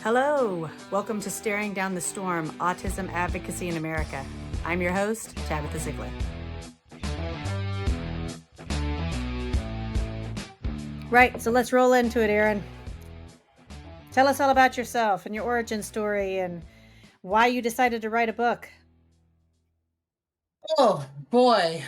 Hello, welcome to Staring Down the Storm, Autism Advocacy in America. I'm your host, Tabitha Ziegler. Right, so let's roll into it, Erin. Tell us all about yourself and your origin story and why you decided to write a book. Oh boy.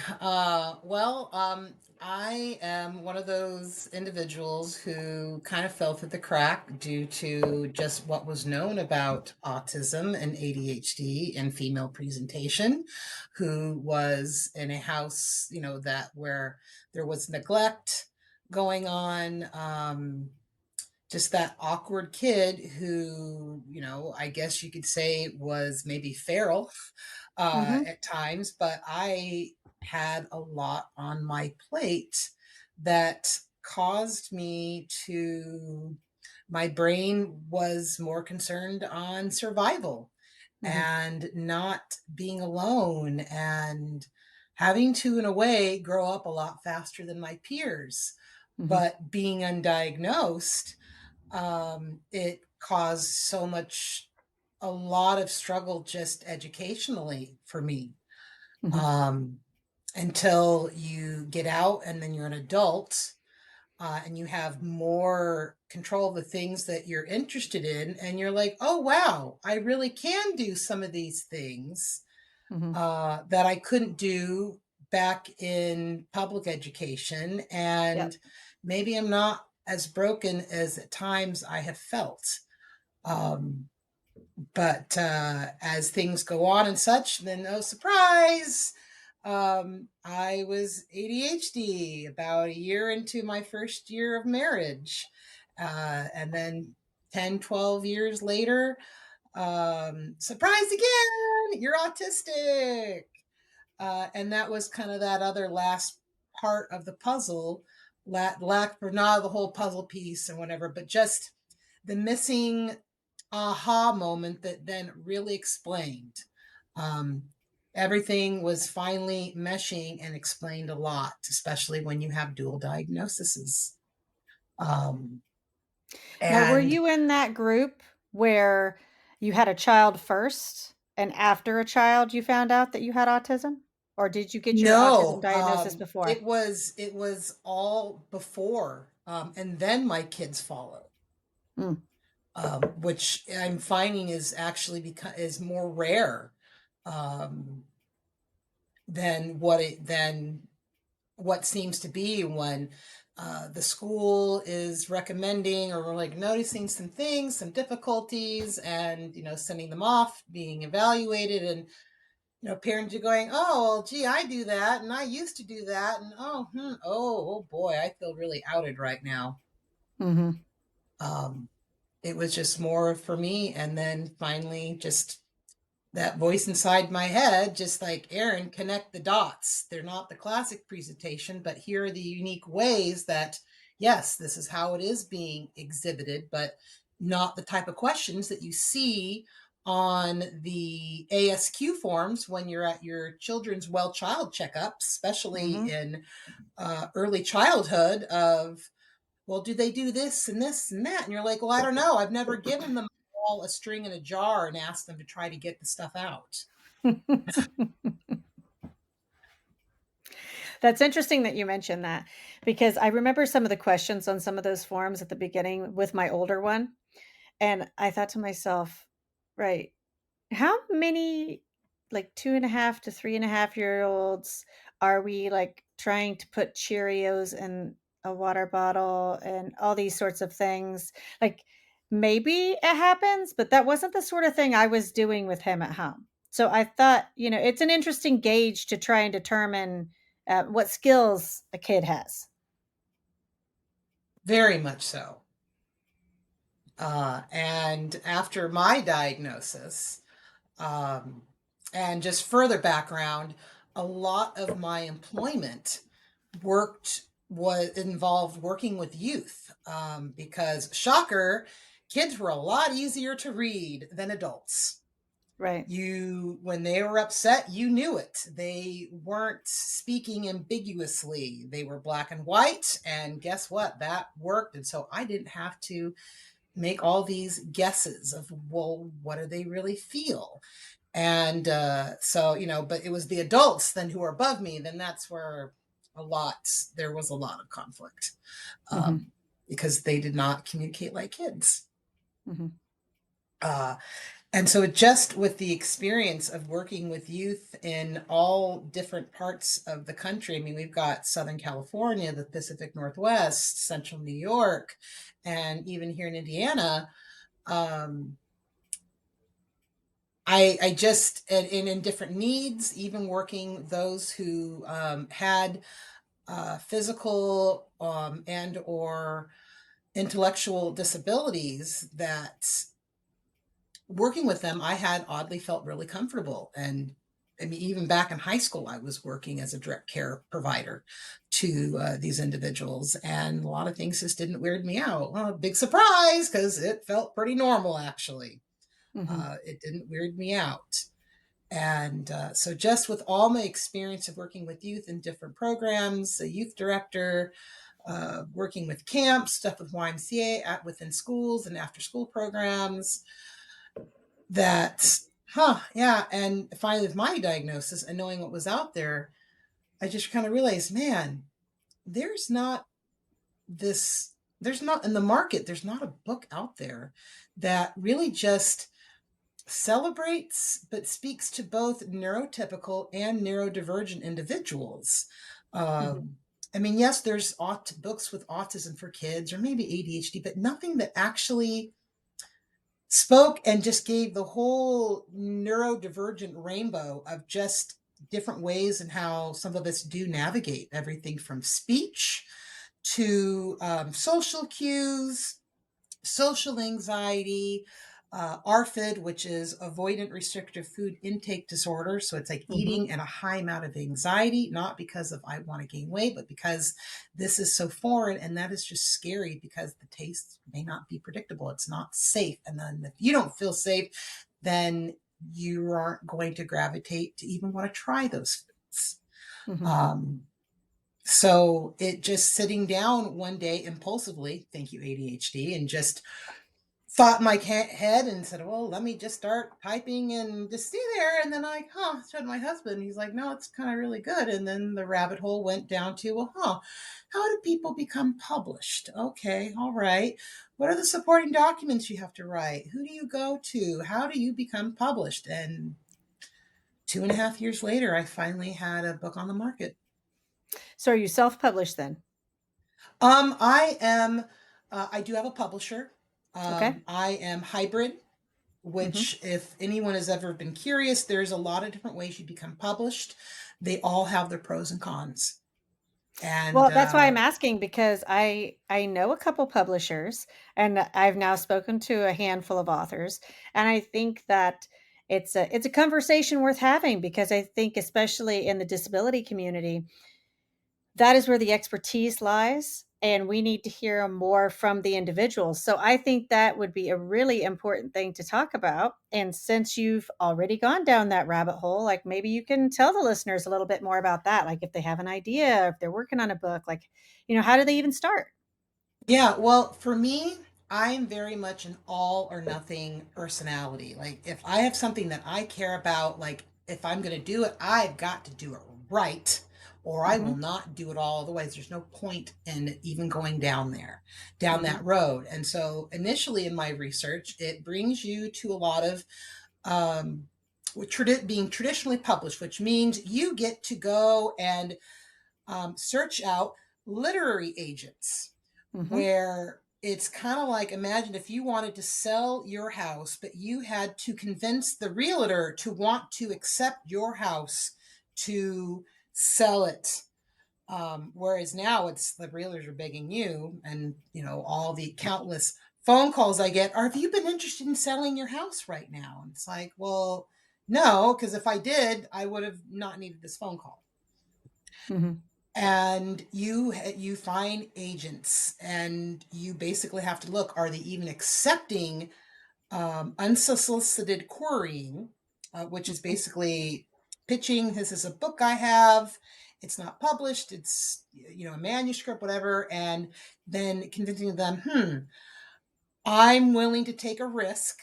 I am one of those individuals who kind of fell through the crack due to just what was known about autism and ADHD and female presentation, who was in a house, that where there was neglect going on. Just that awkward kid who, I guess you could say was maybe feral Mm-hmm. at times, but I had a lot on my plate that caused me to, my brain was more concerned on survival Mm-hmm. and not being alone and having to, in a way, grow up a lot faster than my peers. Mm-hmm. But being undiagnosed, it caused a lot of struggle just educationally for me. Mm-hmm. Um, until you get out and then you're an adult, and you have more control of the things that you're interested in, and you're like, oh, wow, I really can do some of these things Mm-hmm. that I couldn't do back in public education. Yep. And maybe I'm not as broken as at times I have felt. Um, but as things go on and such, then no surprise, I was ADHD about a year into my first year of marriage. And then 10, 12 years later, surprise again, you're autistic. And that was kind of that other last part of the puzzle, lack for not the whole puzzle piece and whatever, but just the missing aha moment that then really explained. Um, Everything was finally meshing and explained a lot, especially when you have dual diagnoses. Um, Now, were and you in that group where you had a child first and after a child you found out that you had autism? Or did you get your autism no, diagnosis before? it was all before, and then my kids followed. Mm. Which I'm finding is actually is more rare, um, than what seems to be when the school is recommending or we're like noticing some things, some difficulties, and sending them off, being evaluated, and parents are going, oh, well, gee, I do that, and I used to do that, and oh boy, I feel really outed right now. Mm-hmm. Um, it was just more for me, and then finally just that voice inside my head, just like, Erin, connect the dots. They're not the classic presentation, but here are the unique ways that, yes, this is how it is being exhibited, but not the type of questions that you see on the ASQ forms when you're at your children's well child checkup, especially Mm-hmm. in early childhood of, well, do they do this and this and that? And you're like, well, I don't know. I've never given them all a string in a jar and asked them to try to get the stuff out. That's interesting that you mentioned that because I remember some of the questions on some of those forums at the beginning with my older one. And I thought to myself, right, how many like 2.5 to 3.5 year olds are we like trying to put Cheerios in a water bottle and all these sorts of things? Like maybe it happens, but that wasn't the sort of thing I was doing with him at home. So I thought, it's an interesting gauge to try and determine what skills a kid has. Very much so. And after my diagnosis, um, and just further background, a lot of my employment worked was involved working with youth, because shocker, kids were a lot easier to read than adults. Right. You, when they were upset, you knew it. They weren't speaking ambiguously. They were black and white, and guess what, that worked. And so I didn't have to make all these guesses of, well, what do they really feel? And so, but it was the adults then who were above me, then that's where there was a lot of conflict, Mhm. um, because they did not communicate like kids. Mhm. Uh, and so just with the experience of working with youth in all different parts of the country, I mean, we've got Southern California, the Pacific Northwest, Central New York, and even here in Indiana. Um, I just, and in different needs, even working those who had physical and or intellectual disabilities, that working with them, I had oddly felt really comfortable. And I mean, even back in high school, I was working as a direct care provider to these individuals, and a lot of things just didn't weird me out. Well, big surprise, because it felt pretty normal, actually. Mhm. It didn't weird me out. And so, just with all my experience of working with youth in different programs, a youth director, working with camps, stuff with YMCA within schools and after school programs, that, yeah. And finally, with my diagnosis and knowing what was out there, I just kind of realized, man, there's not there's not in the market, there's not a book out there that really just celebrates but speaks to both neurotypical and neurodivergent individuals. Mhm. Um, I mean, yes, there's books with autism for kids or maybe ADHD, but nothing that actually spoke and just gave the whole neurodivergent rainbow of just different ways and how some of us do navigate everything from speech to social cues, social anxiety, ARFID, which is avoidant restrictive food intake disorder. So it's like Mhm. eating and a high amount of anxiety, not because of I want to gain weight, but because this is so foreign. And that is just scary because the taste may not be predictable. It's not safe. And then if you don't feel safe, then you aren't going to gravitate to even want to try those foods. Mhm. Um, so it just sitting down one day impulsively, thank you, ADHD, and just thought in my head and said, well, let me just start typing and just see there. And then I, showed my husband. He's like, no, it's kind of really good. And then the rabbit hole went down to, well, how do people become published? Okay, all right. What are the supporting documents you have to write? Who do you go to? How do you become published? And 2.5 years later, I finally had a book on the market. So are you self-published then? I do have a publisher. Okay. I am hybrid, Mhm. which, if anyone has ever been curious, there's a lot of different ways you become published. They all have their pros and cons. And Well, that's why I'm asking because I know a couple publishers and I've now spoken to a handful of authors, and I think that it's a conversation worth having because I think especially in the disability community, that is where the expertise lies and we need to hear more from the individuals. So I think that would be a really important thing to talk about. And since you've already gone down that rabbit hole, like maybe you can tell the listeners a little bit more about that. Like if they have an idea, if they're working on a book, like, how do they even start? yeah, well, for me, I'm very much an all or nothing personality. Like, if I have something that I care about, like, if I'm going to do it, I've got to do it right, or I will Hmm. not do it all. Otherwise, there's no point in even going down Hmm. that road. And so, initially in my research, it brings you to a lot of um, being traditionally published, which means you get to go and search out literary agents, Hmm. where it's kind of like, imagine if you wanted to sell your house, but you had to convince the realtor to want to accept your house to sell it. Whereas now it's the realtors are begging you, and all the countless phone calls I get are, have you been interested in selling your house right now? And it's like, well, no, because if I did, I would have not needed this phone call. Hmm. And you find agents, and you basically have to look, are they even accepting unsolicited querying, which is basically pitching, this is a book I have, it's not published, it's a manuscript, whatever, and then convincing them, I'm willing to take a risk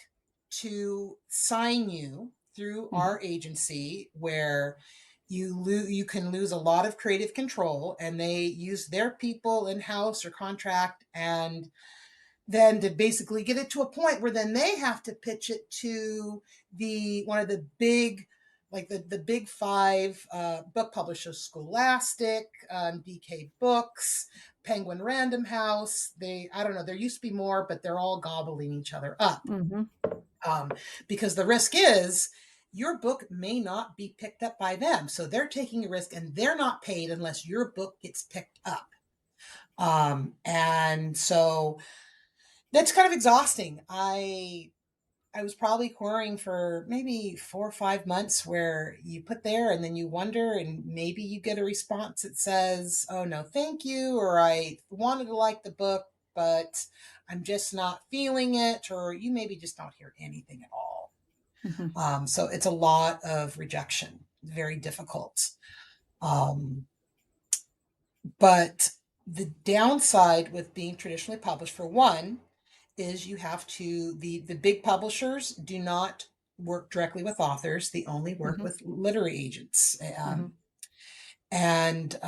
to sign you through Mhm. our agency where you can lose a lot of creative control, and they use their people in-house or contract, and then to basically get it to a point where then they have to pitch it to the one of the big, like the big five book publishers: Scholastic, DK Books, Penguin Random House. I don't know, there used to be more, but they're all gobbling each other up. Mhm. um, because the risk is your book may not be picked up by them, so they're taking a risk and they're not paid unless your book gets picked up. And so that's kind of exhausting. I was probably querying for maybe 4 or 5 months, where you put there and then you wonder, and maybe you get a response that says, "Oh no, thank you," or "I wanted to like the book, but I'm just not feeling it," or you maybe just don't hear anything at all. Mhm. So it's a lot of rejection, very difficult. Um, but the downside with being traditionally published, for one, is you have to the big publishers do not work directly with authors. They only work Mhm. with literary agents. Mhm. And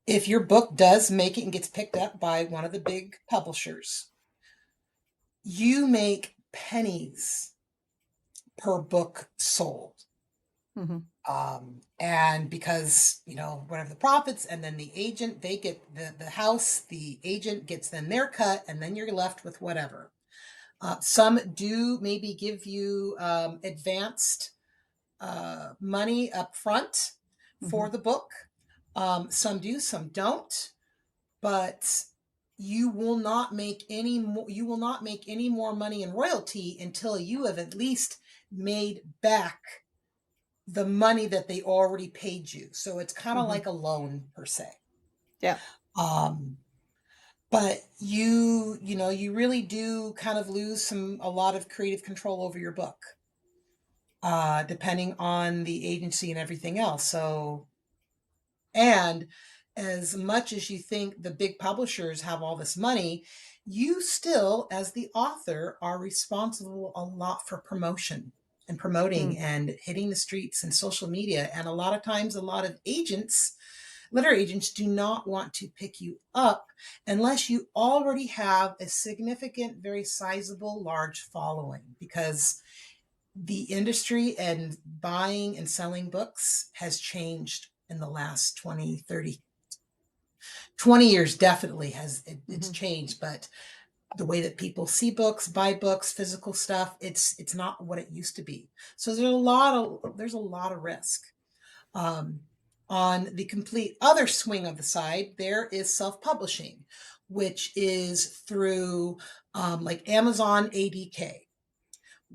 if your book does make it and gets picked up by one of the big publishers, you make pennies per book sold. Mhm. And because, whatever the profits, and then the agent, they get the house, the agent gets then their cut, and then you're left with whatever. Some do maybe give you advanced money up front for Mhm. the book. Some do, some don't. But you will not make any more. You will not make any more money in royalty until you have at least made back the money that they already paid you. So it's kind of Mhm. like a loan per se. Yeah. Um, but you really do kind of lose a lot of creative control over your book, depending on the agency and everything else. So, and as much as you think the big publishers have all this money, you still, as the author, are responsible a lot for promotion and promoting Mm. and hitting the streets and social media. And a lot of times, a lot of agents, literary agents, do not want to pick you up unless you already have a significant, very sizable, large following, because the industry and buying and selling books has changed in the last 20 years. Definitely it's Mhm. changed. But the way that people see books, buy books, physical stuff, it's not what it used to be. So there's a lot of risk. um, on the complete other swing of the side, there is self-publishing, which is through like Amazon ADK,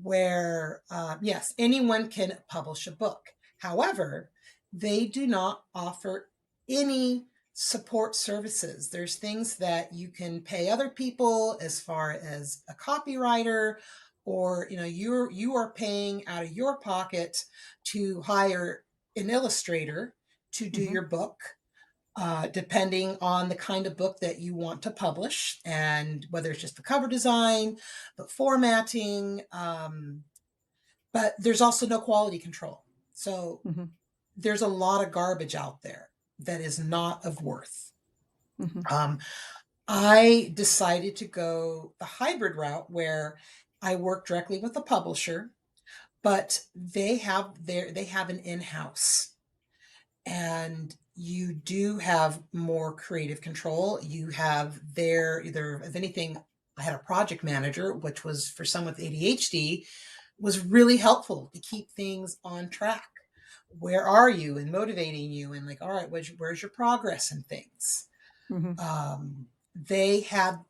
where, yes, anyone can publish a book. However, they do not offer any support services. There's things that you can pay other people, as far as a copywriter, or you are paying out of your pocket to hire an illustrator to do Mhm. your book, depending on the kind of book that you want to publish, and whether it's just the cover design, the formatting. But there's also no quality control. So Mhm. there's a lot of garbage out there that is not of worth. Mhm. Um, I decided to go the hybrid route, where I work directly with the publisher, but they have an in-house, and you do have more creative control. You have their, either, if anything, I had a project manager, which was for someone with ADHD, was really helpful to keep things on track. Where are you? And motivating you, and like, all right, where's your progress and things. Mhm. They had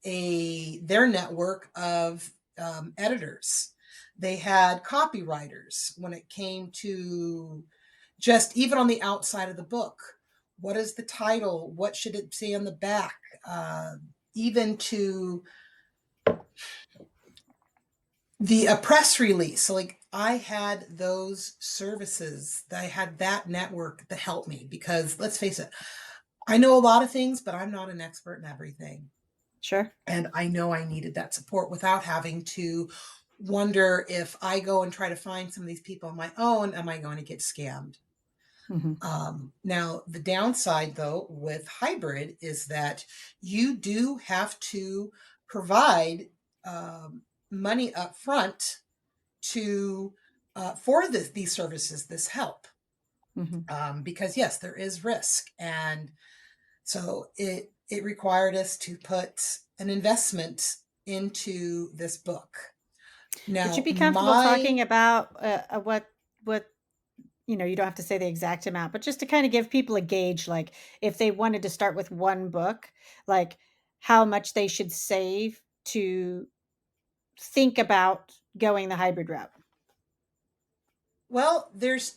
their network of editors. They had copywriters when it came to just even on the outside of the book. What is the title? What should it say on the back? Even to the a press release. So like, I had those services. I had that network that helped me, because let's face it, I know a lot of things, but I'm not an expert in everything. Sure. And I know I needed that support without having to wonder if I go and try to find some of these people on my own, am I going to get scammed? Hmm. Now, the downside, though, with hybrid is that you do have to provide money up front to for these services, this help, Hmm. because yes, there is risk, and so it required us to put an investment into this book. Would you Now, be comfortable my talking about what you don't have to say the exact amount, but just to kind of give people a gauge, like if they wanted to start with one book, like how much they should save to think about going the hybrid route. Well, there's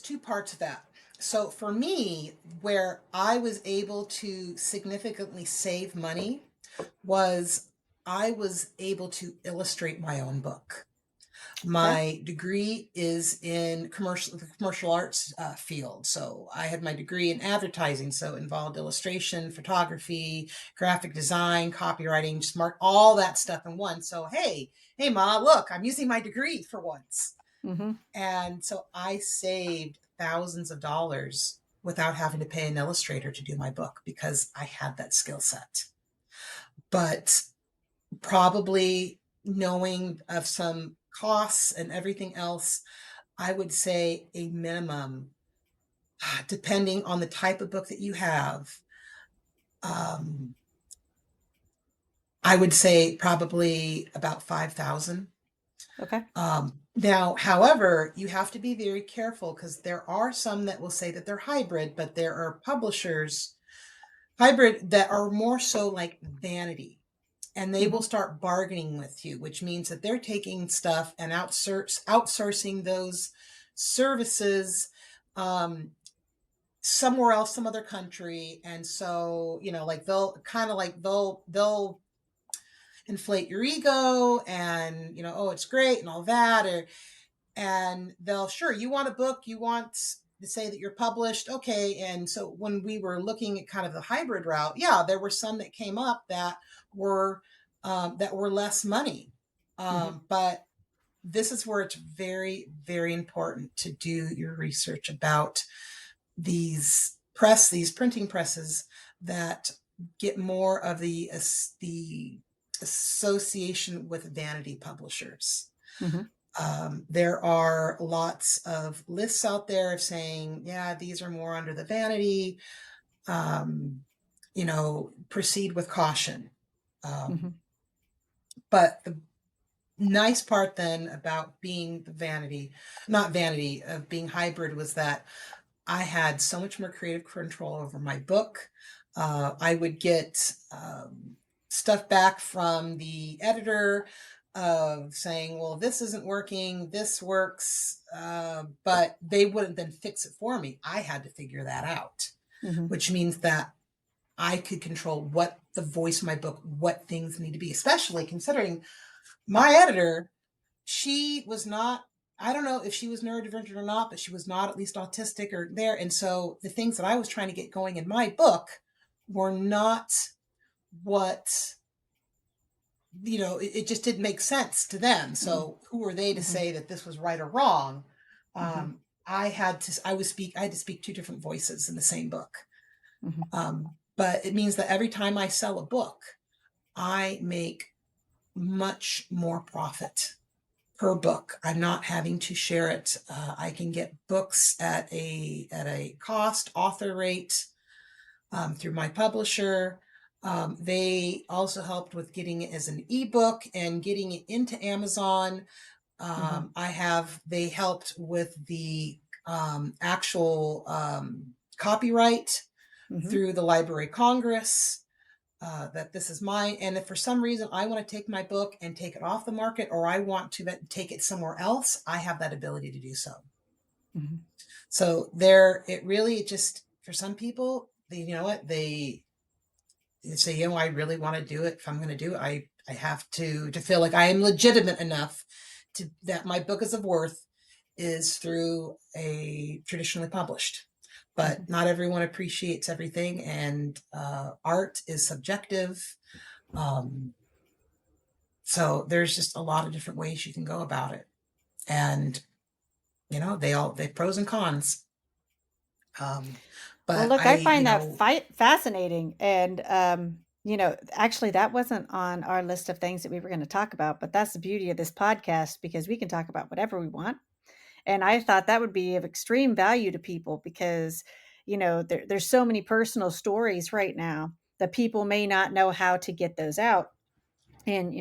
two parts of that. So for me, where I was able to significantly save money was I was able to illustrate my own book. Okay. My degree is in the commercial arts field. So I had my degree in advertising, so it involved illustration, photography, graphic design, copywriting, smart, all that stuff in one. So hey, Ma, look, I'm using my degree for once. Hmm. And so I saved thousands of dollars without having to pay an illustrator to do my book because I had that skill set. But probably knowing of some costs and everything else, I would say a minimum, depending on the type of book that you have, um, I would say probably about 5,000. Okay. Now, however, you have to be very careful because there are some that will say that they're hybrid, but there are publishers hybrid that are more so like vanity, and they will Hmm. start bargaining with you, which means that they're taking stuff and outsourcing those services somewhere else, some other country. And so, like they'll kind of like they'll inflate your ego and oh, it's great and all that, and they'll, sure, you want a book, you want to say that you're published, okay. And so when we were looking at kind of the hybrid route, yeah, there were some that came up were that were less money, Hmm. but this is where it's very, very important to do your research about these printing presses that get more of the association with vanity publishers. Hmm. There are lots of lists out there of saying, yeah, these are more under the vanity, um, proceed with caution. Um, Hmm. but the nice part then about being the vanity, not vanity, of being hybrid was that I had so much more creative control over my book. I would get stuff back from the editor of saying, well, this isn't working, this works, but they wouldn't then fix it for me. I had to figure that out, Hmm. which means that I could control what the voice of my book, what things need to be, especially considering my editor, she was not, I don't know if she was neurodivergent or not, but she was not at least autistic or there. And so the things that I was trying to get going in my book were not what, it just didn't make sense to them. So who were they to Hmm. say that this was right or wrong? Hmm. I had to speak two different voices in the same book. Hmm. But it means that every time I sell a book, I make much more profit per book. I'm not having to share it. I can get books at a cost author rate through my publisher. They also helped with getting it as an ebook and getting it into Amazon. Hmm. They helped with the actual copyright Hmm. through the Library of Congress, that this is mine. And if for some reason I want to take my book and take it off the market, or I want to take it somewhere else, I have that ability to do so. Hmm. So it really just, for some people, they say, I really want to do it. If I'm going to do it, I have to feel like I am legitimate enough that my book is of worth is through a traditionally published. but Mhm. not everyone appreciates everything, and art is subjective. Um, so there's just a lot of different ways you can go about it, and they pros and cons. Um, Well, but look, I, I find that fascinating. And, actually, that wasn't on our list of things that we were going to talk about, but that's the beauty of this podcast because we can talk about whatever we want. And I thought that would be of extreme value to people because, there's so many personal stories right now that people may not know how to get those out. And,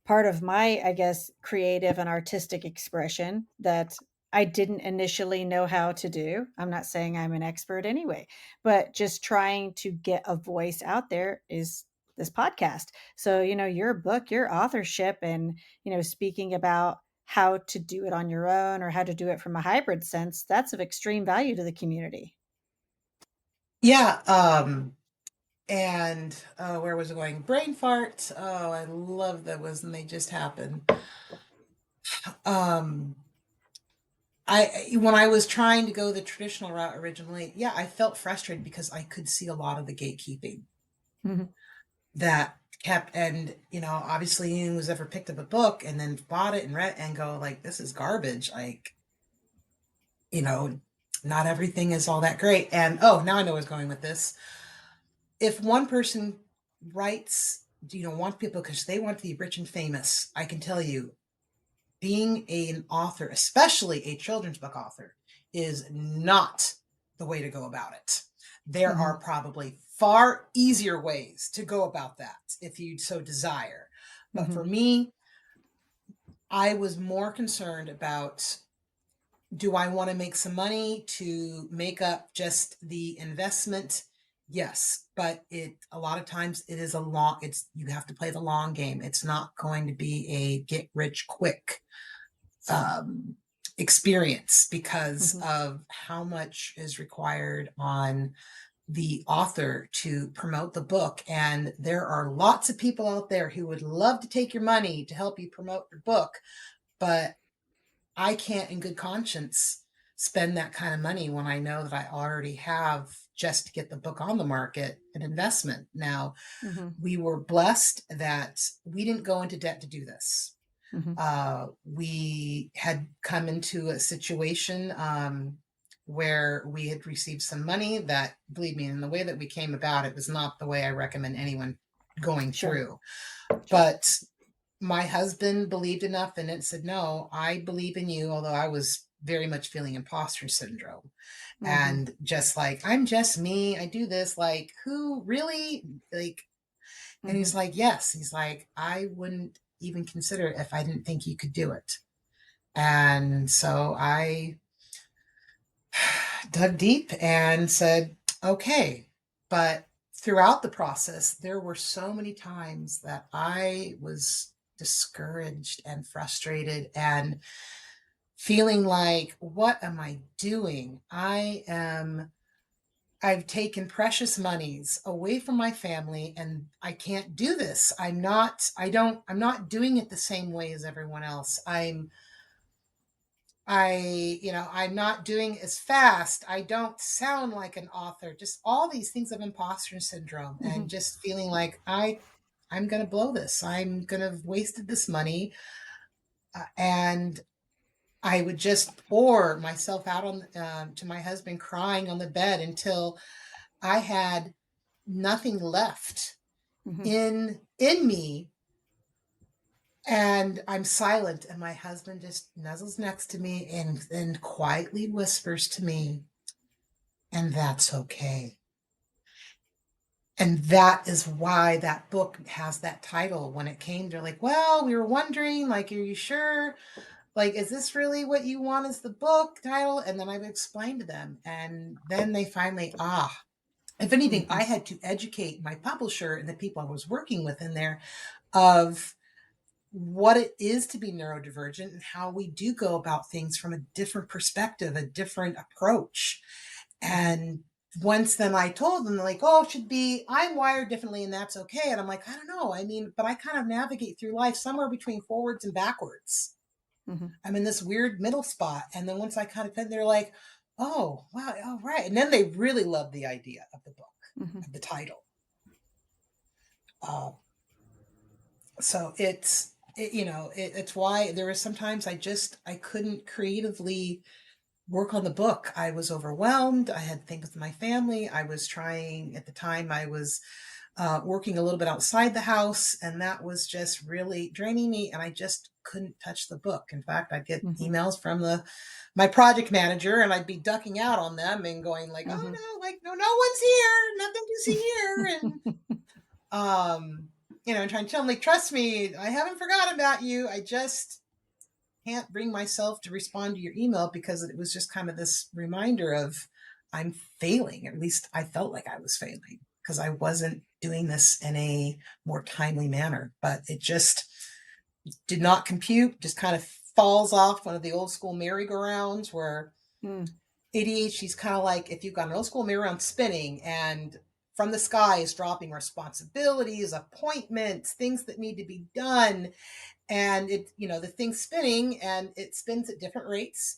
part of my, I guess, creative and artistic expression that I didn't initially know how to do. I'm not saying I'm an expert anyway, but just trying to get a voice out there is this podcast. So, your book, your authorship, and, speaking about how to do it on your own or how to do it from a hybrid sense, that's of extreme value to the community. yeah, and where was it going? Brain fart. Oh, I love that was, and they just happened. Um, when I was trying to go the traditional route originally, yeah, I felt frustrated because I could see a lot of the gatekeeping Mhm. that kept, and obviously anyone who's ever picked up a book and then bought it and read and go like, this is garbage. Like, you know, not everything is all that great. And oh, now I know where I was going with this. If one person writes, want people because they want to be rich and famous, I can tell you, being an author, especially a children's book author, is not the way to go about it. There are Mhm. probably far easier ways to go about that if you so desire. But for Mhm. me, I was more concerned about, do I want to make some money to make up just the investment? Yes, but a lot of times it is you have to play the long game. It's not going to be a get rich quick um, experience because Mhm. of how much is required on the author to promote the book. And there are lots of people out there who would love to take your money to help you promote your book, but I can't, in good conscience, spend that kind of money when I know that I already have, just to get the book on the market, an investment. Now, Mhm. we were blessed that we didn't go into debt to do this. Mhm. We had come into a situation where we had received some money that, believe me, in the way that we came about, it was not the way I recommend anyone going Sure. through. Sure. But my husband believed enough in it and said, no, I believe in you, although I was very much feeling imposter syndrome. Mhm. And just like, I'm just me, I do this, like, who really? Like, and he's Mhm. like, yes. He's like, I wouldn't even consider it if I didn't think you could do it. And so I dug deep and said, okay. But throughout the process, there were so many times that I was discouraged and frustrated and feeling like, what am I doing? I've taken precious monies away from my family and I can't do this. I'm not doing it the same way as everyone else. I'm not doing as fast. I don't sound like an author. Just all these things of imposter syndrome and Mhm. just feeling like I'm going to blow this. I'm going to have wasted this money. And I would just pour myself out on to my husband, crying on the bed until I had nothing left Mhm. in me, and I'm silent, and my husband just nuzzles next to me and quietly whispers to me, and that's okay. And that is why that book has that title. When it came, they're like, well, we were wondering, like, are you sure? Like, is this really what you want as the book title? And then I would explain to them. And then they finally, if anything, I Mhm. had to educate my publisher and the people I was working with in there of what it is to be neurodivergent and how we do go about things from a different perspective, a different approach. Mhm. And once then I told them, like, oh, it should be, I'm wired differently and that's okay. And I'm like, I don't know. I mean, but I kind of navigate through life somewhere between forwards and backwards. Mhm. I'm in this weird middle spot. And then once I kind of, they're like, Oh, wow. Oh, right. And then they really love the idea of the book, Mhm. of the title. Uh, so it's why there is sometimes I couldn't creatively work on the book. I was overwhelmed. I had things with my family. I was trying at the time. I was working a little bit outside the house, and that was just really draining me. And I just couldn't touch the book. In fact, I'd get Mhm. emails from the my project manager, and I'd be ducking out on them and going like, "Oh Mhm. no, like no one's here, nothing to see here," and and trying to tell them like, "Trust me, I haven't forgotten about you. I just can't bring myself to respond to your email," because it was just kind of this reminder of I'm failing. At least I felt like I was failing because I wasn't doing this in a more timely manner. But it just did not compute, just kind of falls off one of the old school merry-go-rounds where Mm. ADHD is kind of like if you've got an old school merry-go-round spinning and from the sky is dropping responsibilities, appointments, things that need to be done, and the thing's spinning and it spins at different rates,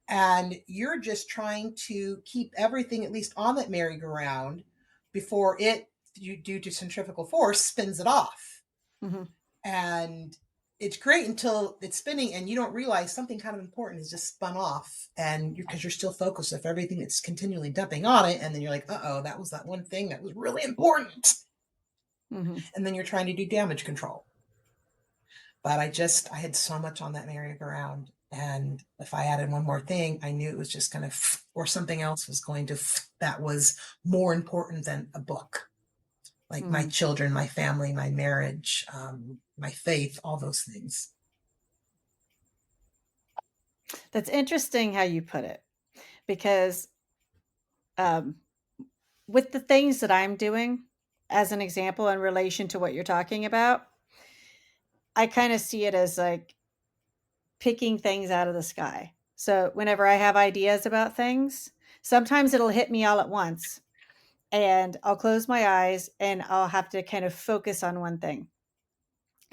and you're just trying to keep everything at least on that merry-go-round before it, due to centrifugal force, spins it off. Mhm. And it's great until it's spinning and you don't realize something kind of important is just spun off, and because you're still focused of everything that's continually dumping on it, and then you're like, uh-oh, that was that one thing that was really important, Mhm. and then you're trying to do damage control. But I had so much on that merry-go-round. And if I added one more thing, I knew it was just going to, or something else was going to, that was more important than a book. Like my Mhm. children, my family, my marriage, my faith, all those things. That's interesting how you put it because, um, with the things that I'm doing, as an example in relation to what you're talking about, I kinda see it as, like, picking things out of the sky. So, whenever I have ideas about things, sometimes it'll hit me all at once, and I'll close my eyes, and I'll have to kind of focus on one thing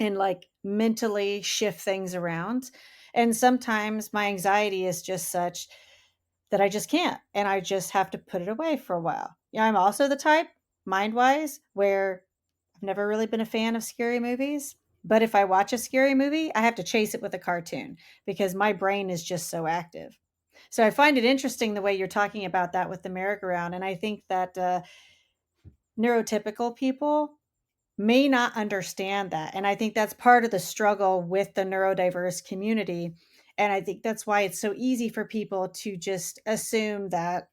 and, like, mentally shift things around, and sometimes my anxiety is just such that I just can't, and I just have to put it away for a while. I'm also the type, mind-wise, where I've never really been a fan of scary movies, but if I watch a scary movie, I have to chase it with a cartoon because my brain is just so active. So I find it interesting the way you're talking about that with the merry-go-round, and I think that, neurotypical people may not understand that, and I think that's part of the struggle with the neurodiverse community, and I think that's why it's so easy for people to just assume that,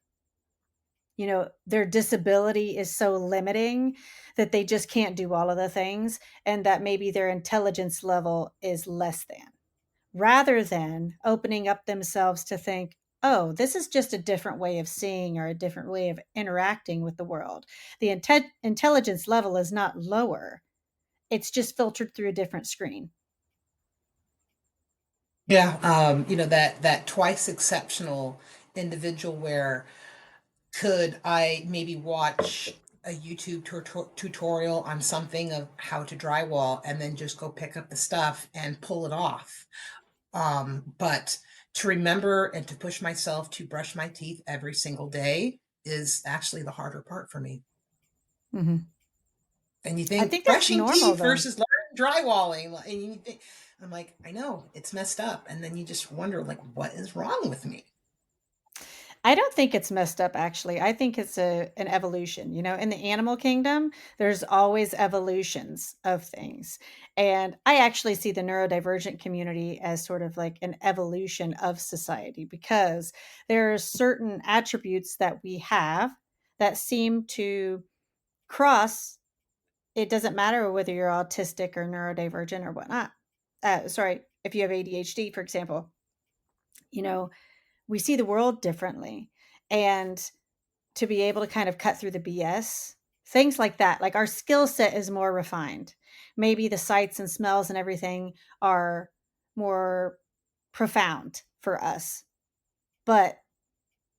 their disability is so limiting that they just can't do all of the things, and that maybe their intelligence level is less than, rather than opening up themselves to think, oh, this is just a different way of seeing or a different way of interacting with the world. The intelligence level is not lower, it's just filtered through a different screen. Yeah, that twice exceptional individual where could I maybe watch a YouTube tutorial on something of how to drywall and then just go pick up the stuff and pull it off? But to remember and to push myself to brush my teeth every single day is actually the harder part for me. Mhm. And you I think think that's brushing normal teeth though. versus learning drywalling, and you think, I'm like, I know it's messed up, and then you just wonder, like, what is wrong with me? I don't think it's messed up actually. I think it's an evolution. In the animal kingdom, there's always evolutions of things. And I actually see the neurodivergent community as sort of like an evolution of society because there are certain attributes that we have that seem to cross. It doesn't matter whether you're autistic or neurodivergent or whatnot. Sorry, if you have ADHD, for example, you know, we see the world differently. And to be able to kind of cut through the BS, things like that. Like our skill set is more refined. Maybe the sights and smells and everything are more profound for us. But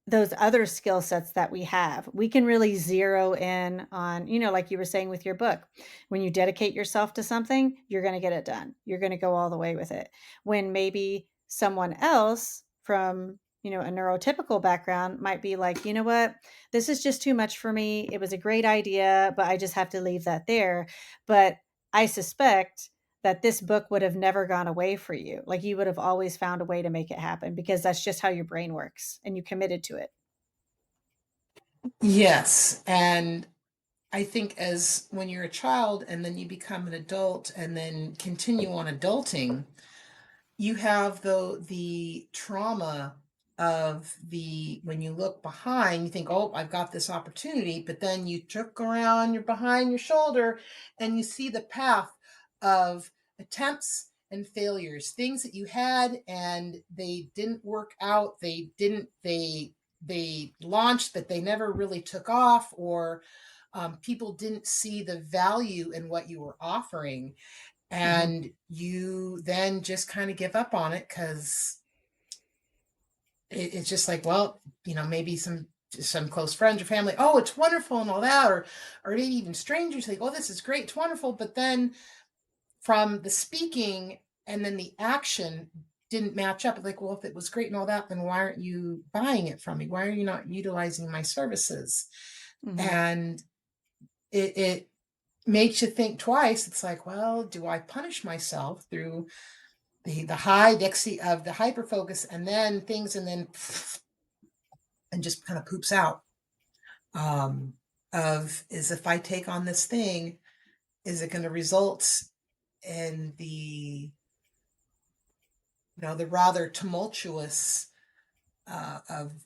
those other skill sets that we have, we can really zero in on, like you were saying with your book. When you dedicate yourself to something, you're going to get it done. You're going to go all the way with it. When maybe someone else from a neurotypical background might be like, you know what, this is just too much for me. It was a great idea, but I just have to leave that there. But I suspect that this book would have never gone away for you. Like you would have always found a way to make it happen because that's just how your brain works and you committed to it. Yes. And I think as when you're a child and then you become an adult and then continue on adulting, you have the trauma of the when you look behind, you think, oh, I've got this opportunity, but then you look around, you're behind your shoulder, and you see the path of attempts and failures, things that you had and they didn't work out, they launched, but they never really took off, or people didn't see the value in what you were offering, Hmm. and you then just kind of give up on it because it's just like, well, maybe some close friends or family, oh, it's wonderful and all that, or maybe even strangers think, oh, this is great, it's wonderful, but then from the speaking and then the action didn't match up. Like, well, if it was great and all that, then why aren't you buying it from me? Why are you not utilizing my services? Hmm. And it makes you think twice. It's like, well, do I punish myself through the high Dixie of the hyper focus and then things and then and just kind of poops out, um, of is if I take on this thing, is it going to result in the rather tumultuous of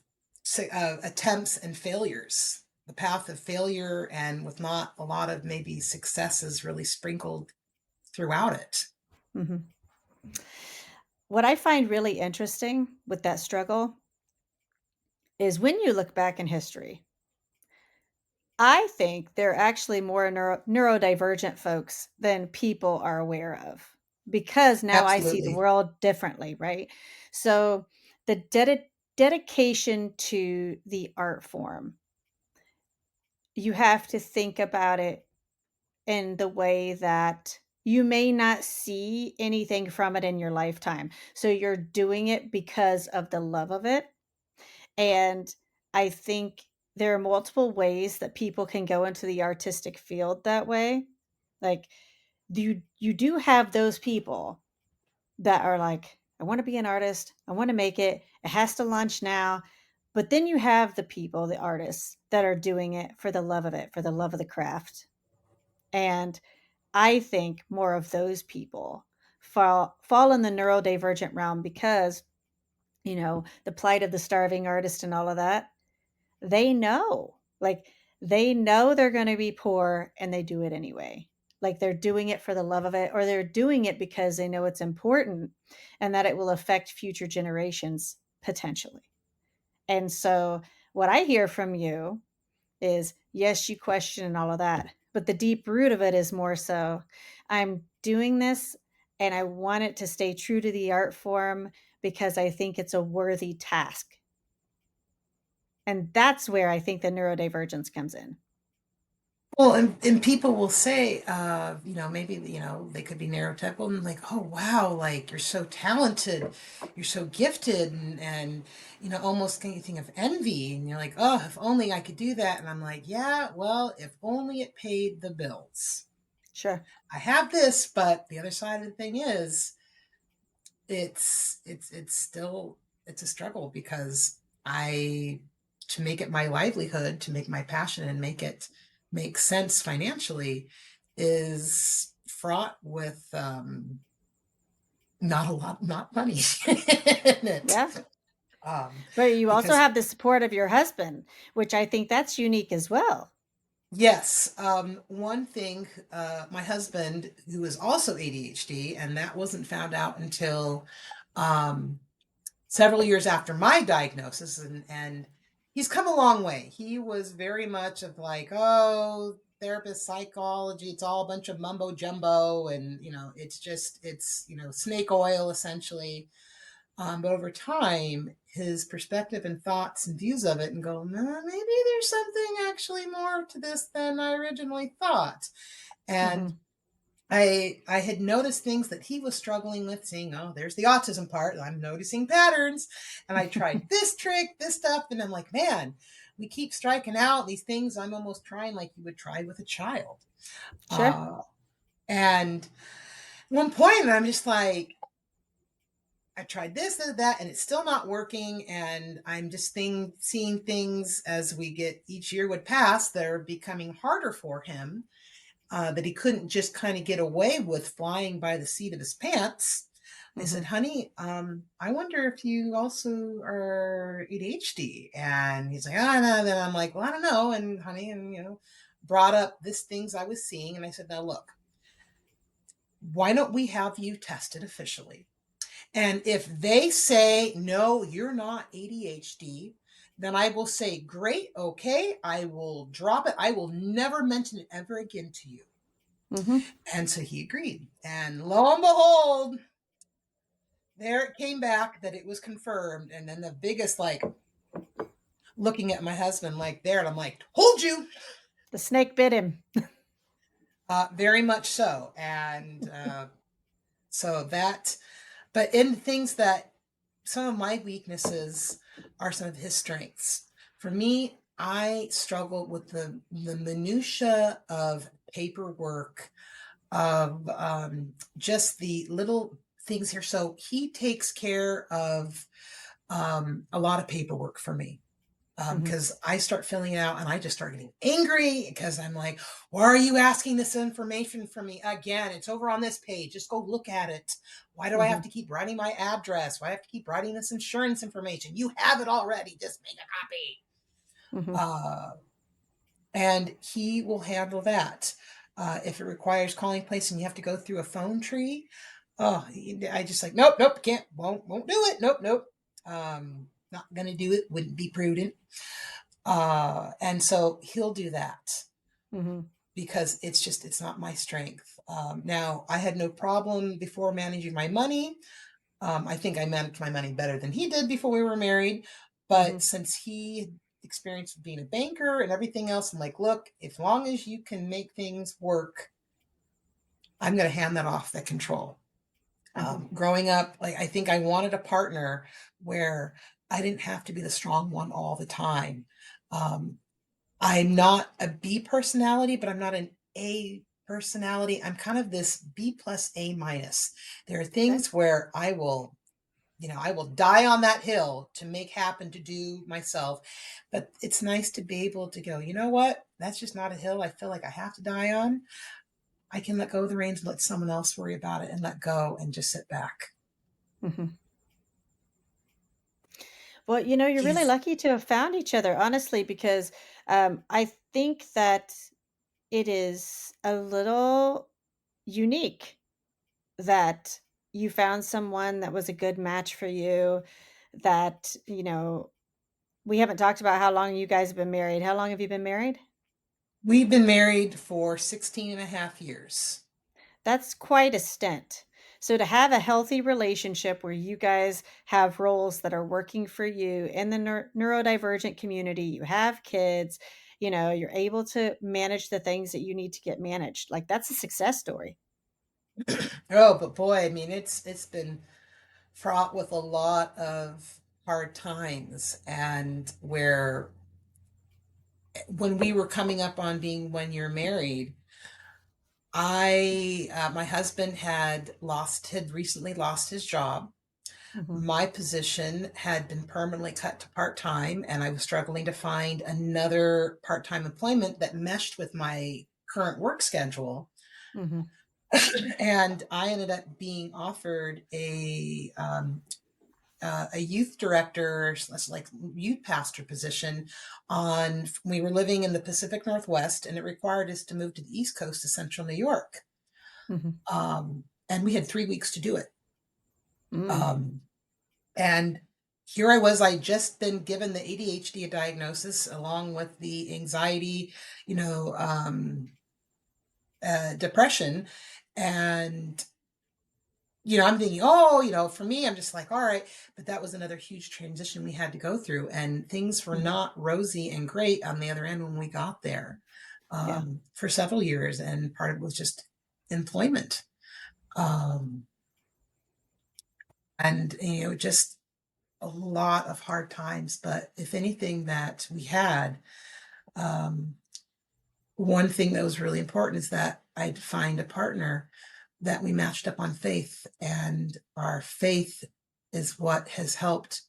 attempts and failures, the path of failure, and with not a lot of maybe successes really sprinkled throughout it. Hmm. What I find really interesting with that struggle is when you look back in history, I think there are actually more neurodivergent folks than people are aware of because now I see the Absolutely. world differently, right? So the dedication to the art form, you have to think about it in the way that you may not see anything from it in your lifetime. So you're doing it because of the love of it. And I think there are multiple ways that people can go into the artistic field that way. Like you do have those people that are like, I want to be an artist, I want to make it, it has to launch now. But then you have the people, the artists that are doing it for the love of it, for the love of the craft. And I think more of those people fall in the neurodivergent realm because, the plight of the starving artist and all of that. They know. Like, they know they're gonna be poor, and they do it anyway. Like, they're doing it for the love of it, or they're doing it because they know it's important and that it will affect future generations potentially. And so, what I hear from you is, yes, you question and all of that, but the deep root of it is more so, I'm doing this and I want it to stay true to the art form because I think it's a worthy task. And that's where I think the neurodivergence comes in. Well, and people will say, maybe, they could be neurotypical and like, oh, wow, like you're so talented, you're so gifted, and almost can you think of envy, and you're like, oh, if only I could do that. And I'm like, yeah, well, if only it paid the bills. Sure. I have this, but the other side of the thing is, it's still it's a struggle because I to make it my livelihood, to make my passion and make it make sense financially is fraught with not a lot, not money in it. Yeah. Um, But you also because have the support of your husband, which I think that's unique as well. yes, one thing, my husband, who is also ADHD, and that wasn't found out until um, several years after my diagnosis, and he's come a long way. He was very much of like, oh, therapist psychology, it's all a bunch of mumbo jumbo, and it's snake oil essentially. But over time, his perspective and thoughts and views of it, and go, no, maybe there's something actually more to this than I originally thought. And Mhm. I had noticed things that he was struggling with, saying, "Oh, there's the autism part. I'm noticing patterns." And I tried this trick, this stuff, and I'm like, man, we keep striking out these things I'm almost trying like you would try with a child. Sure. Uh, and at one point, I'm just like, I tried this and that, and it's still not working. And I'm just seeing things as we get each year would pass, they're becoming harder for him. That he couldn't just kind of get away with flying by the seat of his pants. I said, Mhm. honey, I wonder if you also are ADHD. And he's like, oh, no. Then I'm like, well, I don't know. And honey, and brought up this things I was seeing. And I said, now look, why don't we have you tested officially? And if they say, no, you're not ADHD, then I will say, great, okay, I will drop it. I will never mention it ever again to you. Mhm. And so he agreed. And lo and behold, there it came back that it was confirmed. And then the biggest, like, looking at my husband like there, and I'm like, hold you. The snake bit him. Very much so. And so that, but in things that some of my weaknesses are some of his strengths. For me, I struggle with the minutia of paperwork, of just the little things here. So he takes care of a lot of paperwork for me. Mhm. Because I start filling it out and I just start getting angry because I'm like, why are you asking this information from me again? It's over on this page. Just go look at it. Why do I have Mhm. to keep writing my address? Why do I have to keep writing this insurance information? You have it already. Just make a copy. Mhm. Uh, and he will handle that. If it requires calling place and you have to go through a phone tree, oh, I just like, nope, nope, can't, won't do it. Nope, nope. Not gonna do it. Wouldn't be prudent. And so he'll do that Mhm. because it's not my strength. Now I had no problem before managing my money. I think I managed my money better than he did before we were married. But Mhm. since he experienced being a banker and everything else, I'm like, look, as long as you can make things work, I'm going to hand that off the control. Mhm. Growing up, like I think I wanted a partner where I didn't have to be the strong one all the time. Um, I'm not a B personality, but I'm not an A personality. I'm kind of this B plus A minus. There are Okay. things where I will die on that hill to make happen to do myself. But it's nice to be able to go, you know what? That's just not a hill I feel like I have to die on. I can let go of the reins and let someone else worry about it and let go and just sit back. Mhm. Well, you're really He's lucky to have found each other, honestly, because I think that it is a little unique that you found someone that was a good match for you. That, we haven't talked about how long you guys have been married. How long have you been married? We've been married for 16 and a half years. That's quite a stint. So to have a healthy relationship where you guys have roles that are working for you in the neurodivergent community, you have kids, you're able to manage the things that you need to get managed. Like that's a success story. Oh, but boy, I mean, it's been fraught with a lot of hard times, and where when we were coming up on being 1 year married, my husband had recently lost his job. Mhm. My position had been permanently cut to part-time, and I was struggling to find another part-time employment that meshed with my current work schedule. Mhm. And I ended up being offered a youth director, like youth pastor position. On We were living in the Pacific Northwest, and it required us to move to the East Coast to Central New York. Mhm. And we had 3 weeks to do it. Mm. Um, and here I was, I just been given the ADHD diagnosis along with the anxiety, you know, depression. And I'm thinking, oh, for me, I'm just like, all right. But that was another huge transition we had to go through. And things were Mhm. not rosy and great on the other end when we got there, Yeah. for several years. And part of it was just employment. Um, and, just a lot of hard times. But if anything that we had, um, one thing that was really important is that I'd find a partner that we matched up on faith. And our faith is what has helped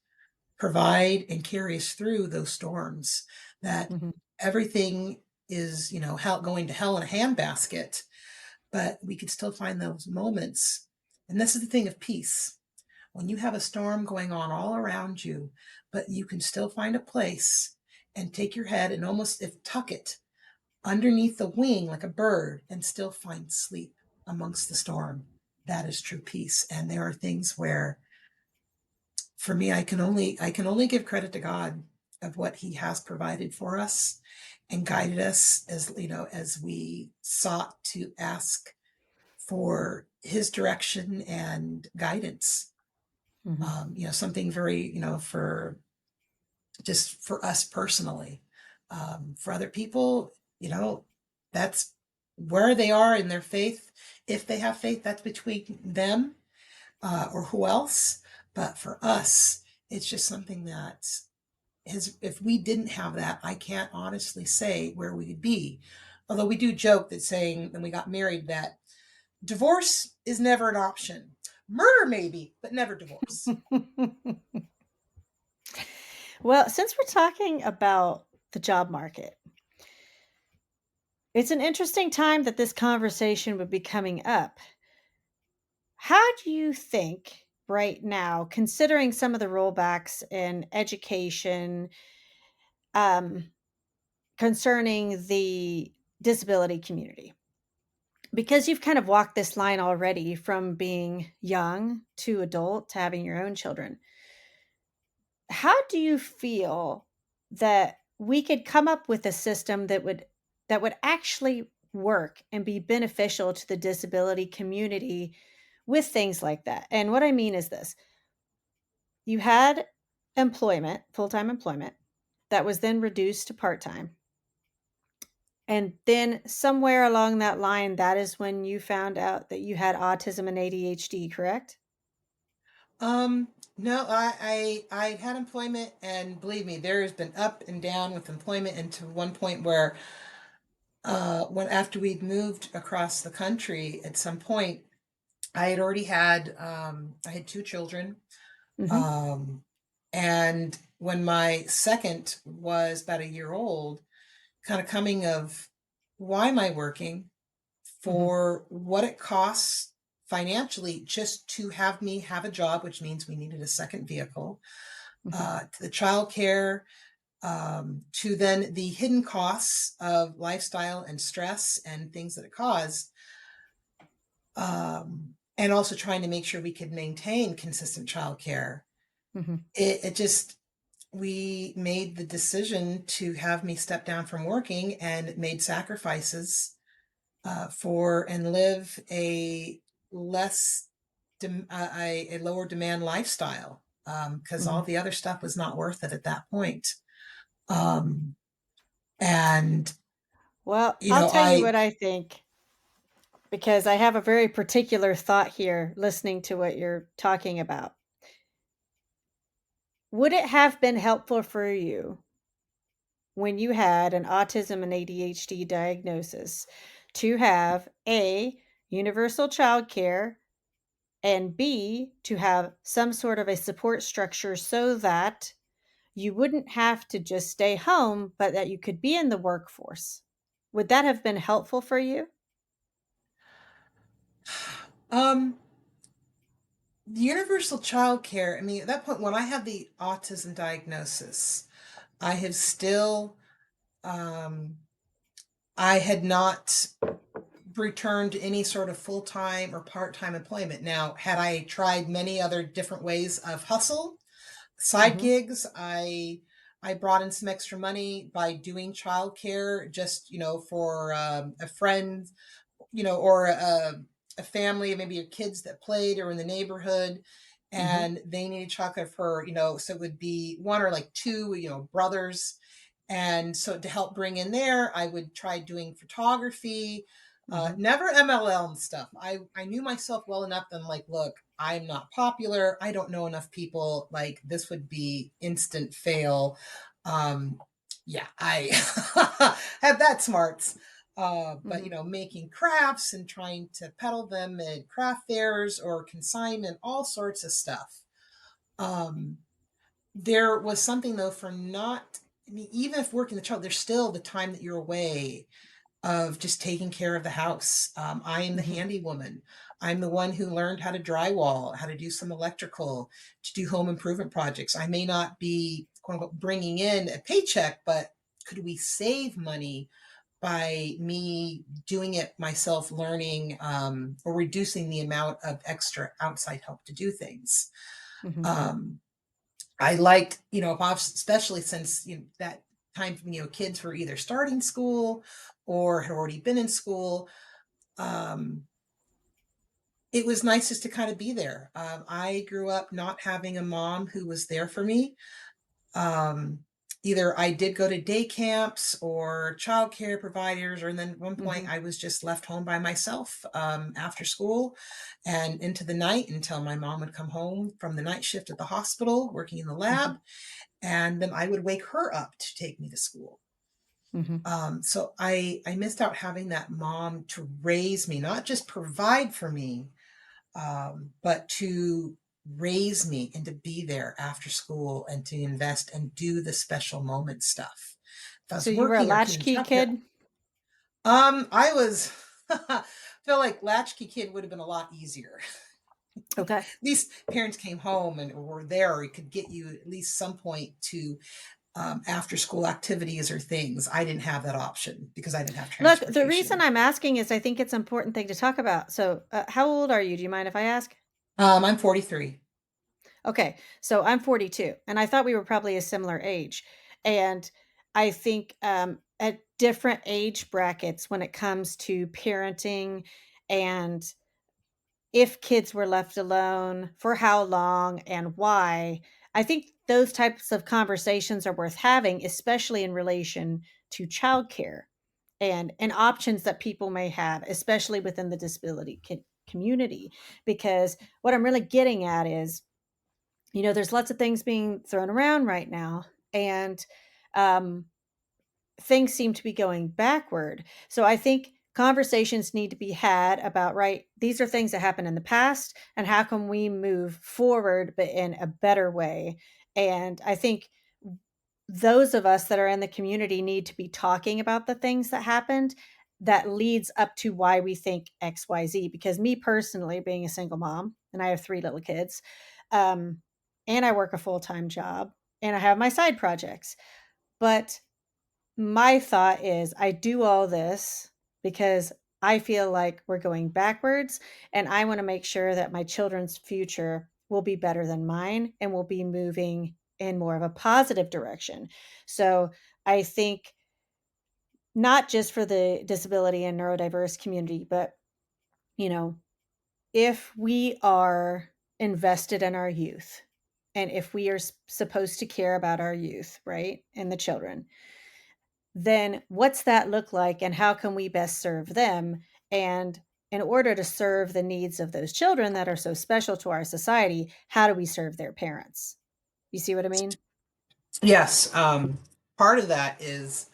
provide and carry us through those storms. That Mhm. everything is, hell, going to hell in a handbasket, but we could still find those moments. And this is the thing of peace. When you have a storm going on all around you, but you can still find a place and take your head and almost if tuck it underneath the wing like a bird and still find sleep amongst the storm. That is true peace. And there are things where for me I can only give credit to God of what he has provided for us and guided us as we sought to ask for his direction and guidance. Mhm. Something very, for just for us personally. For other people, that's where they are in their faith. If they have faith, that's between them or who else. But for us, it's just something that if we didn't have that, I can't honestly say where we would be. Although we do joke that saying when we got married that divorce is never an option. Murder maybe, but never divorce. Well, since we're talking about the job market, it's an interesting time that this conversation would be coming up. How do you think right now, considering some of the rollbacks in education, um, concerning the disability community? Because you've kind of walked this line already from being young to adult to having your own children. How do you feel that we could come up with a system that would actually work and be beneficial to the disability community with things like that? And what I mean is this: you had employment, full-time employment, that was then reduced to part-time. And then somewhere along that line, that is when you found out that you had autism and ADHD, correct? No, I had employment, and believe me, there has been up and down with employment, and to one point where, when after we'd moved across the country, at some point, I had two children, Mhm. um, and when my second was about a year old, kind of coming of why am I working Mhm. for what it costs financially just to have me have a job, which means we needed a second vehicle, Mhm. to the childcare, to then the hidden costs of lifestyle and stress and things that it caused, and also trying to make sure we could maintain consistent childcare. Mhm. It just we made the decision to have me step down from working and made sacrifices for and live a less a lower demand lifestyle because all Mhm. the other stuff was not worth it at that point. Um, and Well, you I'll know, tell you I what I think, because I have a very particular thought here listening to what you're talking about. Would it have been helpful for you when you had an autism and ADHD diagnosis to have A, universal childcare, and B, to have some sort of a support structure so that you wouldn't have to just stay home, but that you could be in the workforce? Would that have been helpful for you? um the universal child care. I mean, at that point when I had the autism diagnosis, I have still um I had not returned to any sort of full-time or part-time employment. Now, had I tried many other different ways of hustle, side Mhm. gigs, I brought in some extra money by doing childcare just, for a friend, or a family, maybe your kids that played or in the neighborhood, Mhm. and they needed chocolate for, so it would be one or like two, brothers. And so to help bring in there, I would try doing photography, Mhm. Never MLL and stuff. I knew myself well enough that I'm like, look, I'm not popular. I don't know enough people. Like, this would be instant fail. Um, yeah, I have that smarts. But Mhm. making crafts and trying to peddle them at craft fairs or consignment, all sorts of stuff. Um, there was something though for not. I mean, even if working the child, there's still the time that you're away of just taking care of the house. I am the Mhm. handy woman. I'm the one who learned how to drywall, how to do some electrical, to do home improvement projects. I may not be, quote unquote, bringing in a paycheck, but could we save money by me doing it myself, learning, or reducing the amount of extra outside help to do things? Mhm. Um, I liked, especially since that time, kids were either starting school or had already been in school. Um, it was nice just to kind of be there. I grew up not having a mom who was there for me. Um, Either I did go to day camps or childcare providers, or then at one point Mhm. I was just left home by myself after school and into the night until my mom would come home from the night shift at the hospital working in the lab, Mhm. and then I would wake her up to take me to school. Mhm. So I missed out having that mom to raise me, not just provide for me, but to raise me and to be there after school and to invest and do the special moment stuff. If I So was you were a working or doing latchkey childcare, kid? I was feel like latchkey kid would have been a lot easier. At Okay. least parents came home and were there, or could get you at least some point to after school activities or things. I didn't have that option because I didn't have Look, the reason transportation. I'm asking is I think it's an important thing to talk about. So, how old are you? Do you mind if I ask? I'm 43. Okay, so I'm 42, and I thought we were probably a similar age. And I think at different age brackets, when it comes to parenting and if kids were left alone, for how long and why, I think those types of conversations are worth having, especially in relation to childcare and options that people may have, especially within the disability community. Because what I'm really getting at is, there's lots of things being thrown around right now, and um, things seem to be going backward. So I think conversations need to be had about, right, these are things that happened in the past, and how can we move forward, but in a better way. And I think those of us that are in the community need to be talking about the things that happened that leads up to why we think XYZ. Because me personally, being a single mom, and I have 3 little kids, um, and I work a full-time job, and I have my side projects. But my thought is I do all this because I feel like we're going backwards, and I want to make sure that my children's future will be better than mine and will be moving in more of a positive direction. So I think not just for the disability and neurodiverse community, but, you know, if we are invested in our youth, and if we are supposed to care about our youth, right, and the children, then what's that look like and how can we best serve them? And in order to serve the needs of those children that are so special to our society, how do we serve their parents? You see what I mean? Yes. Part of that is,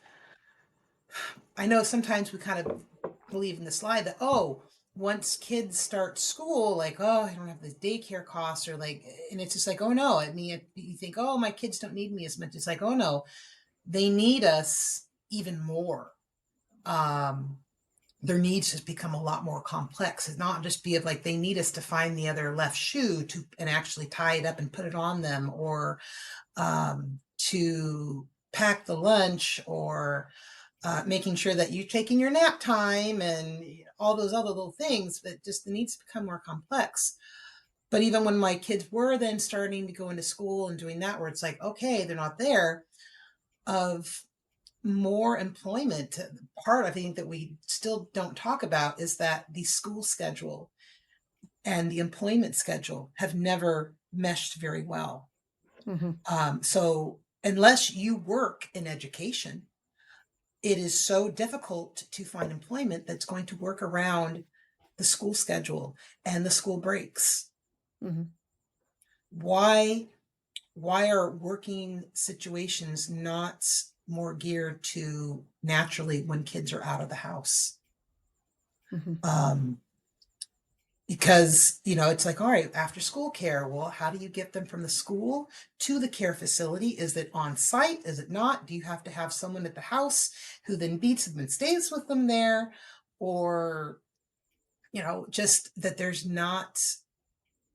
I know sometimes we kind of believe in the lie that, oh, once kids start school, like, oh, I don't have the daycare costs, or like, and it's just like, oh no. I mean, you think, oh, my kids don't need me as much. It's like, oh no, they need us even more. Um, their needs just become a lot more complex. It's not just be of like they need us to find the other left shoe to and actually tie it up and put it on them, or to pack the lunch, or making sure that you're taking your nap time, and all those other little things. But just the needs become more complex. But even when my kids were then starting to go into school and doing that, where it's like, okay, they're not there, of more employment. Part I think that we still don't talk about is that the school schedule and the employment schedule have never meshed very well. Mhm. So unless you work in education, it is so difficult to find employment that's going to work around the school schedule and the school breaks. Mhm. Why why are working situations not more geared to naturally when kids are out of the house? Mhm. Um, because it's like, all right, after school care, well, how do you get them from the school to the care facility? Is it on site? Is it not? Do you have to have someone at the house who then beats them and stays with them there? Or just that there's not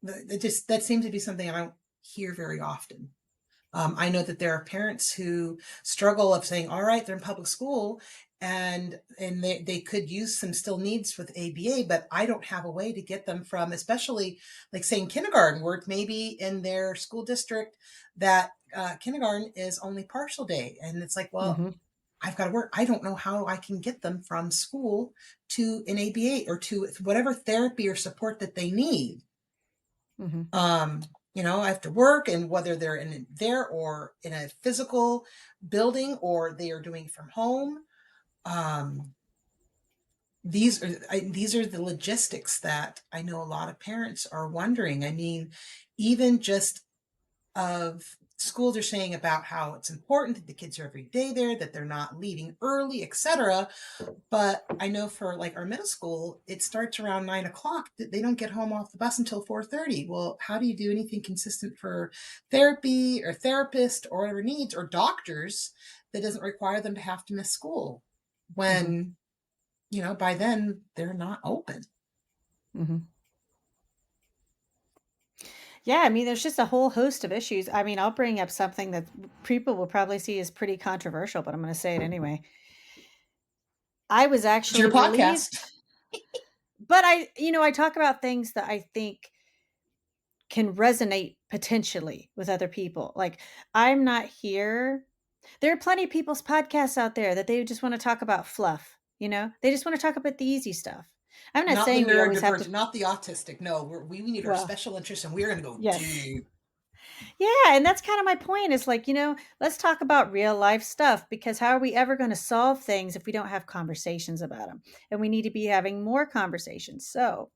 that seems to be something I don't hear very often. I know that there are parents who struggle of saying, all right, they're in public school and they could use some still needs with ABA, but I don't have a way to get them from, especially like saying kindergarten, where maybe in their school district that kindergarten is only partial day. And it's like, well, Mhm. I've got to work. I don't know how I can get them from school to an ABA or to whatever therapy or support that they need. Mhm. um I have to work, and whether they're in there or in a physical building or they are doing it from home. um these are the logistics that I know a lot of parents are wondering. I mean, even just of schools are saying about how it's important that the kids are every day there, that they're not leaving early, etc. But I know for like our middle school, it starts around 9 o'clock. They don't get home off the bus until 4:30. Well, how do you do anything consistent for therapy or therapist or whatever needs or doctors that doesn't require them to have to miss school Mhm. when, by then they're not open? Mhm. Yeah, I mean, there's just a whole host of issues. I mean, I'll bring up something that people will probably see as pretty controversial, but I'm going to say it anyway. I was It's your actually relieved, podcast. but I talk about things that I think can resonate potentially with other people. Like, I'm not here. There are plenty of people's podcasts out there that they just want to talk about fluff, They just want to talk about the easy stuff. I'm not Not the saying we always have to, neurodivergent, not the autistic. No, we need our well, special interests, and we're going to go yes. deep. Yeah, and that's kind of my point is like, let's talk about real life stuff because how are we ever going to solve things if we don't have conversations about them? And we need to be having more conversations. So,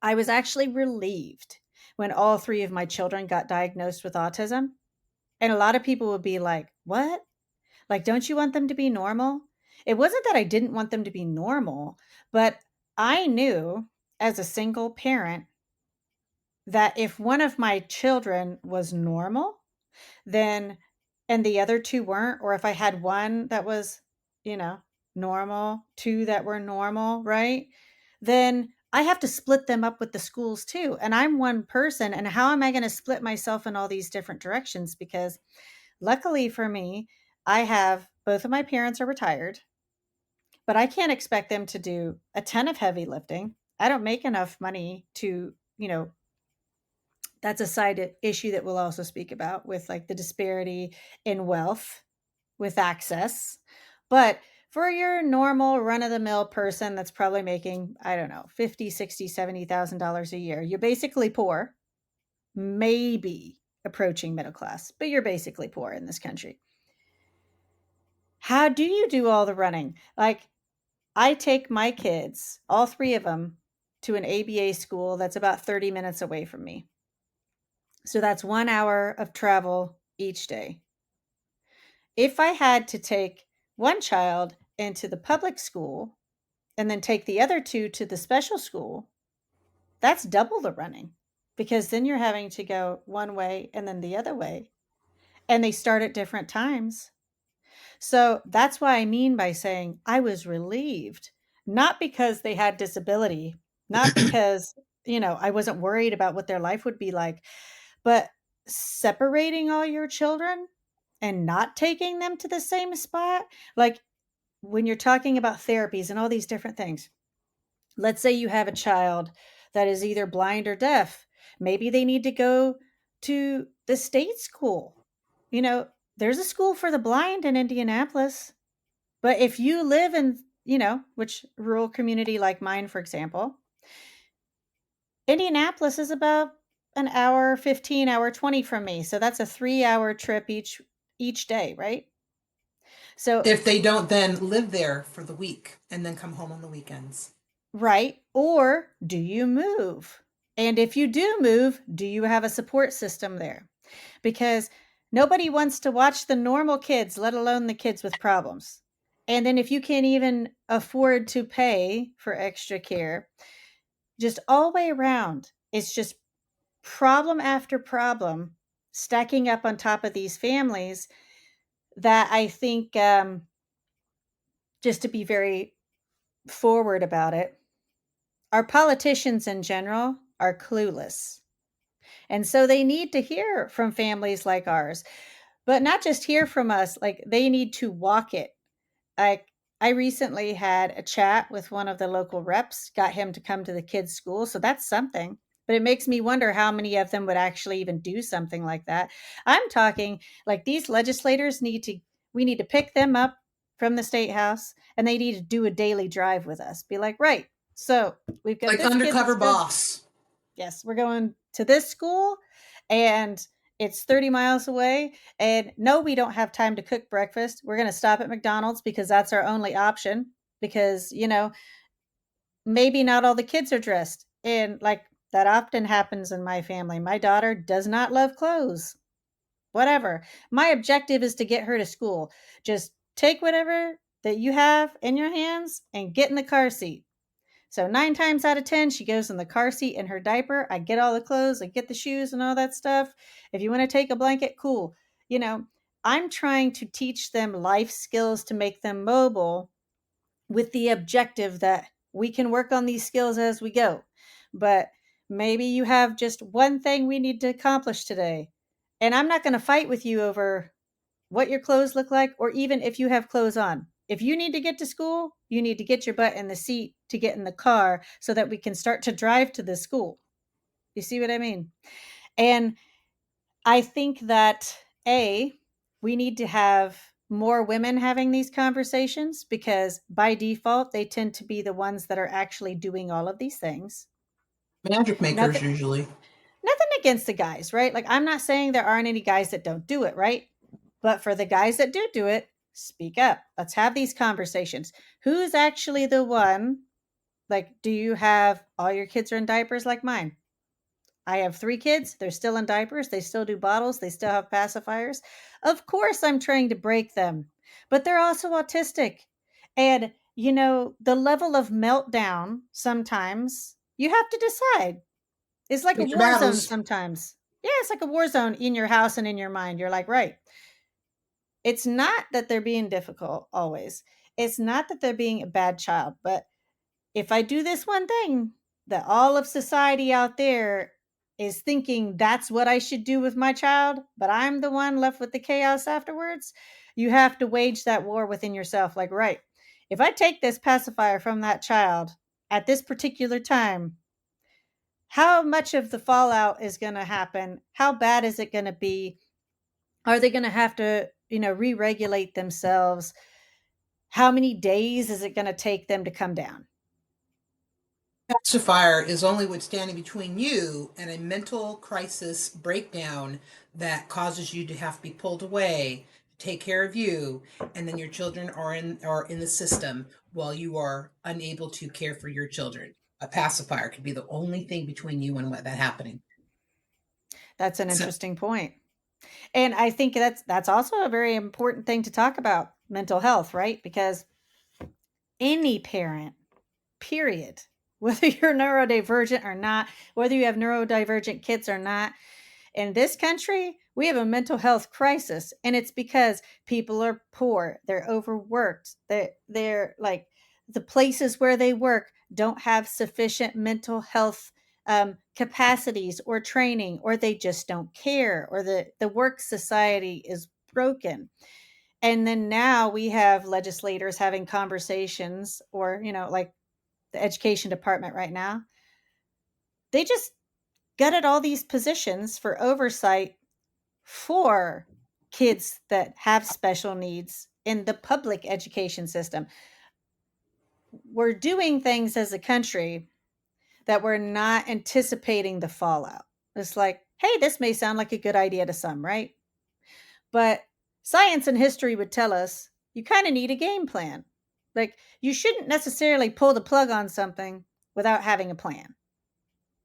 I was actually relieved when all three of my children got diagnosed with autism. And a lot of people would be like, "What? Like, don't you want them to be normal?" It wasn't that I didn't want them to be normal, but I knew as a single parent that if one of my children was normal, then and the other two weren't, or if I had one that was, you know, normal, two that were normal, right? Then I have to split them up with the schools too. And I'm one person. And how am I going to split myself in all these different directions? Because luckily for me, I have both of my parents are retired, but I can't expect them to do a ton of heavy lifting. I don't make enough money to, that's a side issue that we'll also speak about with like the disparity in wealth with access. But for your normal run of the mill person that's probably making, I don't know, 50, 60, $70,000 a year, you're basically poor, maybe approaching middle class, but you're basically poor in this country. How do you do all the running? Like, I take my kids, all three of them, to an ABA school that's about 30 minutes away from me. So that's 1 hour of travel each day. If I had to take one child into the public school and then take the other two to the special school, that's double the running because then you're having to go one way and then the other way. And they start at different times. So that's what I mean by saying I was relieved, not because they had disability, not because, I wasn't worried about what their life would be like, but separating all your children and not taking them to the same spot, like when you're talking about therapies and all these different things. Let's say you have a child that is either blind or deaf. Maybe they need to go to the state school. You know, there's a school for the blind in Indianapolis. But if you live in, which rural community like mine, for example, Indianapolis is about an hour 15, hour 20 from me. So that's a 3 hour trip each day, right? So, If they don't then live there for the week and then come home on the weekends. right? Or do you move? And if you do move, do you have a support system there? Because nobody wants to watch the normal kids, let alone the kids with problems. And then if you can't even afford to pay for extra care, just all the way around, it's just problem after problem stacking up on top of these families that I think, just to be very forward about it, our politicians in general are clueless. And so they need to hear from families like ours, but not just hear from us, like they need to walk it. I I recently had a chat with one of the local reps, got him to come to the kids' school, so that's something. But it makes me wonder how many of them would actually even do something like that. I'm talking like these legislators need to we need to pick them up from the state house and they need to do a daily drive with us. Be like, "Right. So, we've got Like this kid undercover that's going boss. yes, we're going to this school and it's 30 miles away. And no, we don't have time to cook breakfast. We're going to stop at McDonald's because that's our only option. Because, maybe not all the kids are dressed. And like that often happens in my family. My daughter does not love clothes, whatever. My objective is to get her to school. Just take whatever that you have in your hands and get in the car seat. So 9 times out of 10, she goes in the car seat in her diaper. I get all the clothes, I get the shoes and all that stuff. If you want to take a blanket, cool. You know, I'm trying to teach them life skills to make them mobile with the objective that we can work on these skills as we go. But maybe you have just one thing we need to accomplish today. And I'm not going to fight with you over what your clothes look like, or even if you have clothes on. If you need to get to school, you need to get your butt in the seat to get in the car so that we can start to drive to the school. You see what I mean? And I think that we need to have more women having these conversations because by default, they tend to be the ones that are actually doing all of these things. Magic makers Nothing, usually. nothing against the guys, right? Like, I'm not saying there aren't any guys that don't do it, right? But for the guys that do it, speak up. Let's have these conversations. Who's actually the one? Like, do you have all your kids are in diapers like mine? I have 3 kids. They're still in diapers. They still do bottles. They still have pacifiers. Of course, I'm trying to break them, but they're also autistic. And, the level of meltdown sometimes you have to decide. It's like a Pick your war zone battles. sometimes. Yeah, it's like a war zone in your house and in your mind. You're like, right, it's not that they're being difficult always. It's not that they're being a bad child, but if I do this one thing that all of society out there is thinking that's what I should do with my child, but I'm the one left with the chaos afterwards, you have to wage that war within yourself. Like, right, if I take this pacifier from that child at this particular time, how much of the fallout is going to happen? How bad is it going to be? Are they going to have to, re regulate themselves? How many days is it going to take them to come down? Pacifier is only what's standing between you and a mental crisis breakdown that causes you to have to be pulled away to take care of you, and then your children are in the system while you are unable to care for your children. A pacifier could be the only thing between you and what that happening. That's an So interesting point. And I think that's also a very important thing to talk about mental health, right? Because any parent, period, whether you're neurodivergent or not, whether you have neurodivergent kids or not, in this country, we have a mental health crisis. And it's because people are poor, they're overworked, they're like the places where they work don't have sufficient mental health capacities or training, or they just don't care, or the work society is broken. And then now we have legislators having conversations, or, like the education department right now, they just gutted all these positions for oversight for kids that have special needs in the public education system. We're doing things as a country that we're not anticipating the fallout. It's like, hey, this may sound like a good idea to some, right? But science and history would tell us you kind of need a game plan. Like, you shouldn't necessarily pull the plug on something without having a plan.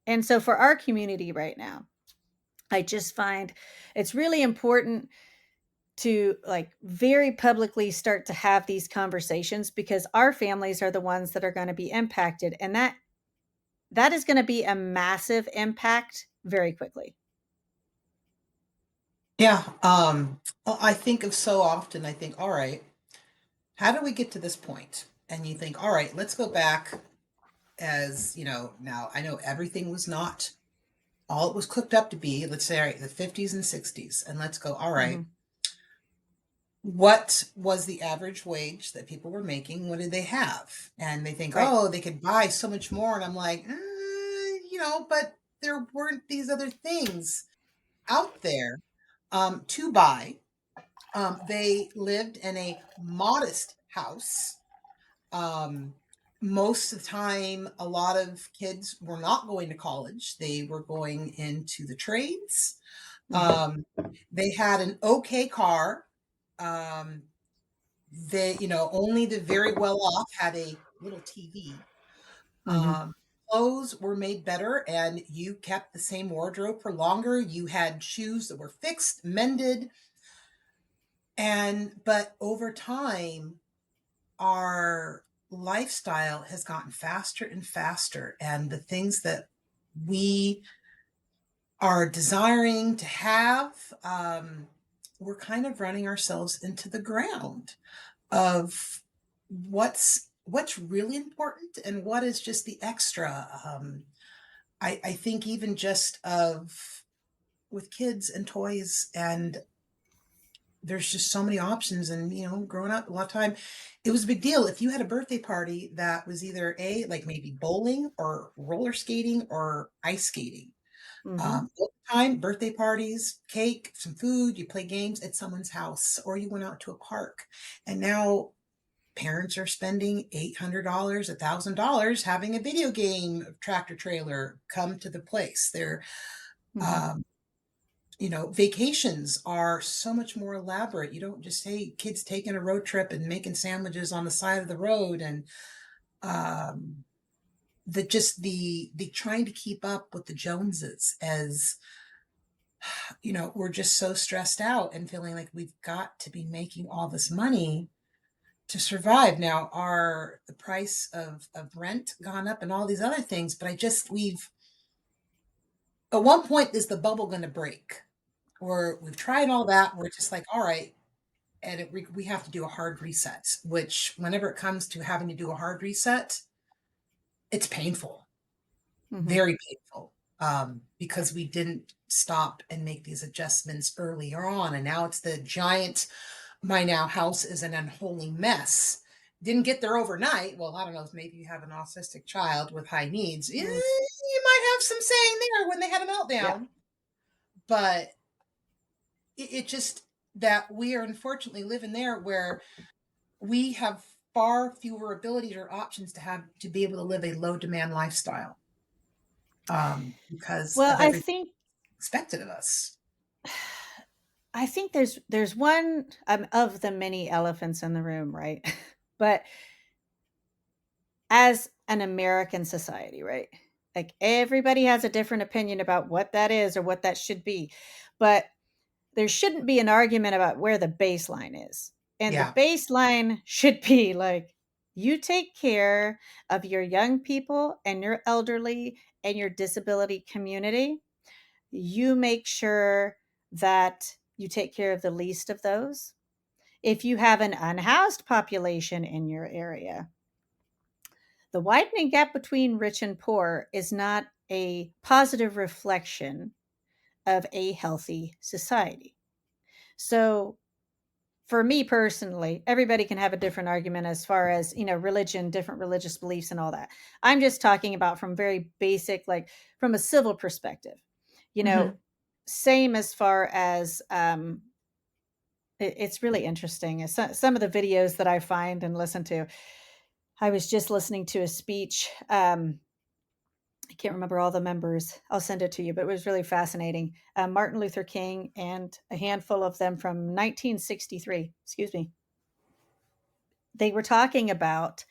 And so for our community right now, I just find it's really important to like very publicly start to have these conversations, because our families are the ones that are going to be impacted, and that is going to be a massive impact very quickly. Yeah. I think of so often, I think, all right, how do we get to this point? And you think, all right, let's go back as, now I know everything was not all it was cooked up to be. Let's say, all right, the 50s and 60s. And let's go, all right, Mhm. what was the average wage that people were making? What did they have? And they think, Right. oh, they could buy so much more. And I'm like, but there weren't these other things out there to buy. They lived in a modest house. Um, Most of the time, a lot of kids were not going to college. They were going into the trades. Mhm. Um, they had an okay car. Um, only the very well off had a little TV. Mhm. Um, Clothes were made better, and you kept the same wardrobe for longer. You had shoes that were fixed, mended, but over time, our lifestyle has gotten faster and faster, and the things that we are desiring to have, we're kind of running ourselves into the ground of what's really important and what is just the extra. I think even just of with kids and toys, and there's just so many options. And growing up a lot of time, it was a big deal if you had a birthday party that was either like maybe bowling or roller skating or ice skating. Mhm. All the time, birthday parties, cake, some food, you play games at someone's house, or you went out to a park. And now parents are spending $800, $1,000 having a video game tractor trailer come to the place. Mhm. Um, Vacations are so much more elaborate. You don't just say kids taking a road trip and making sandwiches on the side of the road, and um, the trying to keep up with the Joneses, as we're just so stressed out and feeling like we've got to be making all this money to survive. Now, are the price of rent gone up and all these other things? But we've at one point, is the bubble going to break? Or we've tried all that. We're just like, all right, and we have to do a hard reset. Which, whenever it comes to having to do a hard reset, it's painful, Mhm. very painful, because we didn't stop and make these adjustments earlier on, and now it's the giant. My now house is an unholy mess. Didn't get there overnight. Well, I don't know if maybe you have an autistic child with high needs. Mm. You might have some saying there when they had a Yeah. meltdown. But it just that we are unfortunately living there where we have far fewer abilities or options to be able to live a low demand lifestyle, because Well, of I everything think expected of us. there's one of the many elephants in the room, right? But as an American society, right? Like, everybody has a different opinion about what that is or what that should be. But there shouldn't be an argument about where the baseline is. And the Yeah. baseline should be like, you take care of your young people and your elderly and your disability community. You make sure that you take care of the least of those. If you have an unhoused population in your area, the widening gap between rich and poor is not a positive reflection of a healthy society. So, for me personally, everybody can have a different argument as far as, religion, different religious beliefs and all that. I'm just talking about from very basic, like from a civil perspective. You know, Hmm. same as far as it's really interesting. Some of the videos that I find and listen to. I was just listening to a speech. I can't remember all the members. I'll send it to you, but it was really fascinating. Martin Luther King and a handful of them from 1963. Excuse me. they were talking about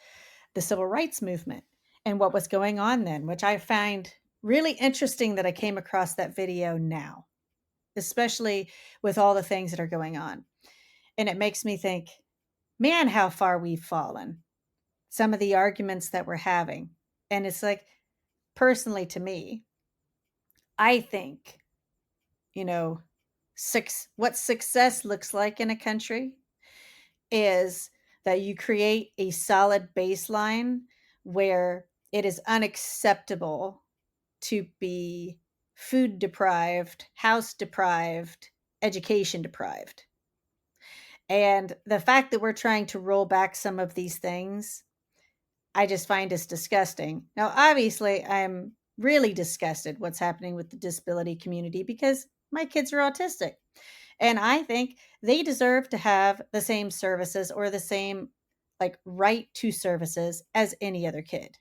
the civil rights movement and what was going on then, which I find really interesting that I came across that video now, especially with all the things that are going on. And it makes me think, man, how far we've fallen. Some of the arguments that we're having. And it's like, personally to me, I think, you know, what success looks like in a country is that you create a solid baseline where it is unacceptable to be food deprived, house deprived, education deprived. And the fact that we're trying to roll back some of these things, I just find is disgusting. Now, obviously, I'm really disgusted what's happening with the disability community because my kids are autistic. And I think they deserve to have the same services or the same like right to services as any other kid.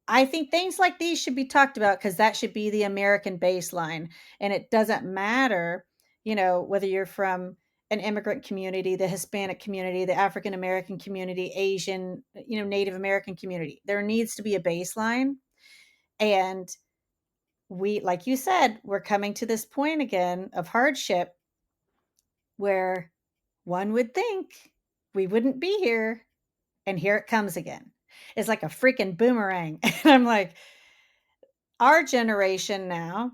I think things like these should be talked about because that should be the American baseline. And it doesn't matter, whether you're from an immigrant community, the Hispanic community, the African American community, Asian, Native American community. There needs to be a baseline. And like you said, we're coming to this point again of hardship where one would think we wouldn't be here. And here it comes again. It's like a freaking boomerang. And I'm like, our generation now,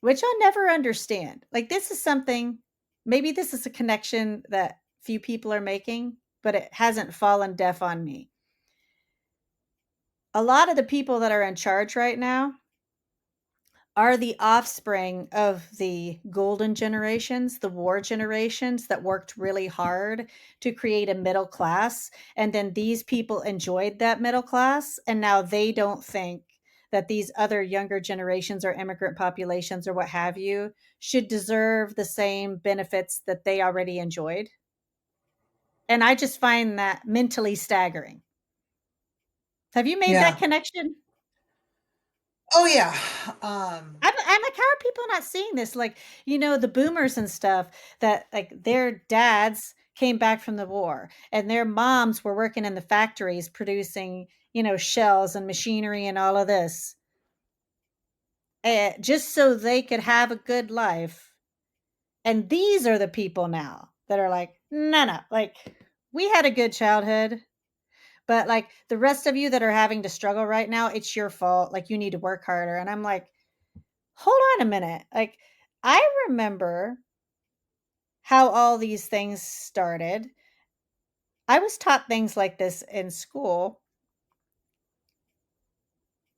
which I'll never understand. Like, this is something, maybe this is a connection that few people are making, but it hasn't fallen deaf on me. A lot of the people that are in charge right now are the offspring of the golden generations, the war generations that worked really hard to create a middle class. And then these people enjoyed that middle class. And now they don't think that these other younger generations or immigrant populations or what have you should deserve the same benefits that they already enjoyed. And I just find that mentally staggering. Have you made that Yeah. connection? Oh yeah. Um, I'm like, how are people not seeing this? Like, the boomers and stuff that like their dads came back from the war and their moms were working in the factories producing, shells and machinery and all of this, just so they could have a good life. And these are the people now that are like, no, no, like we had a good childhood. But like the rest of you that are having to struggle right now, it's your fault. Like you need to work harder. And I'm like, hold on a minute. Like, I remember how all these things started. I was taught things like this in school.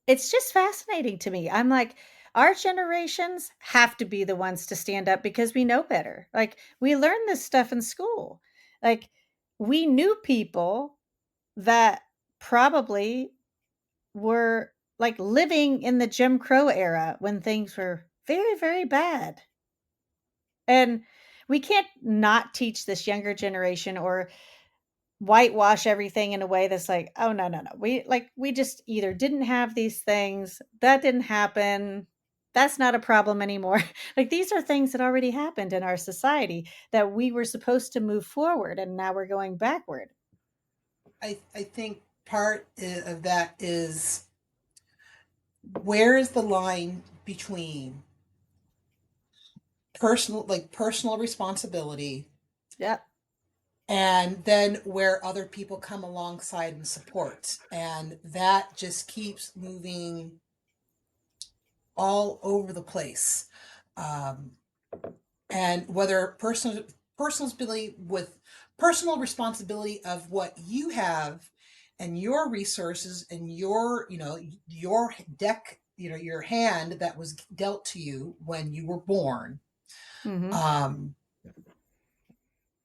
It's just fascinating to me. I'm like, our generations have to be the ones to stand up because we know better. Like, we learned this stuff in school. Like, we knew people that probably were like living in the Jim Crow era when things were very, very bad. And we can't not teach this younger generation or whitewash everything in a way that's like, oh no, no, no. We just either didn't have these things, that didn't happen. That's not a problem anymore. Like these are things that already happened in our society that we were supposed to move forward and now we're going backward. I think of that is, where is the line between personal responsibility, Yep. and then where other people come alongside and support, and that just keeps moving all over the place. um, and whether personal responsibility of what you have and your resources and your deck, your hand that was dealt to you when you were born. Mhm. um,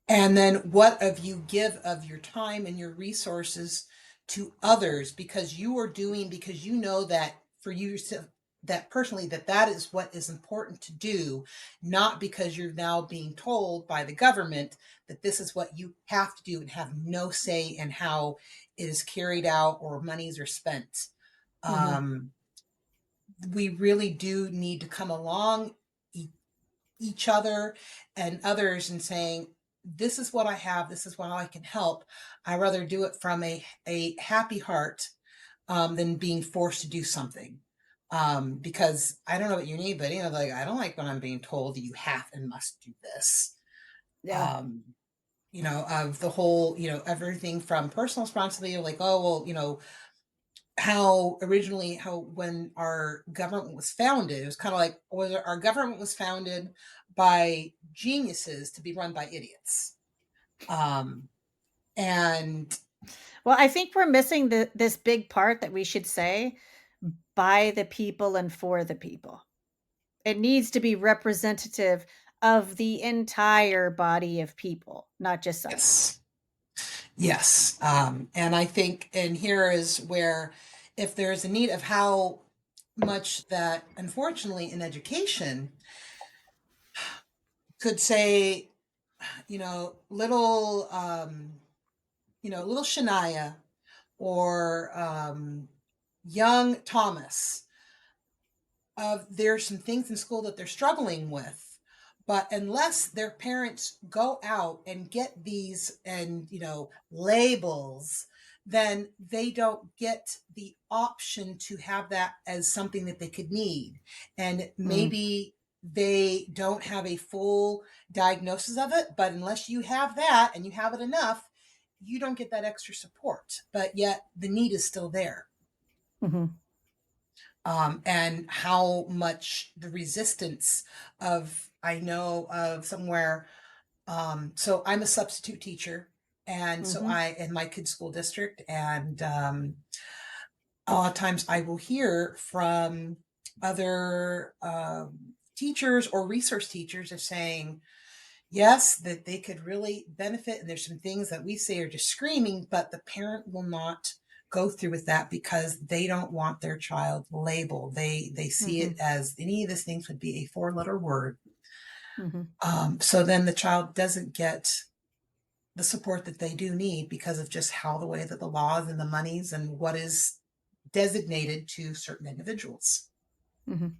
and then what of you give of your time and your resources to others, because you are doing, because you know that for you to, that personally, that is what is important to do, not because you're now being told by the government that this is what you have to do and have no say in how it is carried out or monies are spent. Mhm. um, we really do need to come along each other and others and saying, this is what I have, this is how I can help. I rather do it from a happy heart, than being forced to do something. Because I don't know what you need, but like I don't like when I'm being told you have and must do this. Yeah. Um, of the whole, everything from personal responsibility, like, oh, well, how when our government was founded, it was kind of like, our government was founded by geniuses to be run by idiots. Um, and Well, I think we're missing this big part that we should say by the people and for the people. It needs to be representative of the entire body of people, not just some. yes, yes. And I think, and here is where, if there's a need of how much that, unfortunately, in education could say, little, little Shania, or young Thomas, there's some things in school that they're struggling with, but unless their parents go out and get these, and labels, then they don't get the option to have that as something that they could need. And Mm, maybe they don't have a full diagnosis of it, but unless you have that and you have it enough, you don't get that extra support, but yet the need is still there. mhm, And how much the resistance of, I know of somewhere. So I'm a substitute teacher, and so mhm, I in my kids' school district, and a lot of times I will hear from other teachers or resource teachers of saying, yes, that they could really benefit. And there's some things that we say are just screaming, but the parent will not go through with that because they don't want their child labeled. They see it mhm, as any of these things would be a four-letter word. mhm, So then the child doesn't get the support that they do need because of just how the way that the laws and the monies and what is designated to certain individuals. mhm.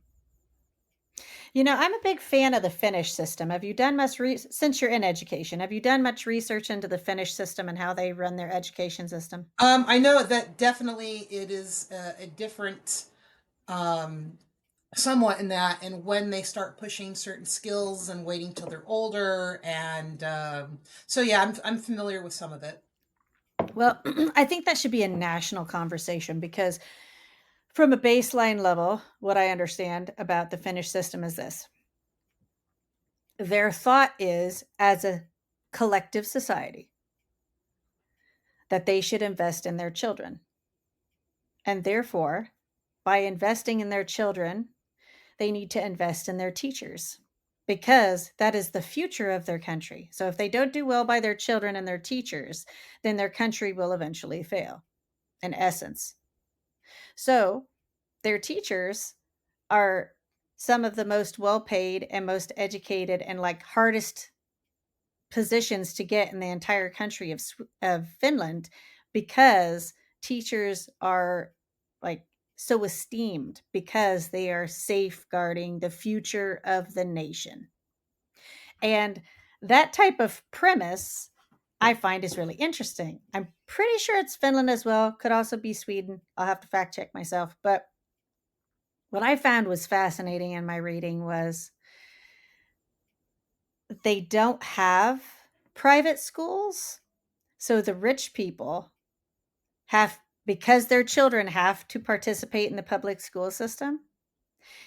I'm a big fan of the Finnish system. Have you done much since you're in education? Have you done much research into the Finnish system and how they run their education system? I know that definitely it is a different, um, somewhat in that, and when they start pushing certain skills and waiting till they're older, and so yeah, I'm familiar with some of it. Well, I think that should be a national conversation because, from a baseline level, what I understand about the Finnish system is this: their thought is, as a collective society, that they should invest in their children. And therefore, by investing in their children, they need to invest in their teachers because that is the future of their country. So if they don't do well by their children and their teachers, then their country will eventually fail, in essence. So their teachers are some of the most well paid and most educated and like hardest positions to get in the entire country of Finland because teachers are like so esteemed because they are safeguarding the future of the nation. And that type of premise I find is really interesting. I'm pretty sure it's Finland as well, could also be Sweden. I'll have to fact check myself. But what I found was fascinating in my reading was they don't have private schools. So the rich people have, because their children have to participate in the public school system,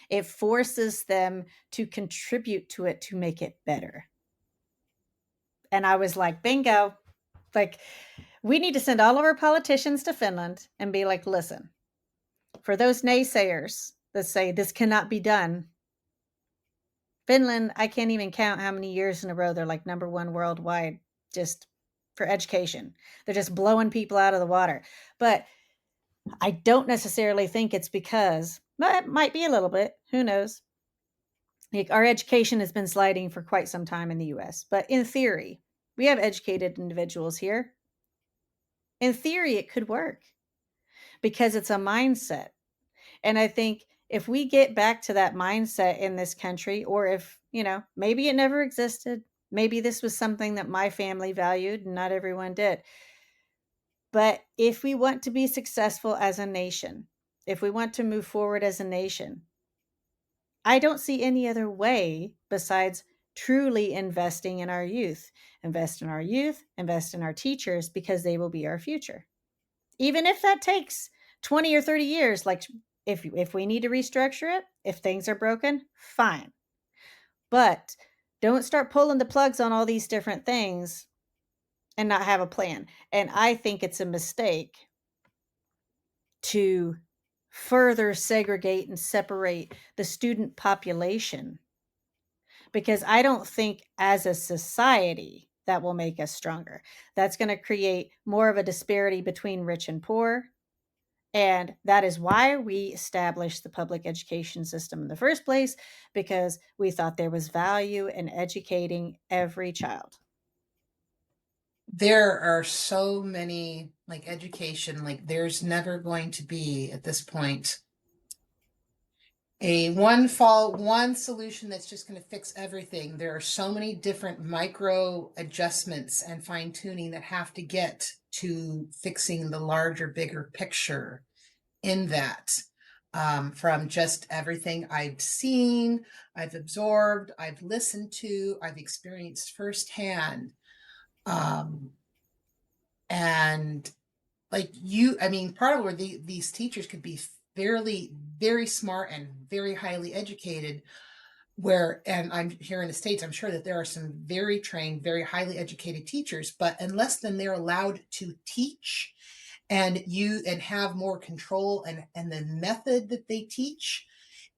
it forces them to contribute to it to make it better. And I was like, bingo. Like, we need to send all of our politicians to Finland and be like, listen, for those naysayers that say this cannot be done, Finland, I can't even count how many years in a row they're like number one worldwide just for education. They're just blowing people out of the water. But I don't necessarily think it's because, but it might be a little bit. Who knows? Like, our education has been sliding for quite some time in the US. But in theory, we have educated individuals here. In theory, it could work because it's a mindset. And I think if we get back to that mindset in this country, or if, maybe it never existed, Maybe this was something that my family valued and not everyone did. But if we want to be successful as a nation, if we want to move forward as a nation, I don't see any other way besides truly investing in our youth. Invest in our youth, invest in our teachers, because they will be our future. Even if that takes 20 or 30 years, like if we need to restructure it, if things are broken, fine. But don't start pulling the plugs on all these different things and not have a plan. And I think it's a mistake to further segregate and separate the student population, because I don't think as a society that will make us stronger. That's going to create more of a disparity between rich and poor. And that is why we established the public education system in the first place, because we thought there was value in educating every child. There are so many, like, education, like there's never going to be at this point a one solution that's just going to fix everything. There are so many different micro adjustments and fine tuning that have to get to fixing the larger, bigger picture in that. From just everything I've seen, I've absorbed, I've listened to, I've experienced firsthand. Um, and like you, I mean, part of where these teachers could be fairly, very smart and very highly educated, where, and I'm here in the States, I'm sure that there are some very trained, very highly educated teachers, but unless then they're allowed to teach and have more control and the method that they teach,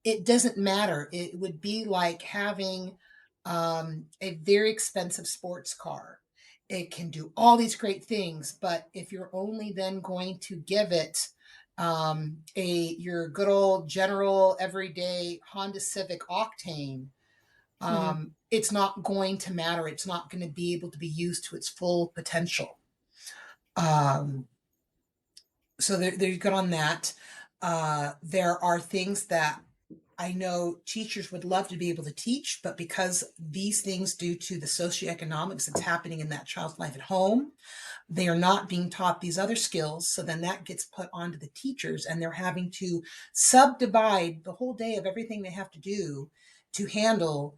it doesn't matter. It would be like having a very expensive sports car. It can do all these great things, but if you're only then going to give it a your good old general everyday Honda Civic Octane, Mhm. it's not going to matter. It's not going to be able to be used to its full potential. Um, so there you go on that. There are things that I know teachers would love to be able to teach, but because these things, due to the socioeconomics that's happening in that child's life at home, they are not being taught these other skills. So then that gets put onto the teachers, and they're having to subdivide the whole day of everything they have to do to handle,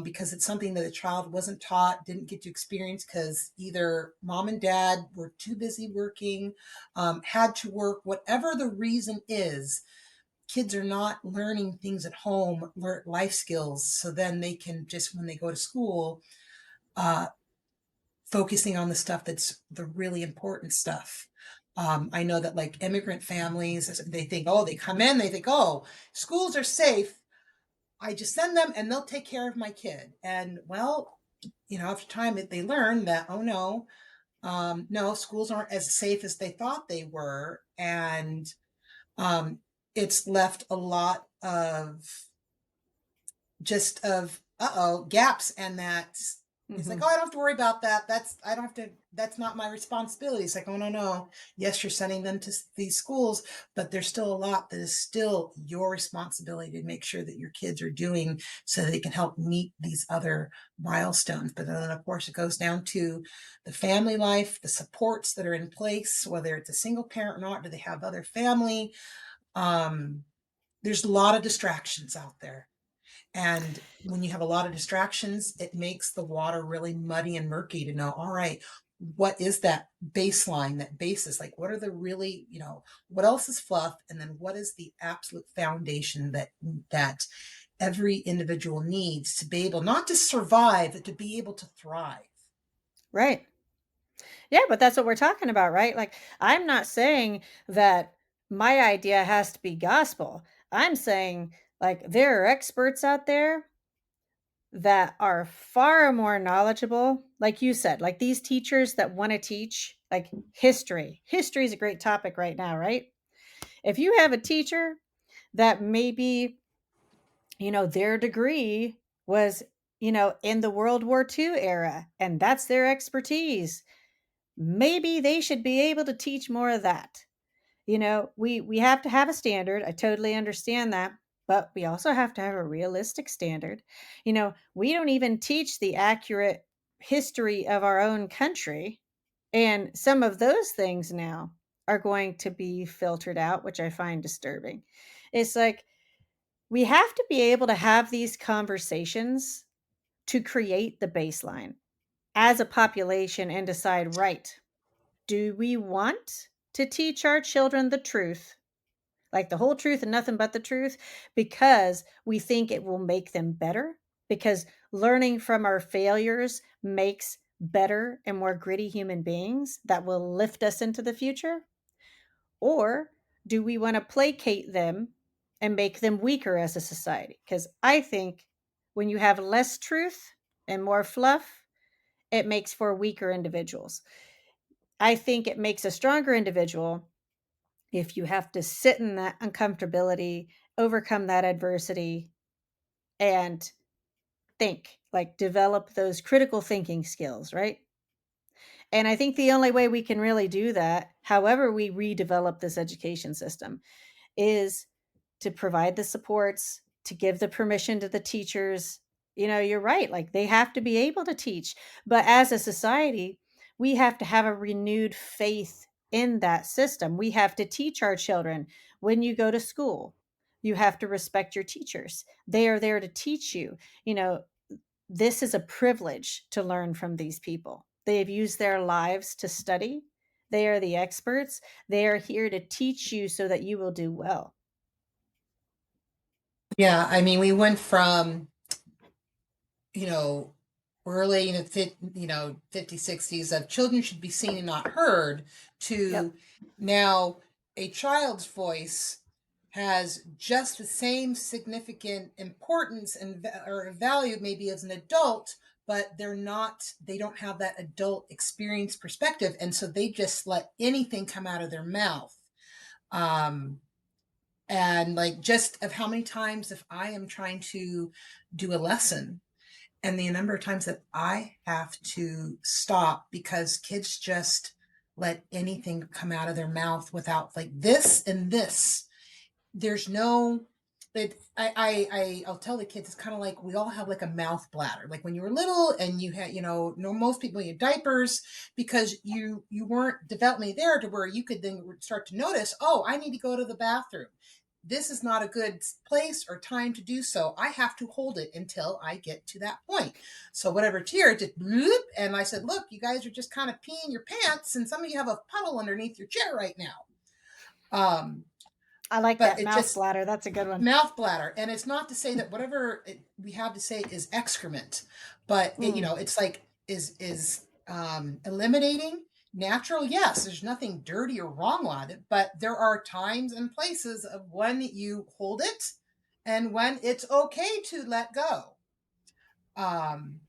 because it's something that a child wasn't taught, didn't get to experience because either mom and dad were too busy working, had to work, whatever the reason is. Kids are not learning things at home, learn life skills, so then they can just, when they go to school, uh, focusing on the stuff that's the really important stuff. I know that, like, immigrant families, they think, oh, they come in, they think, oh, schools are safe. I just send them and they'll take care of my kid. And well, after time they learn that, oh no, no, schools aren't as safe as they thought they were. And um, it's left a lot of just of gaps, and that it's like, oh, Mhm. I don't have to worry about that, I don't have to, that's not my responsibility. It's like, oh, no, no, yes, you're sending them to these schools, but there's still a lot that is still your responsibility to make sure that your kids are doing, so they can help meet these other milestones. But then of course it goes down to the family life, the supports that are in place, whether it's a single parent or not, do they have other family. um there's a lot of distractions out there, and when you have a lot of distractions, it makes the water really muddy and murky to know, all right, what is that baseline, that basis? Like, what are the really, what else is fluff? And then what is the absolute foundation that every individual needs to be able not to survive, but to be able to thrive? Right. Yeah, but that's what we're talking about, right? Like, I'm not saying that my idea has to be gospel. I'm saying, like, there are experts out there that are far more knowledgeable. Like you said, like these teachers that want to teach, like history. History is a great topic right now, right? If you have a teacher that maybe, their degree was, in the World War II era, and that's their expertise, maybe they should be able to teach more of that. We have to have a standard. I totally understand that. but we also have to have a realistic standard. We don't even teach the accurate history of our own country. And some of those things now are going to be filtered out, which I find disturbing. It's like we have to be able to have these conversations to create the baseline as a population and decide, right, do we want to teach our children the truth, like the whole truth and nothing but the truth, because we think it will make them better? Because learning from our failures makes better and more gritty human beings that will lift us into the future? Or do we want to placate them and make them weaker as a society? Because I think when you have less truth and more fluff, it makes for weaker individuals. I think it makes a stronger individual if you have to sit in that uncomfortability, overcome that adversity, and think, like develop those critical thinking skills, right? And I think the only way we can really do that, however we redevelop this education system, is to provide the supports, to give the permission to the teachers. You're right. Like they have to be able to teach. But as a society, we have to have a renewed faith in that system. We have to teach our children when you go to school, you have to respect your teachers. They are there to teach you. You know, this is a privilege to learn from these people. They have used their lives to study. They are the experts. They are here to teach you so that you will do well. Yeah, I mean, we went from, you know, early in the 50s, 60s of children should be seen and not heard Yep. to now a child's voice has just the same significant importance and or value maybe as an adult, but they don't have that adult experience perspective, and so they just let anything come out of their mouth. Um, and like just of how many times if I am trying to do a lesson and the number of times that I have to stop because kids just let anything come out of their mouth without like this and this. There's no I'll tell the kids it's kind of like we all have like a mouth bladder. Like when you were little and you had, no, most people had diapers because you weren't developmentally there to where you could then start to notice, oh, I need to go to the bathroom. This is not a good place or time to do so. I have to hold it until I get to that point. So whatever tear, just bloop, and I said, look, you guys are just kind of peeing your pants, and some of you have a puddle underneath your chair right now. Um, I like but that it mouth just bladder. That's a good one. mouth bladder, and it's not to say that whatever we have to say is excrement, but Mm. it's like is eliminating natural. Yes, there's nothing dirty or wrong with it, but there are times and places of when you hold it and when it's okay to let go. um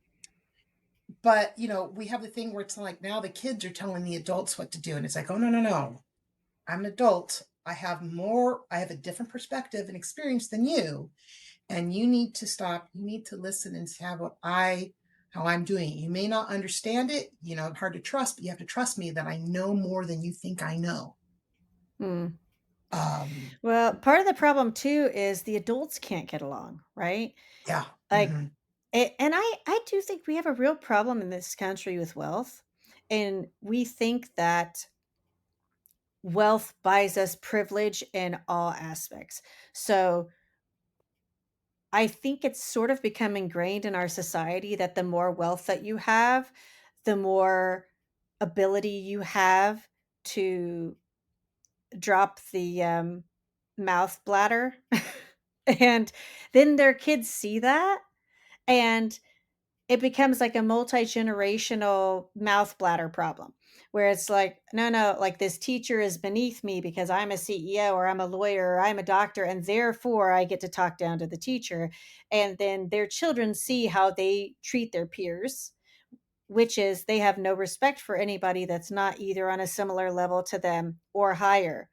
but we have the thing where it's like now the kids are telling the adults what to do, and it's like, oh, no, no, no, I'm an adult. I have a different perspective and experience than you, and you need to stop. You need to listen and have how I'm doing it. You may not understand it, hard to trust, but you have to trust me that I know more than you think I know. Mm. um Well, part of the problem too is the adults can't get along, right? yeah. Like, Hmm. and I do think we have a real problem in this country with wealth, and we think that wealth buys us privilege in all aspects. So I think it's sort of become ingrained in our society that the more wealth that you have, the more ability you have to drop the mouth bladder. And then their kids see that, and it becomes like a multi-generational mouth bladder problem where it's like, no, no, like this teacher is beneath me because I'm a CEO or I'm a lawyer or I'm a doctor, and therefore I get to talk down to the teacher. And then their children see how they treat their peers, which is they have no respect for anybody that's not either on a similar level to them or higher.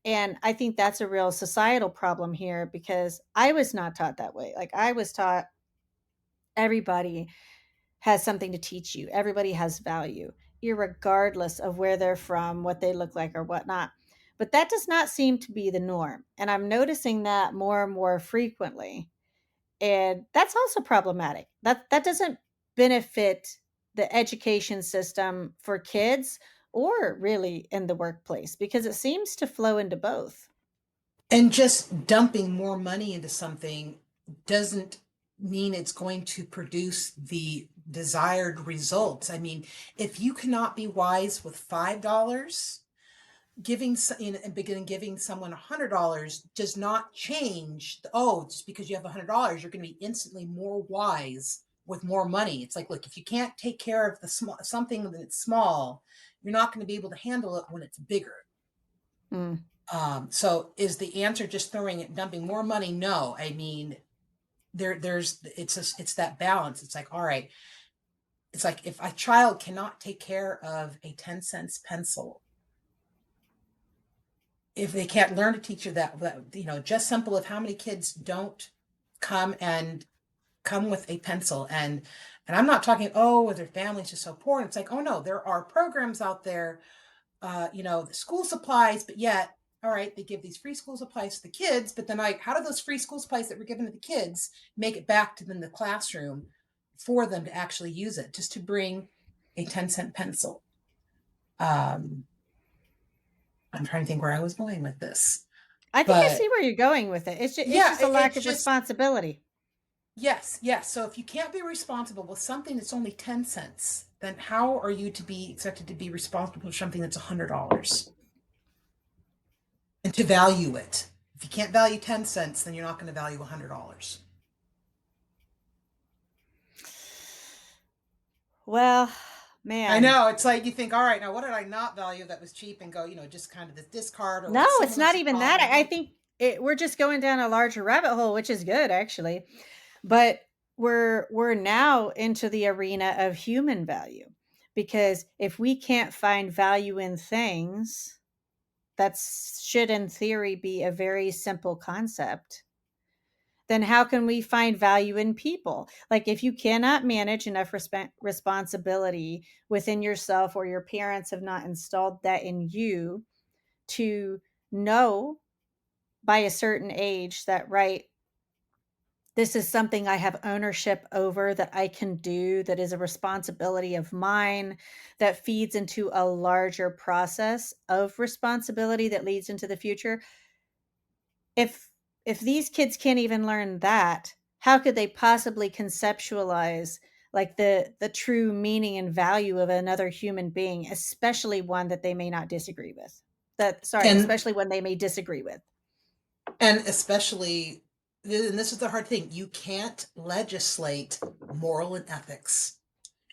And I think that's a real societal problem here because I was not taught that way. Like I was taught everybody has something to teach you. Everybody has value, irregardless of where they're from, what they look like, or whatnot. But that does not seem to be the norm. And I'm noticing that more and more frequently. And that's also problematic. That doesn't benefit the education system for kids or really in the workplace because it seems to flow into both. And just dumping more money into something doesn't mean it's going to produce the desired results. I mean, if you cannot be wise with $5, giving and beginning giving someone $100 does not change. Oh, just because you have $100, you're going to be instantly more wise with more money. It's like, look, if you can't take care of the small something that's small, you're not going to be able to handle it when it's bigger. Mm. So is the answer just dumping more money? No, I mean, it's that balance. It's like, all right, it's like if a child cannot take care of a 10 cents pencil, if they can't learn to teach you that, just simple of how many kids don't come and come with a pencil, and I'm not talking, oh, their family's just so poor. And it's like, oh no, there are programs out there, the school supplies, but yet, all right, they give these free school supplies to the kids, but then like, how do those free school supplies that were given to the kids make it back to them in the classroom for them to actually use it, just to bring a 10-cent pencil? Um, I'm trying to think where I was going with this, I think I see but where you're going with it. It's yeah, just a lack it's of just, responsibility. yes, yes. So if you can't be responsible with something that's only 10 cents, then how are you to be expected to be responsible for something that's $100 and to value it? If you can't value 10 cents, then you're not going to value $100. Well, I man, know. It's like you think, all right, now what did I not value that was cheap, and go, just kind of this discard, or no, what's it's someone not else's even that. problem? I Well, think we're just going down a larger rabbit hole, which is good actually. But we're now into the arena of human value because if we can't find value in things, that should in theory be a very simple concept. Then how can we find value in people? Like if you cannot manage enough responsibility within yourself or your parents have not installed that in you to know by a certain age that right, this is something I have ownership over that I can do, that is a responsibility of mine, that feeds into a larger process of responsibility that leads into the future. If these kids can't even learn that, how could they possibly conceptualize like the true meaning and value of another human being, especially one that they may not disagree with? That sorry, and especially one they may disagree with. especially, and this is the hard thing, you can't legislate moral and ethics,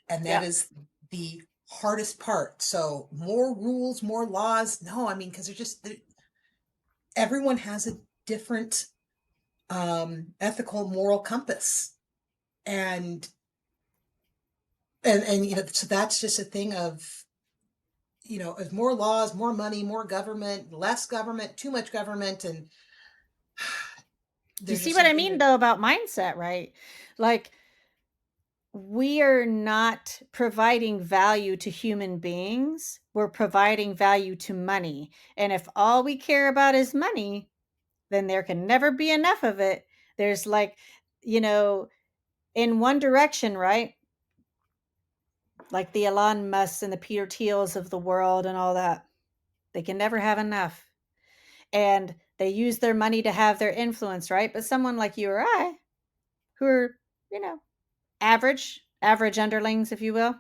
and that Yep. is the hardest part. So more rules, more laws. No, I mean, because everyone has a different ethical, moral compass, and so that's just a thing of, of more laws, more money, more government, less government, too much government, and You there's see just what I something mean that, though about mindset, right? Like we are not providing value to human beings. We're providing value to money. And if all we care about is money, then there can never be enough of it. There's like, you know, in one direction, right? Like the Elon Musk and the Peter Thiels of the world and all that. They can never have enough. And they use their money to have their influence, right? But someone like you or I, who are, you know, average underlings, if you will,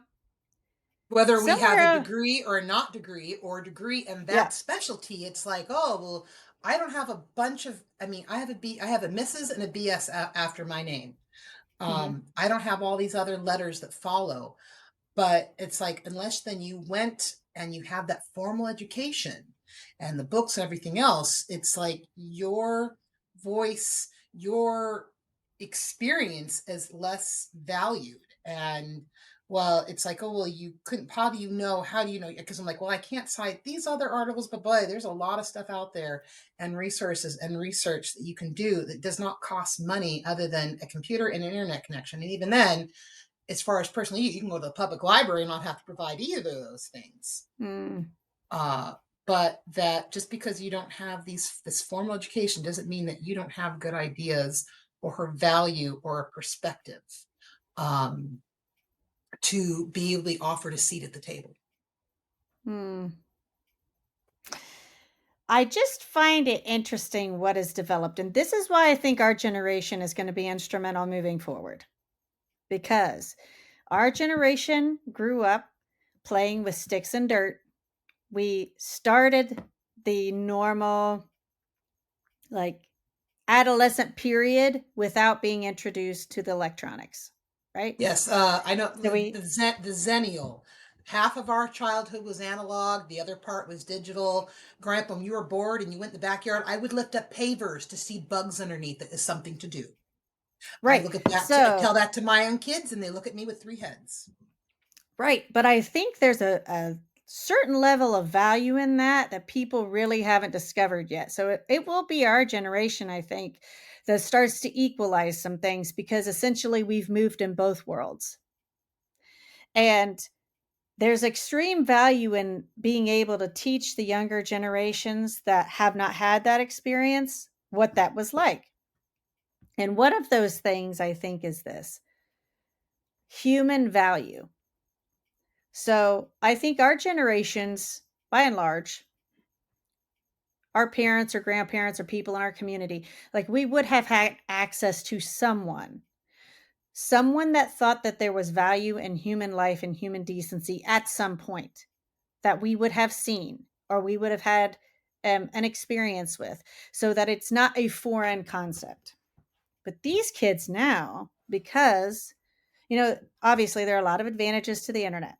whether we have a somewhere, degree or not degree, or degree and yeah. that specialty, it's like, oh, well, I don't have a bunch of, I mean, I have a Mrs. and a BS after my name. Hmm. I don't have all these other letters that follow. But it's like, unless then you went and you have that formal education and the books and everything else, it's like your voice, your experience is less valued. And well, it's like, oh, well, you couldn't, how do you know? How do you know? Because I'm like, well, I can't cite these other articles, but boy, there's a lot of stuff out there and resources and research that you can do that does not cost money other than a computer and an internet connection. And even then, as far as personally, you can go to the public library and not have to provide either of those things. Mm. Uh, but that just because you don't have this formal education doesn't mean that you don't have good ideas or her value or a perspective, um, to be able to offer a seat at the table. Hmm. I just find it interesting what is developed. And this is why I think our generation is going to be instrumental moving forward. Because our generation grew up playing with sticks and dirt. We started the normal, like, adolescent period without being introduced to the electronics, right? Yes, I know So we the Zennial. Half of our childhood was analog, the other part was digital. Grandpa, when you were bored and you went in the backyard, I would lift up pavers to see bugs underneath it as something to do. I right. look at that, So tell that to my own kids, and they look at me with three heads. right, but I think there's a certain level of value in that people really haven't discovered yet. So it will be our generation, I think, that starts to equalize some things because essentially we've moved in both worlds. And there's extreme value in being able to teach the younger generations that have not had that experience what that was like. And one of those things I think is this human value. So I think our generations, by and large, our parents or grandparents or people in our community, like we would have had access to someone that thought that there was value in human life and human decency at some point that we would have seen or we would have had an experience with, so that it's not a foreign concept. But these kids now, because, obviously there are a lot of advantages to the internet,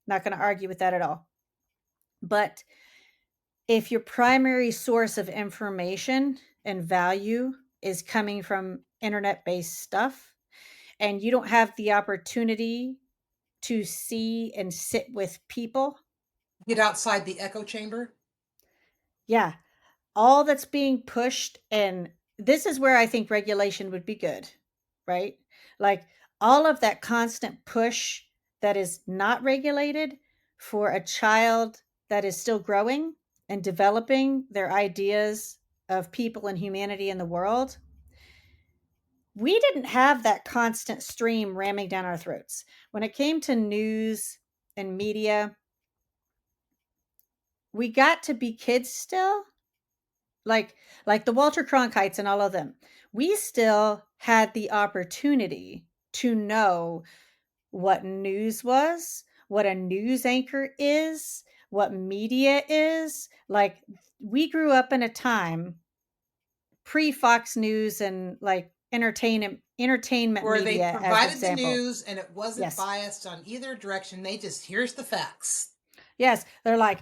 not going to argue with that at all. But if your primary source of information and value is coming from internet based stuff, and you don't have the opportunity to see and sit with people, Get outside the echo chamber. yeah, all that's being pushed, and this is where I think regulation would be good, right? Like all of that constant push that is not regulated for a child that is still growing and developing their ideas of people and humanity in the world. We didn't have that constant stream ramming down our throats. When it came to news and media, we got to be kids still, like the Walter Cronkites and all of them. We still had the opportunity to know what news was, what a news anchor is, what media is. Like we grew up in a time pre Fox News and like entertainment Where they media as provided the example. news and it wasn't Yes. biased on either direction. They just, here's the facts. Yes, they're like,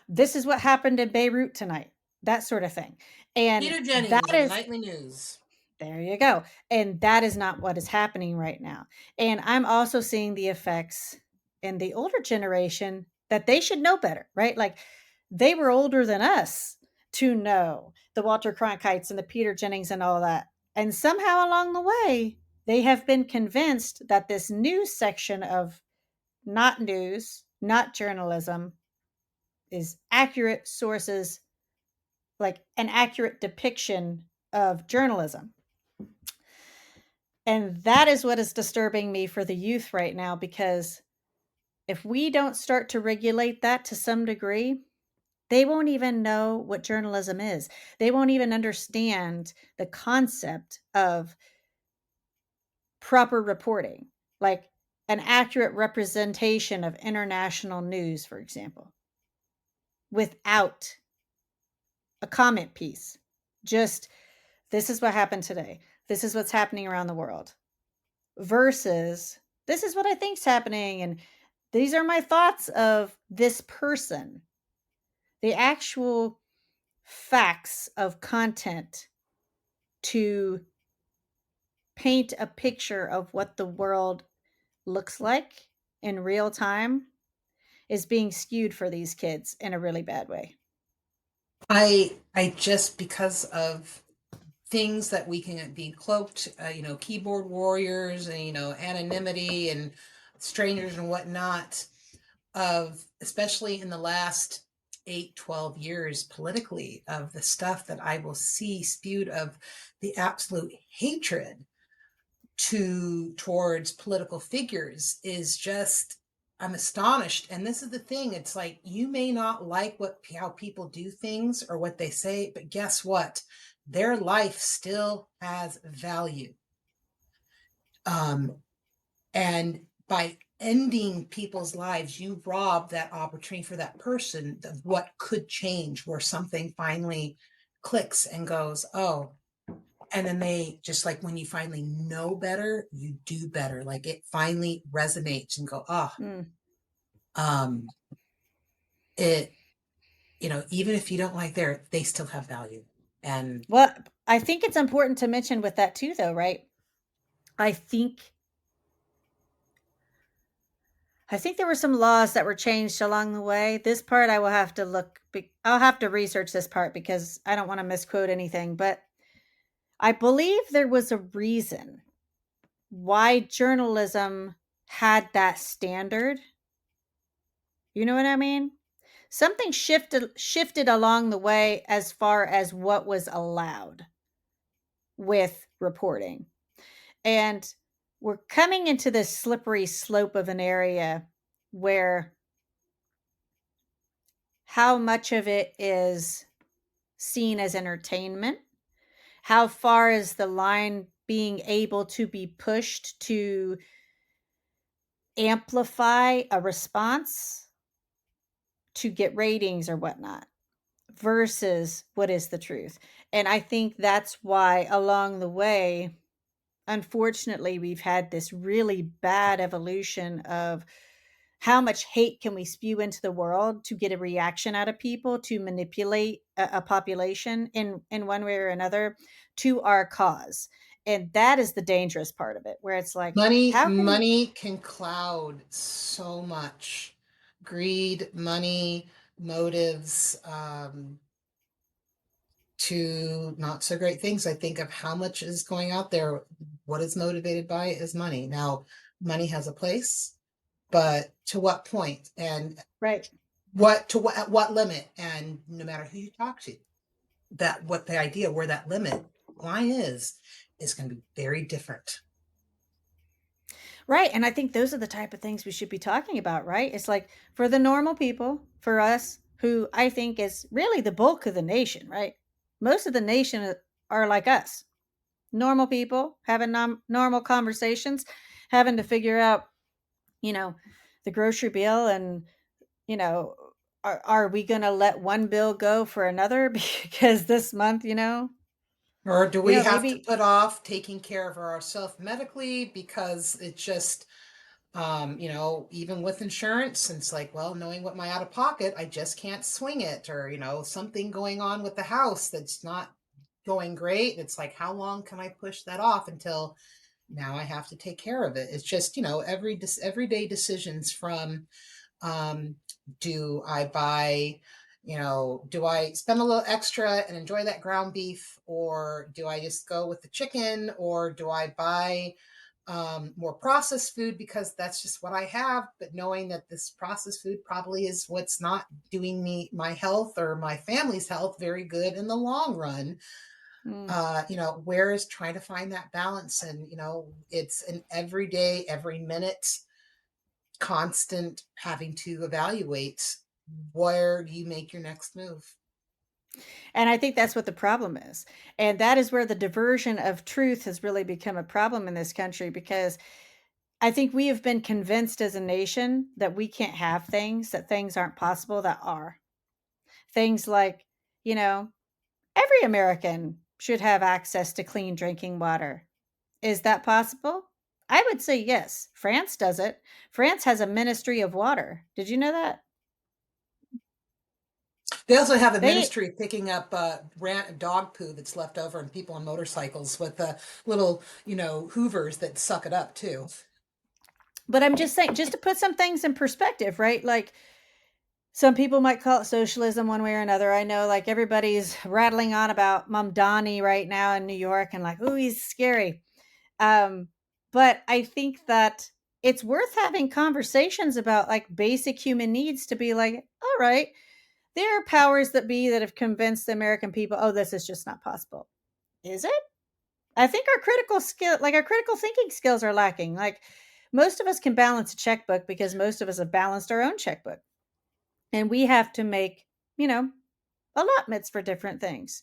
this is what happened in Beirut tonight. That sort of thing. And Peter that Jennings in the is nightly news. there you go. And that is not what is happening right now. And I'm also seeing the effects in the older generation that they should know better, right? Like they were older than us to know the Walter Cronkites and the Peter Jennings and all that. And somehow along the way, they have been convinced that this news section of not news, not journalism, is accurate sources, like an accurate depiction of journalism. And that is what is disturbing me for the youth right now, because if we don't start to regulate that to some degree, they won't even know what journalism is. They won't even understand the concept of proper reporting, like an accurate representation of international news, for example, without a comment piece. Just this is what happened today. This is what's happening around the world versus this is what I think's happening and these are my thoughts of this person. The actual facts of content to paint a picture of what the world looks like in real time is being skewed for these kids in a really bad way. I just, because of things that we can be cloaked, keyboard warriors and, anonymity and strangers and whatnot, of especially in the last 8, 12 years politically of the stuff that I will see spewed of the absolute hatred towards political figures is just, I'm astonished. And this is the thing, it's like, you may not like how people do things or what they say, but guess what, their life still has value. And by ending people's lives, you rob that opportunity for that person of what could change, where something finally clicks and goes, oh, and then they just, like, when you finally know better, you do better. Like, it finally resonates and go, oh, Mm. um, it, even if you don't like they still have value. And Well, I think it's important to mention with that too, though, right? I think I think there were some laws that were changed along the way. This part I will have to I'll have to research this part because I don't want to misquote anything, but I believe there was a reason why journalism had that standard. You know what I mean? Something shifted along the way as far as what was allowed with reporting. And we're coming into this slippery slope of an area where how much of it is seen as entertainment? How far is the line being able to be pushed to amplify a response to get ratings or whatnot versus what is the truth? And I think that's why along the way, unfortunately, we've had this really bad evolution of how much hate can we spew into the world to get a reaction out of people to manipulate a population in one way or another to our cause. And that is the dangerous part of it, where it's like, money how can money can cloud so much. Greed, money, motives, to not so great things. I think of how much is going out there. What is motivated by is money. Now, money has a place, but to what point, and right? at what limit? And no matter who you talk to, that what the idea where that limit line is going to be very different. Right. And I think those are the type of things we should be talking about, right? It's like for the normal people, for us, who I think is really the bulk of the nation, right? Most of the nation are like us, normal people having normal conversations, having to figure out, you know, the grocery bill and, you know, are we going to let one bill go for another because this month, Or do we have to maybe. put off taking care of ourselves medically because it's just, even with insurance, it's like, well, knowing what my out of pocket, I just can't swing it, or, something going on with the house that's not going great. It's like, how long can I push that off until now I have to take care of it? It's just, everyday decisions from, um, do I buy, do I spend a little extra and enjoy that ground beef, or do I just go with the chicken, or do I buy more processed food because that's just what I have, but knowing that this processed food probably is what's not doing my health or my family's health very good in the long run. Mm. Where is trying to find that balance? And, it's an everyday, every minute, constant having to evaluate where you make your next move. And I think that's what the problem is. And that is where the diversion of truth has really become a problem in this country because I think we have been convinced as a nation that we can't have things, that things aren't possible that are. Things like, you know, every American should have access to clean drinking water. Is that possible? I would say yes. France does it. France has a ministry of water. Did you know that? They also have a They ministry of picking up dog poo that's left over and people on motorcycles with little, hoovers that suck it up too. but I'm just saying just to put some things in perspective, right? Like some people might call it socialism one way or another. I know like everybody's rattling on about Mamdani right now in New York and like, oh, he's scary. Um, but I think that it's worth having conversations about like basic human needs to be like, all right, there are powers that be that have convinced the American people, oh, this is just not possible. Is it? I think our critical skill, like our critical thinking skills, are lacking. Like most of us can balance a checkbook because most of us have balanced our own checkbook, and we have to make, you know, allotments for different things.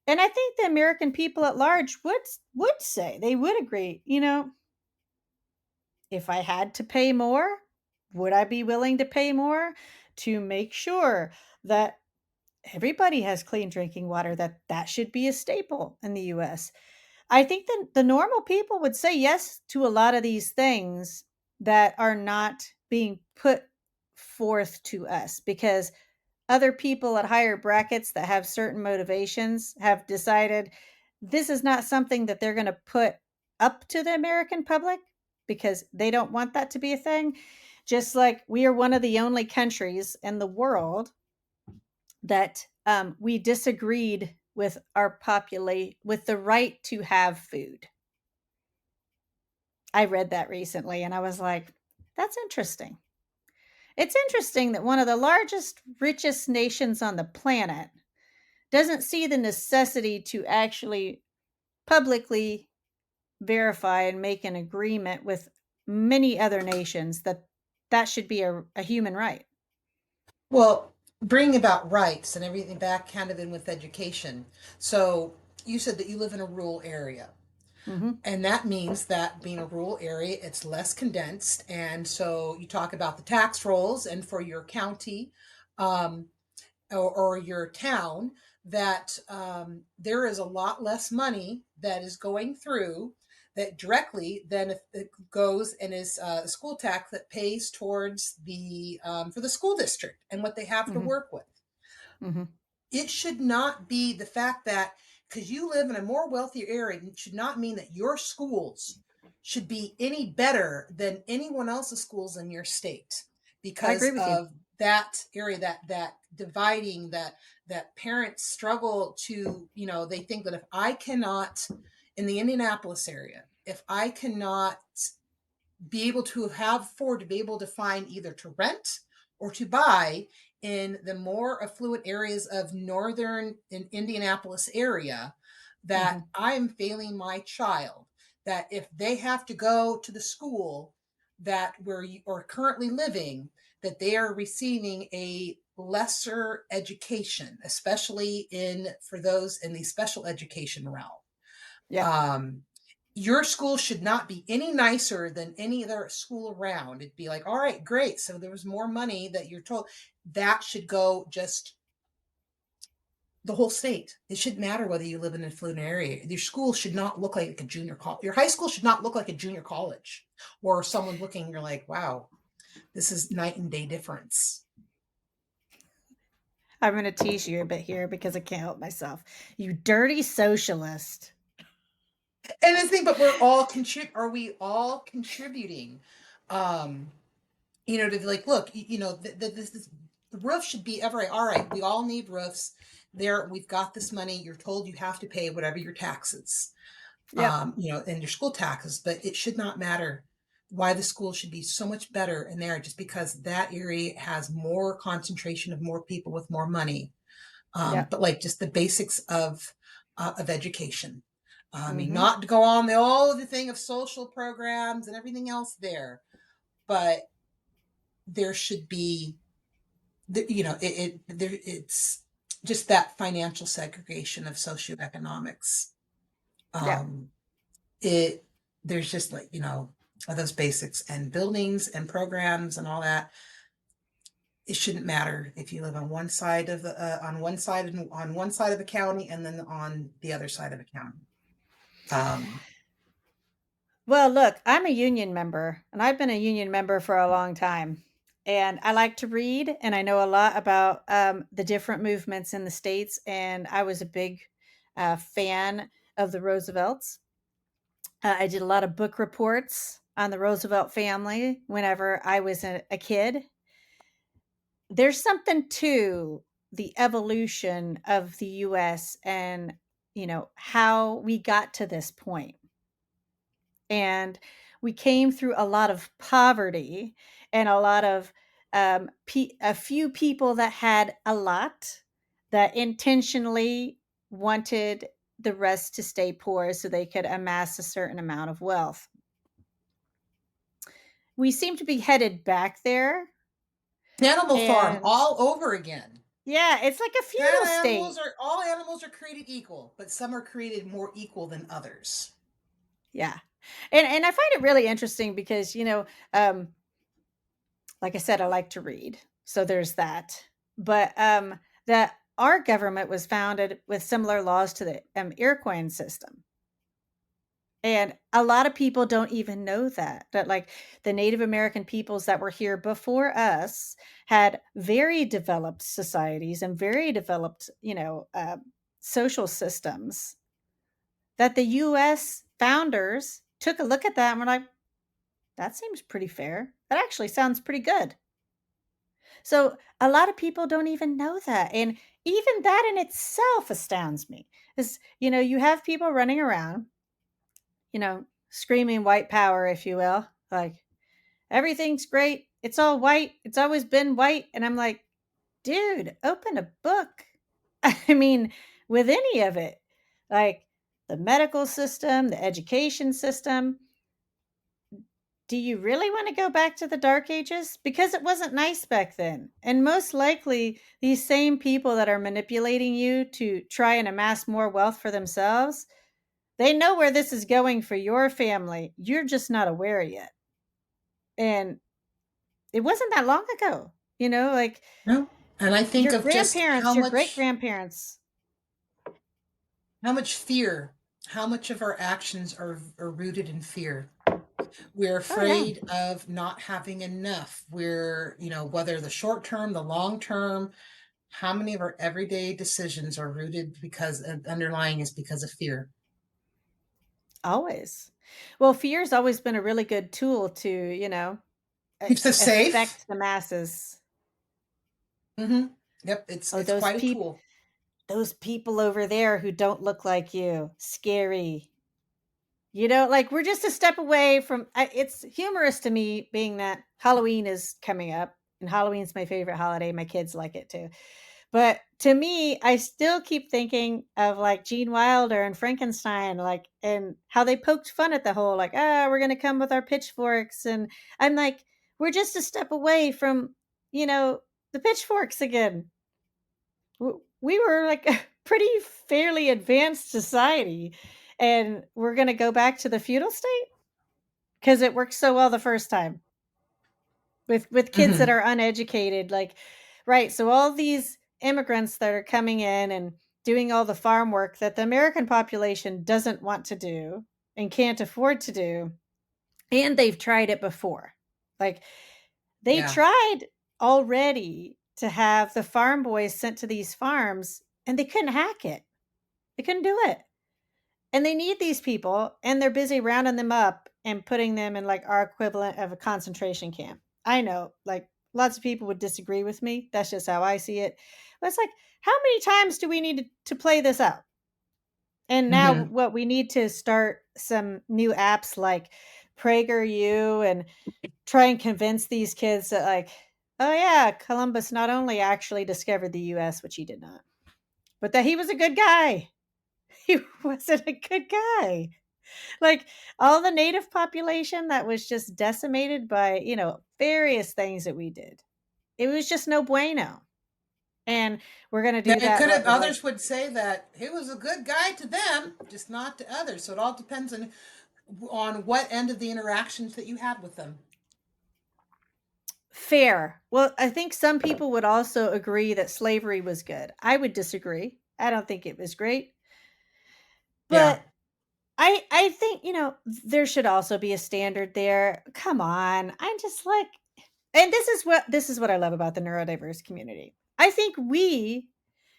And I think the American people at large would say, they would agree, if I had to pay more, would I be willing to pay more to make sure that everybody has clean drinking water, that should be a staple in the US? I think that the normal people would say yes to a lot of these things that are not being put forth to us because other people at higher brackets that have certain motivations have decided this is not something that they're going to put up to the American public because they don't want that to be a thing. Just like we are one of the only countries in the world that we disagreed with our populate with the right to have food. I read that recently and I was like, that's interesting. It's interesting that one of the largest, richest nations on the planet doesn't see the necessity to actually publicly verify and make an agreement with many other nations that that should be a human right. Well, bringing about rights and everything back kind of in with education. So you said that you live in a rural area. Hmm. And that means that being a rural area, it's less condensed. And so you talk about the tax rolls, and for your county, um, or your town, that there is a lot less money that is going through that directly than if it goes and is a school tax that pays towards the for the school district and what they have to Hmm. work with. Hmm. It should not be the fact that because you live in a more wealthier area, it should not mean that your schools should be any better than anyone else's schools in your state I because agree with you. of that area, that dividing, that parents struggle to, they think that if I cannot, in the Indianapolis area, if I cannot be able to have afford to be able to find either to rent or to buy in the more affluent areas of northern in Indianapolis area, that Hmm. I'm failing my child, that if they have to go to the school that where you are currently living, that they are receiving a lesser education, especially in for those in the special education realm. Yeah. um, your school should not be any nicer than any other school around. It'd be like, all right, great. So there was more money that you're told that should go just the whole state. It shouldn't matter whether you live in an affluent area. Your school should not look like a junior college. Your high school should not look like a junior college or someone looking, you're like, wow, this is night and day difference. I'm going to tease you a bit here because I can't help myself. You dirty socialist. And the thing, but we're all are we all contributing? Um, to be like, look, this the roof should be every all right. We all need roofs. There, we've got this money. You're told you have to pay whatever your taxes, Yep. and your school taxes, but it should not matter why the school should be so much better in there just because that area has more concentration of more people with more money. Yep. But like just the basics of education. I mean, Hmm. not to go on the all of the thing of social programs and everything else there, but there should be it's just that financial segregation of socioeconomics. Yep. Um, it there's just like those basics and buildings and programs and all that. It shouldn't matter if you live on one side of the on one side of the county and then on the other side of the county. Um, Well, look, I'm a union member, and I've been a union member for a long time. And I like to read, and I know a lot about the different movements in the states. And I was a big fan of the Roosevelts. I did a lot of book reports on the Roosevelt family whenever I was a kid. There's something to the evolution of the US and, how we got to this point. And we came through a lot of poverty and a lot of a few people that had a lot that intentionally wanted the rest to stay poor so they could amass a certain amount of wealth. We seem to be headed back there. Animal Farm And all over again. yeah, it's like a feudal state. All animals are created equal, but some are created more equal than others. Yeah. And I find it really interesting because, like I said, I like to read. So there's that. But that our government was founded with similar laws to the Iroquois system. And a lot of people don't even know that like the Native American peoples that were here before us had very developed societies and very developed, social systems that the US founders took a look at that and were like, that seems pretty fair. That actually sounds pretty good. So a lot of people don't even know that. And even that in itself astounds me. Is, you have people running around, screaming white power, if you will, like everything's great. It's all white. It's always been white. And I'm like, dude, open a book. I mean, with any of it, like the medical system, the education system, do you really want to go back to the dark ages? Because it wasn't nice back then. And most likely, these same people that are manipulating you to try and amass more wealth for themselves, they know where this is going for your family. You're just not aware yet. And it wasn't that long ago, like No. And I think your of just grandparents, your great grandparents. how much fear, how much of our actions are rooted in fear. We're Oh, yeah. afraid of not having enough. Whether the short term, the long term, how many of our everyday decisions are rooted because underlying is because of fear? Always. Well, fear's always been a really good tool to, Keeps us safe. affect the masses. Hmm. Yep, it's Oh, it's quite a tool. those people over there who don't look like you, scary. Like we're just a step away from it's humorous to me being that Halloween is coming up and Halloween's my favorite holiday. My kids like it too. But to me, I still keep thinking of like Gene Wilder and Frankenstein, like, and how they poked fun at the whole, like, we're going to come with our pitchforks. And I'm like, we're just a step away from, you know, the pitchforks again. We were like a pretty fairly advanced society. And we're going to go back to the feudal state because it worked so well the first time with kids that Hmm. are uneducated, like, right, so all these immigrants that are coming in and doing all the farm work that the American population doesn't want to do and can't afford to do, and they've tried it before, like they Yeah. tried already to have the farm boys sent to these farms and they couldn't hack it, they couldn't do it, and they need these people, and they're busy rounding them up and putting them in like our equivalent of a concentration camp. I know, like lots of people would disagree with me. That's just how I see it. But it's like, how many times do we need to play this out? And now Hmm. what we need to start some new apps like PragerU and try and convince these kids that like, oh yeah, Columbus not only actually discovered the US, which he did not, but that he was a good guy. He wasn't a good guy. Like all the native population that was just decimated by, various things that we did. It was just no bueno. And we're going to Now, do it that could what have with like others would say that he was a good guy to them, just not to others. So it all depends on what end of the interactions that you had with them. fair. Well, I think some people would also agree that slavery was good. I would disagree. I don't think it was great. Yeah. But I think, there should also be a standard there. Come on. I'm just like, and this is what I love about the neurodiverse community. I think we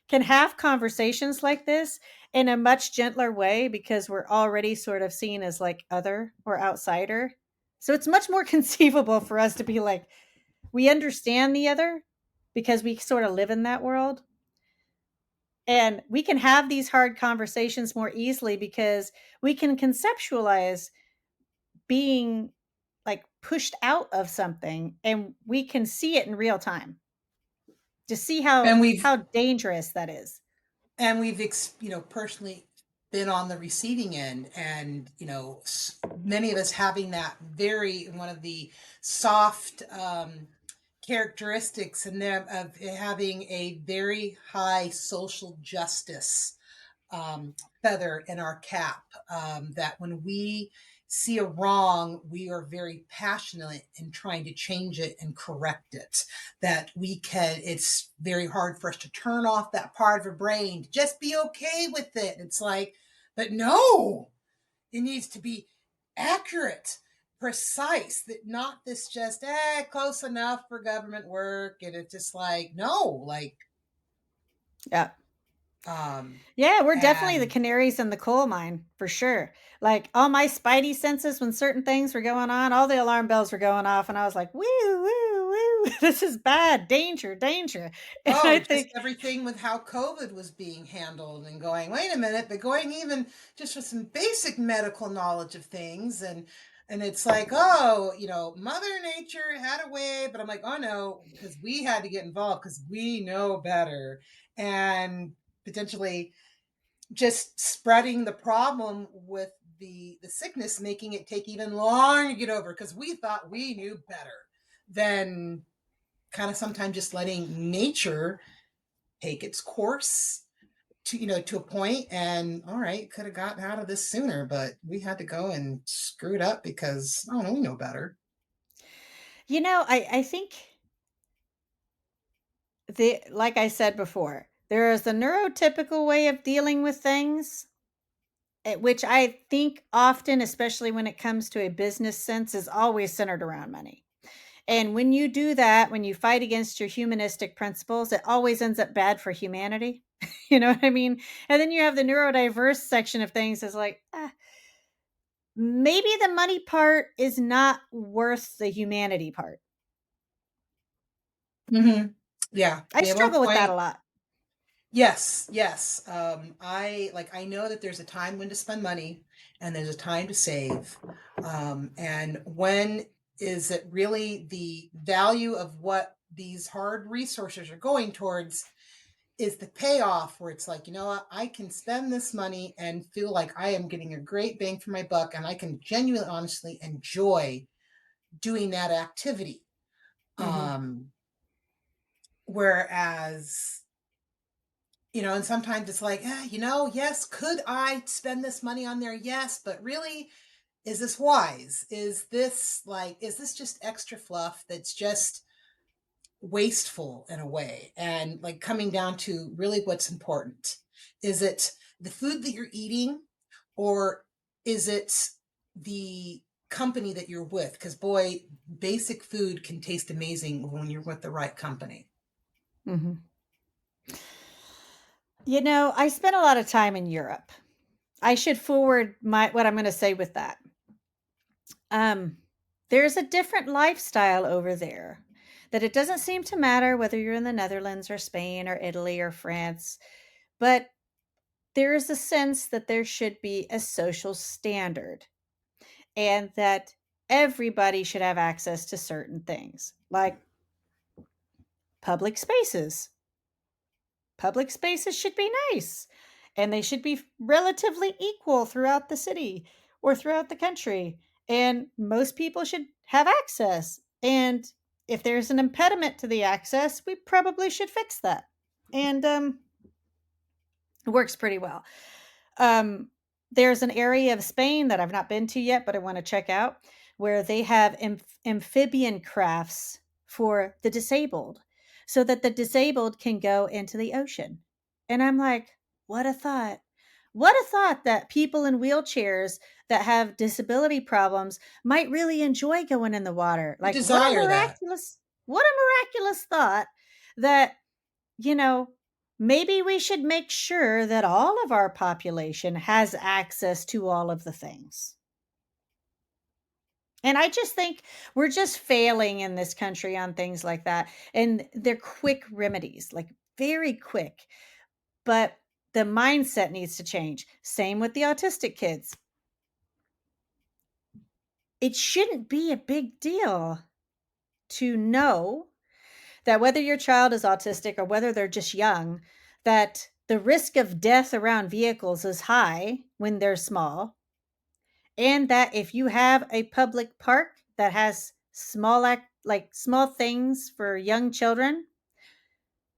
can have conversations like this in a much gentler way because we're already sort of seen as like other or outsider. So it's much more conceivable for us to be like, we understand the other because we sort of live in that world. And we can have these hard conversations more easily because we can conceptualize being like pushed out of something and we can see it in real time to see And we've how dangerous that is. personally been on the receiving end, and many of us having that very one of the soft characteristics in them of having a very high social justice feather in our cap, that when we see a wrong, we are very passionate in trying to change it and correct it. That we can, it's very hard for us to turn off that part of our brain, to just be okay with it. It's like, but no, it needs to be accurate, precise, that not this just, close enough for government work. And it's just like, no, like, Yeah. um, Yeah, we're definitely the and canaries in the coal mine for sure. Like all my spidey senses, when certain things were going on, all the alarm bells were going off, and I was like, "Woo, woo, woo! This is bad, danger, danger." And I oh, just think, everything with how COVID was being handled and going, wait a minute, but going even just with some basic medical knowledge of things. And it's like, oh, Mother Nature had a way, but I'm like, oh no, because we had to get involved because we know better. And potentially just spreading the problem with the sickness, making it take even longer to get over because we thought we knew better than kind of sometimes just letting nature take its course to a point. And all right, could have gotten out of this sooner, but we had to go and screw it up because, oh no, we know better. I think the like I said before, there is a neurotypical way of dealing with things, which I think often, especially when it comes to a business sense, is always centered around money. And when you do that, when you fight against your humanistic principles, it always ends up bad for humanity. You know what I mean? And then you have the neurodiverse section of things is like, maybe the money part is not worth the humanity part. Mm-hmm. Yeah, I at one struggle with that a point. lot. Yes, yes. I know that there's a time when to spend money and there's a time to save. And when is it really the value of what these hard resources are going towards is the payoff, where it's like, you know what, I can spend this money and feel like I am getting a great bang for my buck and I can genuinely, honestly enjoy doing that activity. Hmm. Um, Whereas and sometimes it's like, yes, could I spend this money on there? Yes, but really, is this wise? Is this just extra fluff that's just wasteful in a way? And like coming down to really what's important. Is it the food that you're eating, or is it the company that you're with? Because boy, basic food can taste amazing when you're with the right company. Hmm. I spent a lot of time in Europe. I should forward my what I'm going to say with that. Um, there's a different lifestyle over there that it doesn't seem to matter whether you're in the Netherlands or Spain or Italy or France, but there is a sense that there should be a social standard and that everybody should have access to certain things like public spaces. Public spaces should be nice and they should be relatively equal throughout the city or throughout the country. And most people should have access. And if there's an impediment to the access, we probably should fix that. And it works pretty well. Um, there's an area of Spain that I've not been to yet, but I want to check out where they have amphibian crafts for the disabled so that the disabled can go into the ocean. And I'm like, what a thought. What a thought that people in wheelchairs that have disability problems might really enjoy going in the water. You Like desire that. what a miraculous thought that you know, maybe we should make sure that all of our population has access to all of the things. And I just think we're just failing in this country on things like that. And they're quick remedies, like very quick. But the mindset needs to change. Same with the autistic kids. it shouldn't be a big deal to know that whether your child is autistic or whether they're just young, that the risk of death around vehicles is high when they're small, and that if you have a public park that has small things for young children,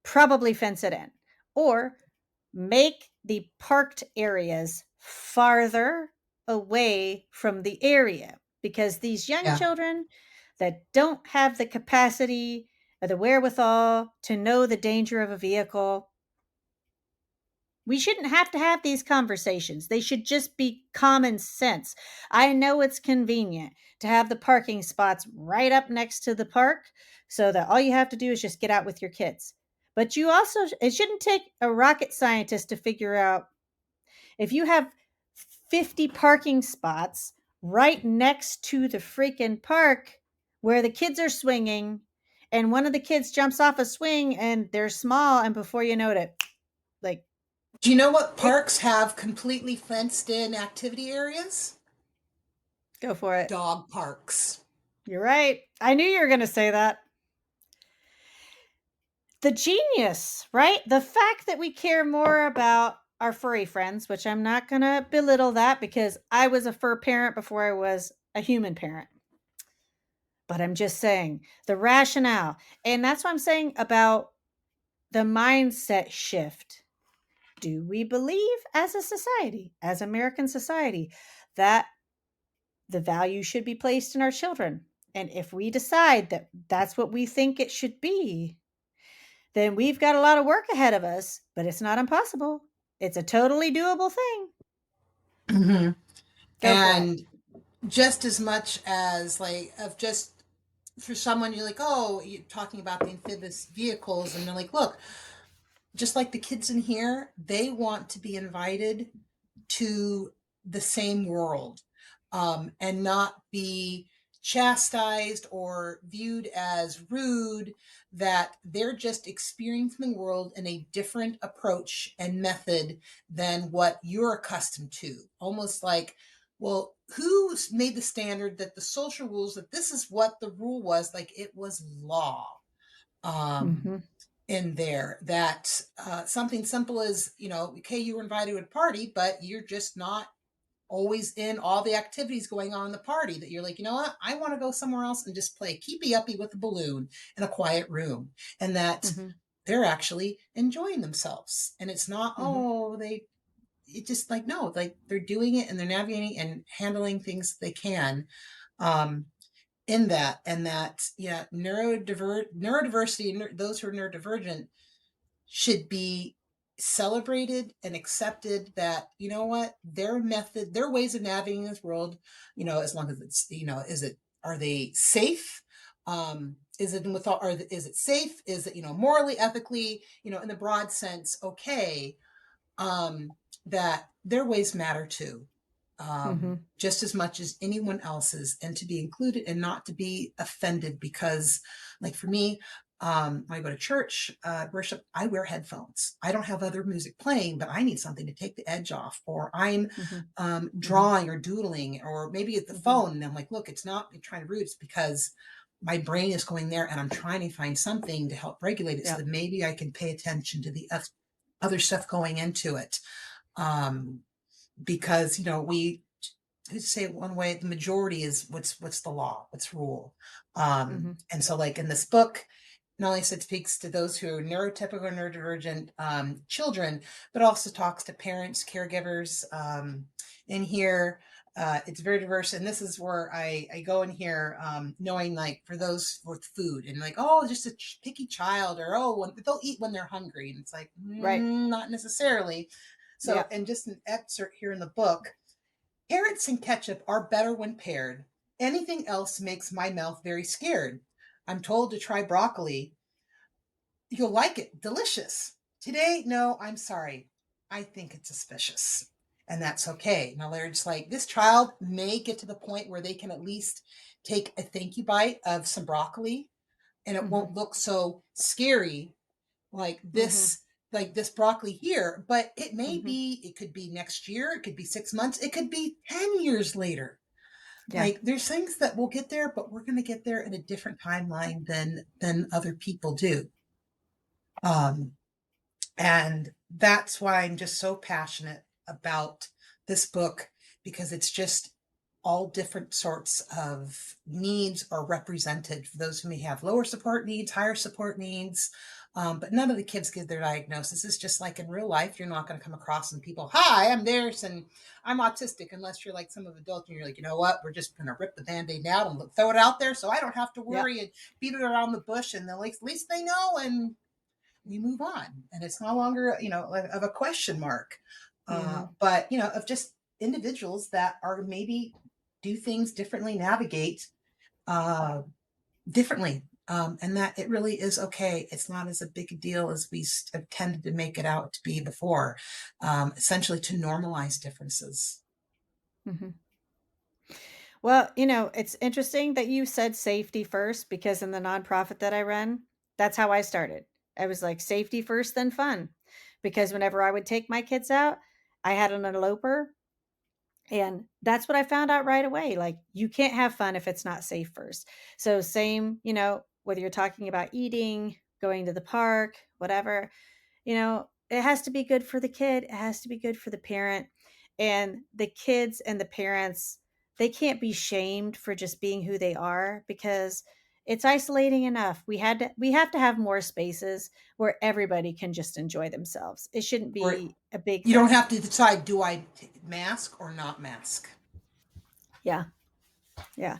probably fence it in or make the parked areas farther away from the area, because these young Yeah. children that don't have the capacity or the wherewithal to know the danger of a vehicle, we shouldn't have to have these conversations. They should just be common sense. I know it's convenient to have the parking spots right up next to the park so that all you have to do is just get out with your kids. But it shouldn't take a rocket scientist to figure out if you have 50 parking spots right next to the freaking park where the kids are swinging, and one of the kids jumps off a swing and they're small, and before you know it, like, Do you know what it, parks have completely fenced in activity areas? go for it. Dog parks. You're right. I knew you were going to say that. The genius, right? The fact that we care more about our furry friends, which I'm not going to belittle that because I was a fur parent before I was a human parent. But I'm just saying the rationale. And that's what I'm saying about the mindset shift. Do we believe as a society, as American society, that the value should be placed in our children? And if we decide that that's what we think it should be, then we've got a lot of work ahead of us, but it's not impossible. It's a totally doable thing. Hmm. Go for it. And just as much as like of just for someone you're like, oh, you're talking about the amphibious vehicles, and they're like, look, just like the kids in here, they want to be invited to the same world, and not be chastised or viewed as rude, that they're just experiencing the world in a different approach and method than what you're accustomed to. Almost like, well, who made the standard that the social rules, that this is what the rule was, like it was law. Um, Mm-hmm. in there that something simple as, okay, you were invited to a party, but you're just not always in all the activities going on in the party, that you're like, you know what, I want to go somewhere else and just play keepy uppy with a balloon in a quiet room, and that Mm-hmm. they're actually enjoying themselves, and it's not, Mm-hmm. oh, it just like, no, like they're doing it and they're navigating and handling things they can, um in that. And that, yeah, neurodiversity, those who are neurodivergent should be celebrated and accepted, that, you know what, their method, their ways of navigating this world, as long as it's, is it, are they safe, is it with all, is it safe, is it, morally, ethically, in the broad sense, okay, um, that their ways matter too, Mm-hmm. just as much as anyone else's, and to be included and not to be offended. Because, like for me, when I go to church, worship, I wear headphones. I don't have other music playing, but I need something to take the edge off. Or I'm Mm-hmm. Mm-hmm. drawing or doodling, or maybe at the Mm-hmm. phone, and I'm like, look, it's not me trying to root, it's because my brain is going there and I'm trying to find something to help regulate it, so Yep. that maybe I can pay attention to the other stuff going into it. Um, because, we say it one way, the majority is what's the law, what's rule. Mm-hmm. And so, like in this book, not only it speaks to those who are neurotypical, neurodivergent children, but also talks to parents, caregivers. In here, it's very diverse, and this is where I go in here, knowing, like, for those with food, and like, oh, just a picky child, or oh, they'll eat when they're hungry, and it's like, Right. not necessarily. So, Yep. and just an excerpt here in the book: carrots and ketchup are better when paired. Anything else makes my mouth very scared. I'm told to try broccoli. You'll like it. Delicious. Today, no, I'm sorry. I think it's suspicious. And that's okay. Now they're just like, this child may get to the point where they can at least take a thank you bite of some broccoli, and it Mm-hmm. won't look so scary Mm-hmm. like this broccoli here. But it Mm-hmm. could be next year, it could be 6 months, it could be 10 years later. Yeah. Like there's things that we'll get there, but we're going to get there in a different timeline than other people do. Um, and that's why I'm just so passionate about this book, because it's just all different sorts of needs are represented for those who may have lower support needs, higher support needs. But none of the kids give their diagnosis. It's just like in real life, you're not going to come across some people, hi, I'm Darius and I'm autistic, unless you're like some of adults and you're like, you know what, we're just going to rip the band-aid out and throw it out there so I don't have to Yep. worry and beat it around the bush. And then like, at least they know, and we move on, and it's no longer, of a question mark, Mhm. but of just individuals that are maybe do things differently, navigate uh, differently, and that it really is okay. It's not as a big a deal as we have tended to make it out to be before, essentially to normalize differences. Mhm. Well, it's interesting that you said safety first because in the nonprofit that I run, that's how I started. I was like safety first, then fun. Because whenever I would take my kids out, I had an eloper. And that's what I found out right away. Like, you can't have fun if it's not safe first. So, same, whether you're talking about eating, going to the park, whatever, it has to be good for the kid. It has to be good for the parent. And the kids and the parents, they can't be shamed for just being who they are because it's isolating enough. We have to have more spaces where everybody can just enjoy themselves. It shouldn't Or be a big you don't thing. have to decide, do I mask or not mask? Yeah. Yeah.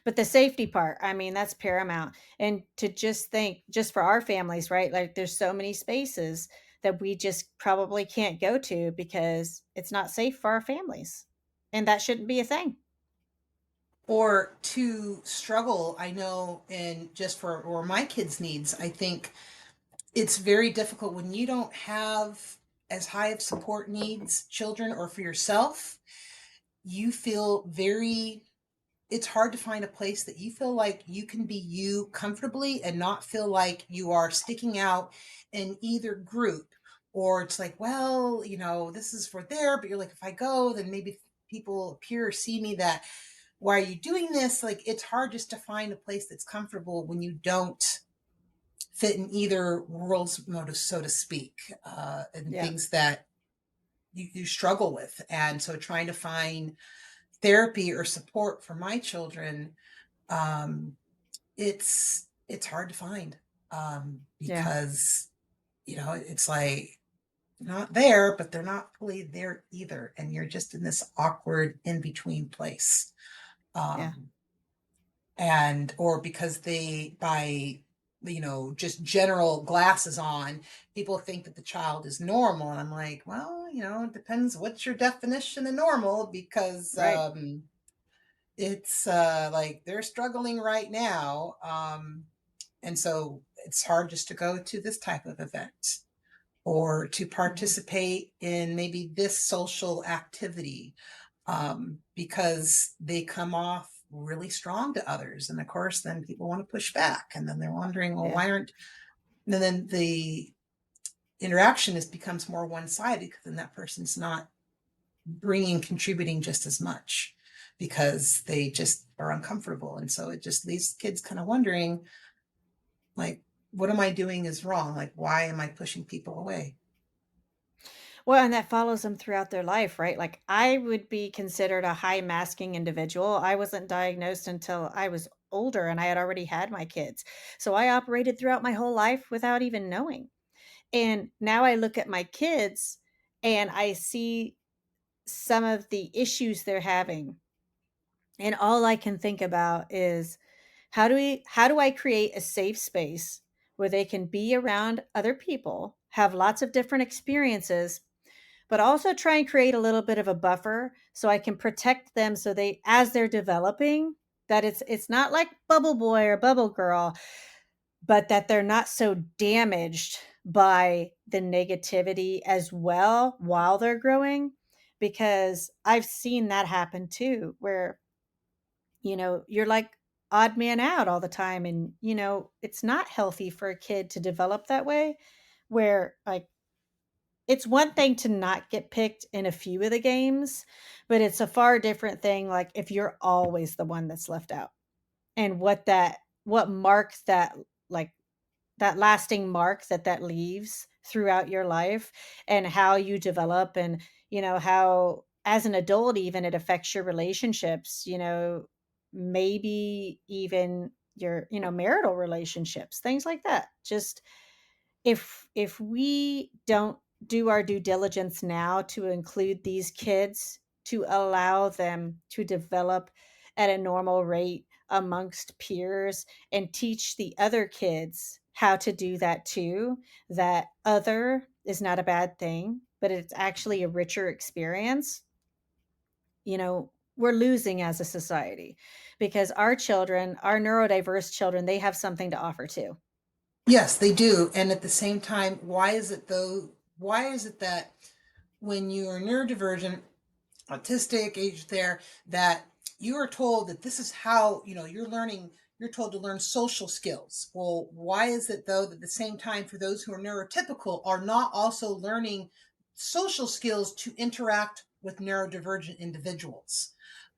But the safety part, I mean, that's paramount. And to just think, just for our families, right? Like there's so many spaces that we just probably can't go to because it's not safe for our families. And that shouldn't be a thing. Or to struggle, I know, and just for or my kids needs, I think it's very difficult when you don't have as high of support needs, children, or for yourself. You feel very, it's hard to find a place that you feel like you can be you comfortably and not feel like you are sticking out in either group. Or it's like, well, this is for there, but you're like, if I go, then maybe people appear or see me that, why are you doing this? Like, it's hard just to find a place that's comfortable when you don't fit in either worlds, so to speak, and Yeah. things that you struggle with. And so trying to find therapy or support for my children, um, it's hard to find, Yeah. because it's like not there, but they're not fully there either, and you're just in this awkward in between place. Yeah. Um, and or because they by just general glasses on, people think that the child is normal, and I'm like, well, it depends what's your definition of normal, because Right. it's like they're struggling right now, and so it's hard just to go to this type of event or to Hmm. participate in maybe this social activity, because they come off really strong to others. And of course, then people want to push back. And then they're wondering, well, Yeah. why aren't, and then the interaction becomes more one sided, because then that person's not contributing just as much because they just are uncomfortable. And so it just leaves kids kind of wondering, like, what am I doing is wrong? Like, why am I pushing people away? Well, and that follows them throughout their life, right? Like I would be considered a high masking individual. I wasn't diagnosed until I was older and I had already had my kids. So I operated throughout my whole life without even knowing. And now I look at my kids and I see some of the issues they're having. And all I can think about is how do I create a safe space where they can be around other people, have lots of different experiences, but also try and create a little bit of a buffer so I can protect them so they as they're developing that it's not like bubble boy or bubble girl, but that they're not so damaged by the negativity as well while they're growing because I've seen that happen too where you're like odd man out all the time and it's not healthy for a kid to develop that way where like it's one thing to not get picked in a few of the games, but it's a far different thing, like, if you're always the one that's left out, and what marks that, like, that lasting mark that that leaves throughout your life, and how you develop, and, how as an adult even it affects your relationships, maybe even your, marital relationships, things like that. Just if we don't do our due diligence now to include these kids, to allow them to develop at a normal rate amongst peers, and teach the other kids how to do that too, that other is not a bad thing, but it's actually a richer experience, we're losing as a society, because our children, our neurodiverse children, they have something to offer too. Yes, they do. And at the same time, why is it though? Why is it that when you are neurodivergent, autistic, age there, that you are told that this is how, you're learning, you're told to learn social skills. Well, why is it though that at the same time for those who are neurotypical are not also learning social skills to interact with neurodivergent individuals?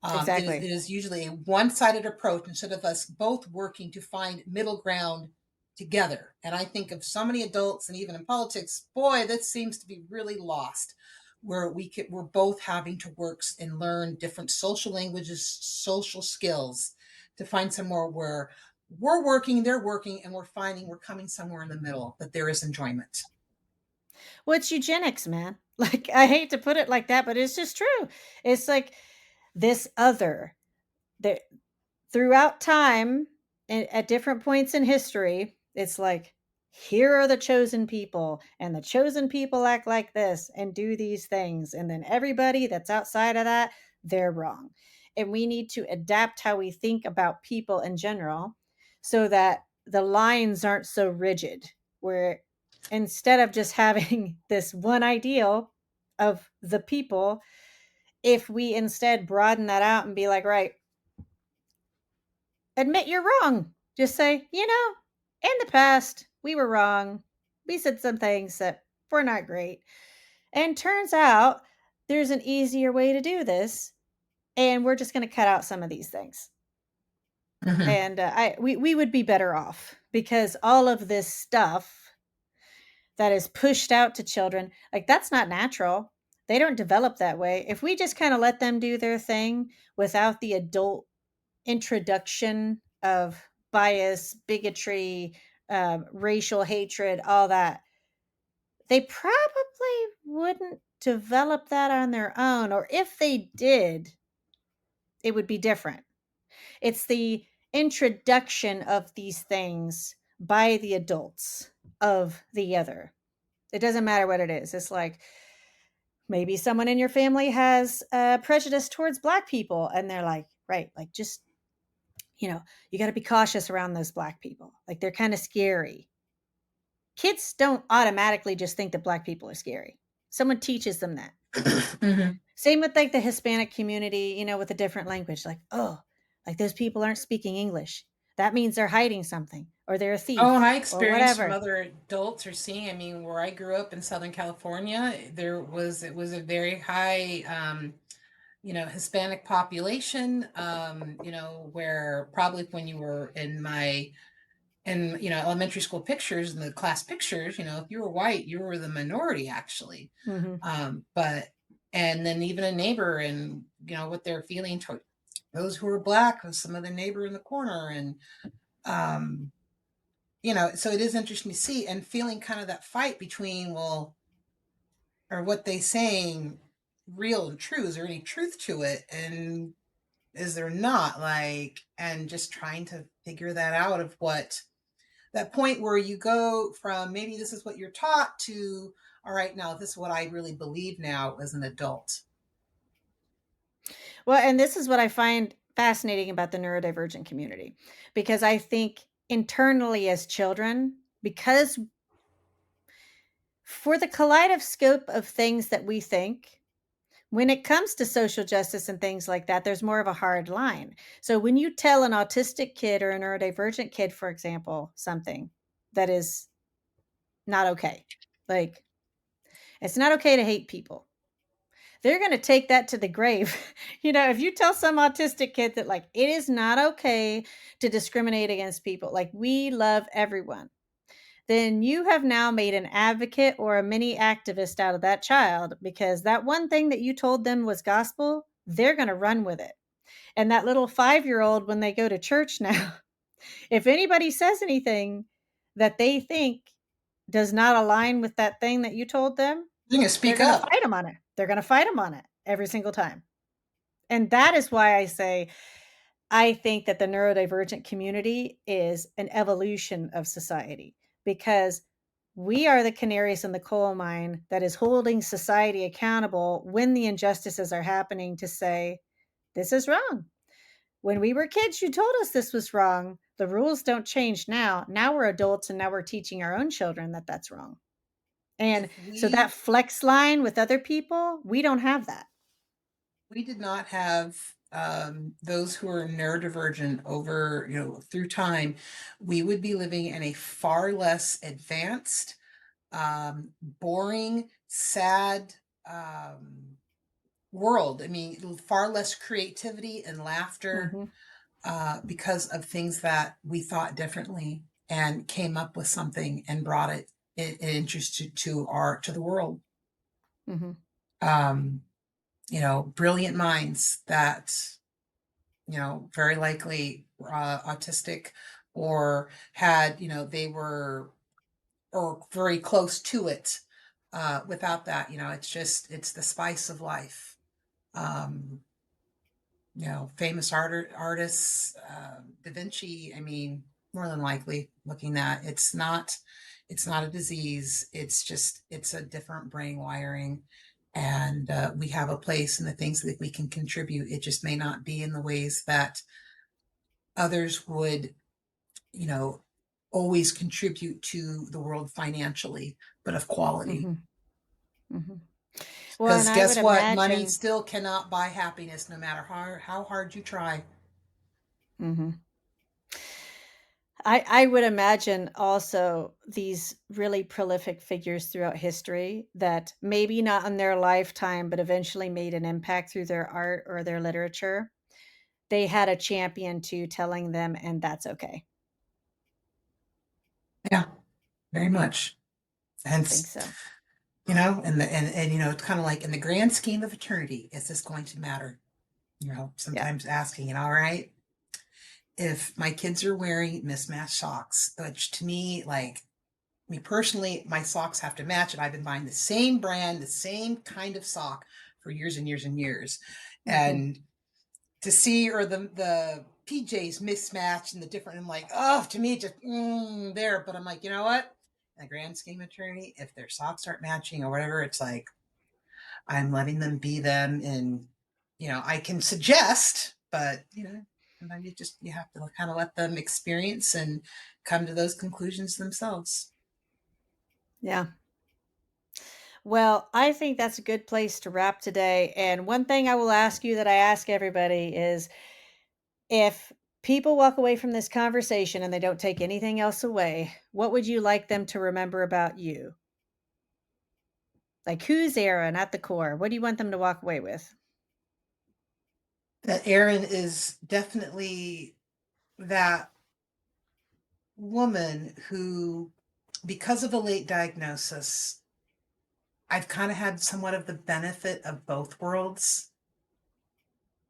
It Exactly. is usually a one-sided approach instead of us both working to find middle ground together. And I think of so many adults and even in politics, boy, that seems to be really lost, where we're both having to work and learn different social languages, social skills to find somewhere where we're working, they're working, and we're finding we're coming somewhere in the middle that there is enjoyment. Well, it's eugenics, man. Like, I hate to put it like that, but it's just true. It's like this other that throughout time and at different points in history, it's like, here are the chosen people, and the chosen people act like this and do these things. And then everybody that's outside of that, they're wrong. And we need to adapt how we think about people in general, so that the lines aren't so rigid, where instead of just having this one ideal of the people, if we instead broaden that out and be like, right, admit you're wrong. Just say, in the past, we were wrong. We said some things that were not great. And turns out there's an easier way to do this. And we're just going to cut out some of these things. Mhm. And we would be better off, because all of this stuff that is pushed out to children, like, that's not natural. They don't develop that way. If we just kind of let them do their thing without the adult introduction of bias, bigotry, racial hatred, all that, they probably wouldn't develop that on their own. Or if they did, it would be different. It's the introduction of these things by the adults of the other. It doesn't matter what it is. It's like, maybe someone in your family has a prejudice towards Black people, and they're like, right, like, just, you got to be cautious around those Black people. Like, they're kind of scary. Kids don't automatically just think that Black people are scary. Someone teaches them that. Mhm. Same with, like, the Hispanic community, with a different language. Like, oh, like, those people aren't speaking English. That means they're hiding something, or they're a Oh, and thief, I or experienced from whatever. other adults or seeing, I mean, where I grew up in Southern California, it was a very high, Hispanic population, where probably when you were elementary school pictures and the class pictures, if you were white, you were the minority actually. Hmm. But and then even a neighbor and what they're feeling toward those who are black and some of the neighbor in the corner and um so it is interesting to see and feeling kind of that fight between, well, are what they saying real and true? Is there any truth to it? And is there not, like, and just trying to figure that out of what that point where you go from maybe this is what you're taught to, all right, now this is what I really believe now as an adult. Well, and this is what I find fascinating about the neurodivergent community, because I think internally as children, because for the kaleidoscope of things that we think, when it comes to social justice and things like that, there's more of a hard line. So when you tell an autistic kid or a neurodivergent kid, for example, something that is not okay, like, It's not okay to hate people. They're going to take that to the grave. If you tell some autistic kid that, like, it is not okay to discriminate against people, like, we love everyone, then you have now made an advocate or a mini activist out of that child, because that one thing that you told them was gospel, they're going to run with it. And that little 5-year-old, when they go to church now, if anybody says anything that they think does not align with that thing that you told them, You're gonna they're speak going to up. fight them on it. They're going to fight them on it every single time. And that is why I say I think that the neurodivergent community is an evolution of society, because we are the canaries in the coal mine that is holding society accountable when the injustices are happening, to say, this is wrong. When we were kids, you told us this was wrong. The rules don't change now. Now we're adults, and now we're teaching our own children that that's wrong. And If so that flex line with other people, we don't have that. we did not have those who are neurodivergent over, through time, we would be living in a far less advanced, boring, sad world. I mean, far less creativity and laughter, Mhm, because of things that we thought differently and came up with something and brought it interested to the world. mhm, Um, brilliant minds that, very likely autistic, or had, they were, or very close to it. Without that, it's the spice of life. Um, famous artists, Da Vinci, I mean, more than likely looking at it's not a disease. It's a different brain wiring. And we have a place in the things that we can contribute. It just may not be in the ways that others would, you know, always contribute to the world financially, but of quality. mhm, mhm. Well, and Because I would guess what? Money imagine. still cannot buy happiness, no matter how hard you try. Mhm. I would imagine also these really prolific figures throughout history that maybe not in their lifetime, but eventually made an impact through their art or their literature. They had a champion too telling them, and that's okay. Yeah, very much. I And think so. it's kind of like, in the grand scheme of eternity, is this going to matter? Yeah. Sometimes asking, all right, if my kids are wearing mismatched socks, which to me, like, me personally, my socks have to match, and I've been buying the same brand, the same kind of sock for years and years and years. Mhm. And to see, or the PJs mismatched and the different, I'm like, oh, to me, just there. But I'm like, you know what? In the grand scheme of eternity, if their socks aren't matching or whatever, it's like, I'm letting them be them. And, I can suggest, but, sometimes you have to kind of let them experience and come to those conclusions themselves. Yeah. Well, I think that's a good place to wrap today. And one thing I will ask you that I ask everybody is, if people walk away from this conversation and they don't take anything else away, what would you like them to remember about you? Like, who's Erin at the core? What do you want them to walk away with? That Erin is definitely that woman who, because of a late diagnosis, I've kind of had somewhat of the benefit of both worlds,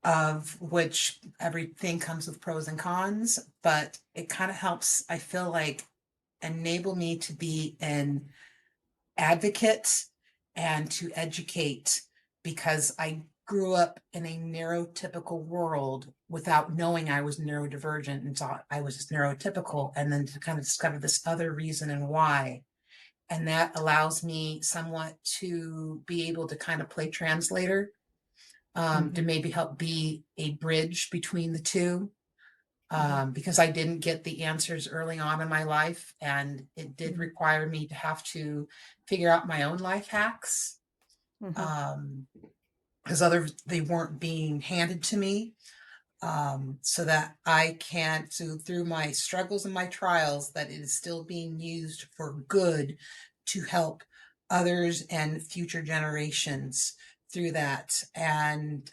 of which everything comes with pros and cons, but it kind of helps, I feel like, enable me to be an advocate and to educate, because I grew up in a neurotypical world without knowing I was neurodivergent and thought I was just neurotypical, and then to kind of discover this other reason and why. And that allows me somewhat to be able to kind of play translator, to Mhm, maybe help be a bridge between the two, mhm, because I didn't get the answers early on in my life, and it did mhm, require me to have to figure out my own life hacks, mhm, um, because other they weren't being handed to me, so that I can, so through my struggles and my trials, that it is still being used for good to help others and future generations through that. And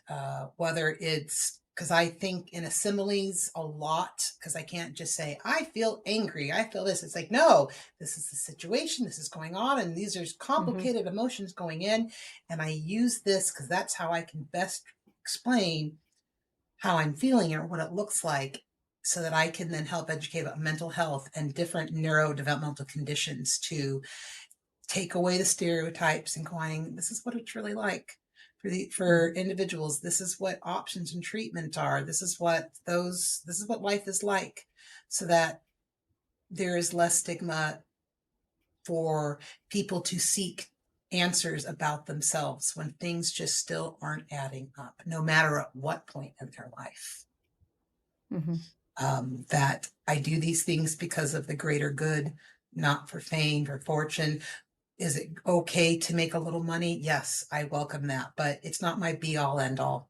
whether it's because I think in similes a lot, because I can't just say, I feel angry, I feel this. It's like, no, this is the situation, this is going on, and these are Mhm. complicated emotions going in. And I use this because that's how I can best explain how I'm feeling or what it looks like so that I can then help educate about mental health and different neurodevelopmental conditions to take away the stereotypes and going, this is what it's really like for Mhm. individuals. This is what options and treatment are. This is what life is like, so that there is less stigma for people to seek answers about themselves when things just still aren't adding up, no matter at what point in their life. Mhm. That I do these things because of the greater good, not for fame or fortune. Is it okay to make a little money? Yes, I welcome that, but it's not my be all end all.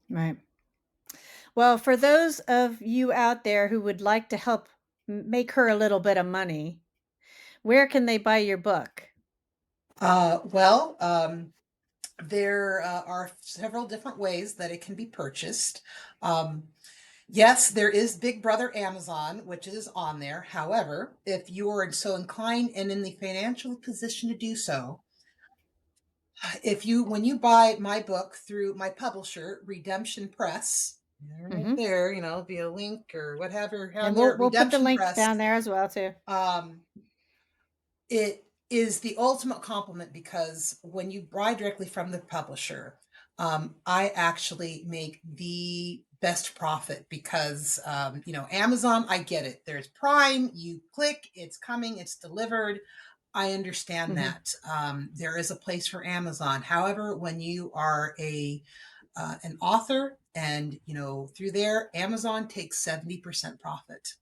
Right. Well, for those of you out there who would like to help make her a little bit of money, where can they buy your book? Well, there are several different ways that it can be purchased. Um, yes, there is Big Brother Amazon, which is on there. However, if you are so inclined and in the financial position to do so, if you when you buy my book through my publisher, Redemption Press, right Mhm. there, via link or whatever on And there, we'll put the Redemption link Press. down there as well too. Um, it is the ultimate compliment because when you buy directly from the publisher, I actually make the best profit because, Amazon, I get it. There's Prime, you click, it's coming, it's delivered. I understand Mhm. that. There is a place for Amazon. However, when you are an author and, through there, Amazon takes 70% profit.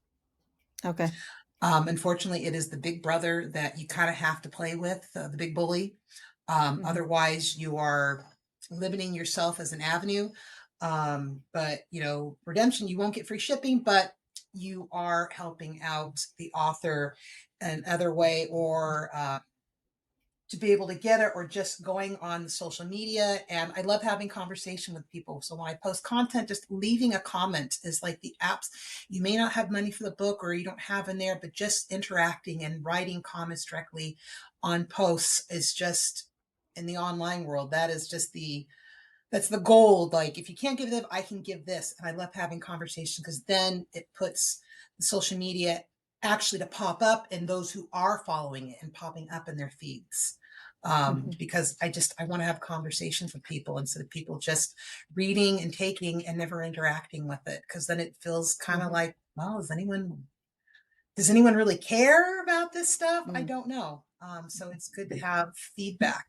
Okay. Unfortunately, it is the big brother that you kind of have to play with, the big bully. Mhm. Otherwise, you are limiting yourself as an avenue. But, redemption, you won't get free shipping, but you are helping out the author another way, or to be able to get it, or just going on the social media. And I love having conversation with people. So when I post content, just leaving a comment is like the apps. You may not have money for the book or you don't have in there, but just interacting and writing comments directly on posts is just, in the online world, that's the gold. Like, if you can't give them, I can give this. And I love having conversation because then it puts the social media actually to pop up and those who are following it and popping up in their feeds. Mhm. Because I want to have conversations with people instead of people just reading and taking and never interacting with it. Because then it feels kind of Mhm. like, well, does anyone really care about this stuff? I Mm. don't know. So it's good to have feedback,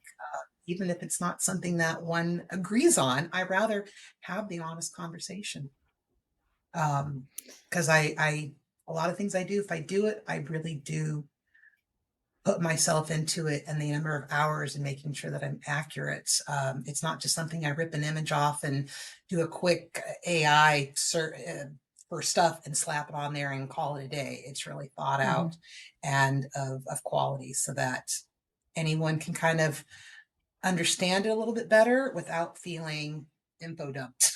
even if it's not something that one agrees on. I rather have the honest conversation. Because a lot of things I do, if I do it, I really do put myself into it and the number of hours and making sure that I'm accurate. It's not just something I rip an image off and do a quick AI for stuff and slap it on there and call it a day. It's really thought out Mhm. and of quality so that anyone can kind of understand it a little bit better without feeling info dumped.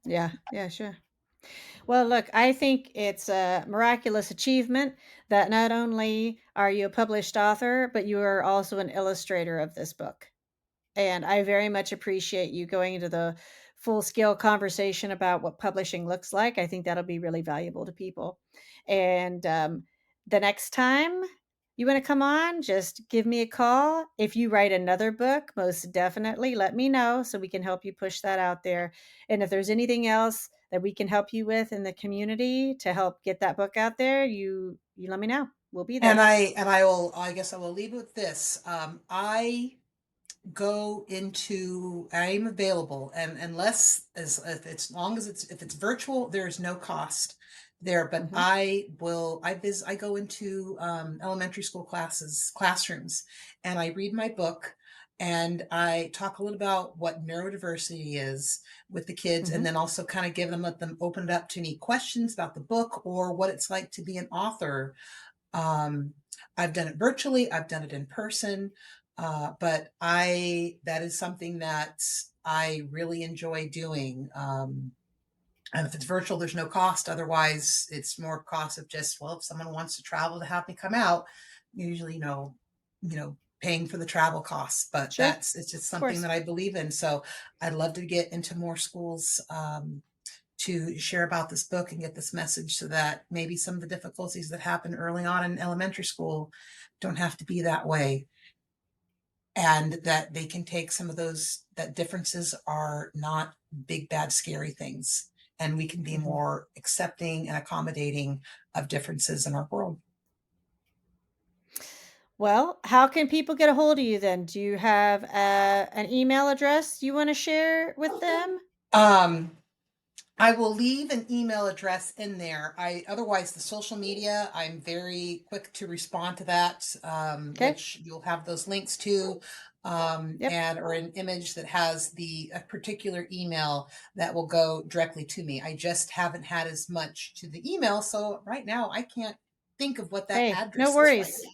Yeah. Yeah, sure. Well, look, I think it's a miraculous achievement that not only are you a published author, but you are also an illustrator of this book. And I very much appreciate you going into the full scale conversation about what publishing looks like. I think that'll be really valuable to people. And the next time you want to come on, just give me a call. If you write another book, most definitely let me know so we can help you push that out there. And if there's anything else that we can help you with in the community to help get that book out there, you let me know. We'll be And there. I guess I will leave it with this. I'm available, and unless as long as if it's virtual, there's no cost there. But Hmm. I go into elementary school classrooms, and I read my book, and I talk a little about what neurodiversity is with the kids, and Hmm. then also kind of let them open it up to any questions about the book or what it's like to be an author I've done it virtually, I've done it in person, but that is something that I really enjoy doing. And if it's virtual, there's no cost. Otherwise, it's more cost of just, well, if someone wants to travel to have me come out, usually, paying for the travel costs. But Sure. it's just Of something course. that I believe in. So I'd love to get into more schools to share about this book and get this message so that maybe some of the difficulties that happen early on in elementary school don't have to be that way. And that they can take some of those, that differences are not big, bad, scary things. And we can be Mhm. more accepting and accommodating of differences in our world. Well, how can people get a hold of you then? Do you have an email address you want to share with them? Um, I will leave an email address in there. Otherwise the social media, I'm very quick to respond to that, Okay. which you'll have those links to, Yep. and or an image that has a particular email that will go directly to me. I just haven't had as much to the email, so right now I can't think of what that Hey, no address is right worries.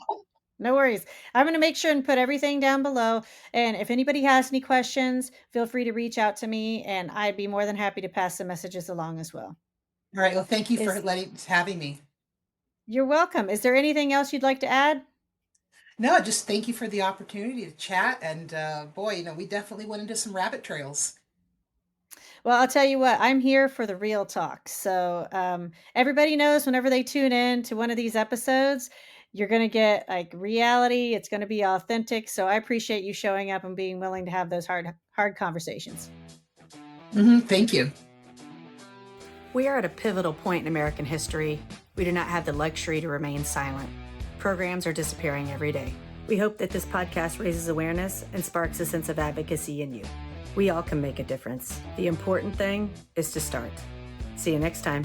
No worries. I'm going to make sure and put everything down below. And if anybody has any questions, feel free to reach out to me and I'd be more than happy to pass the messages along as well. now. All right. Well, thank you for Is having me. You're welcome. Is there anything else you'd like to add? No, just thank you for the opportunity to chat. And boy, we definitely went into some rabbit trails. Well, I'll tell you what, I'm here for the real talk. So, everybody knows whenever they tune in to one of these episodes, you're going to get like reality. It's going to be authentic. So I appreciate you showing up and being willing to have those hard conversations. Thank you. We are at a pivotal point in American history. We do not have the luxury to remain silent. Programs are disappearing every day. We hope that this podcast raises awareness and sparks a sense of advocacy in you. We all can make a difference. The important thing is to start. See you next time.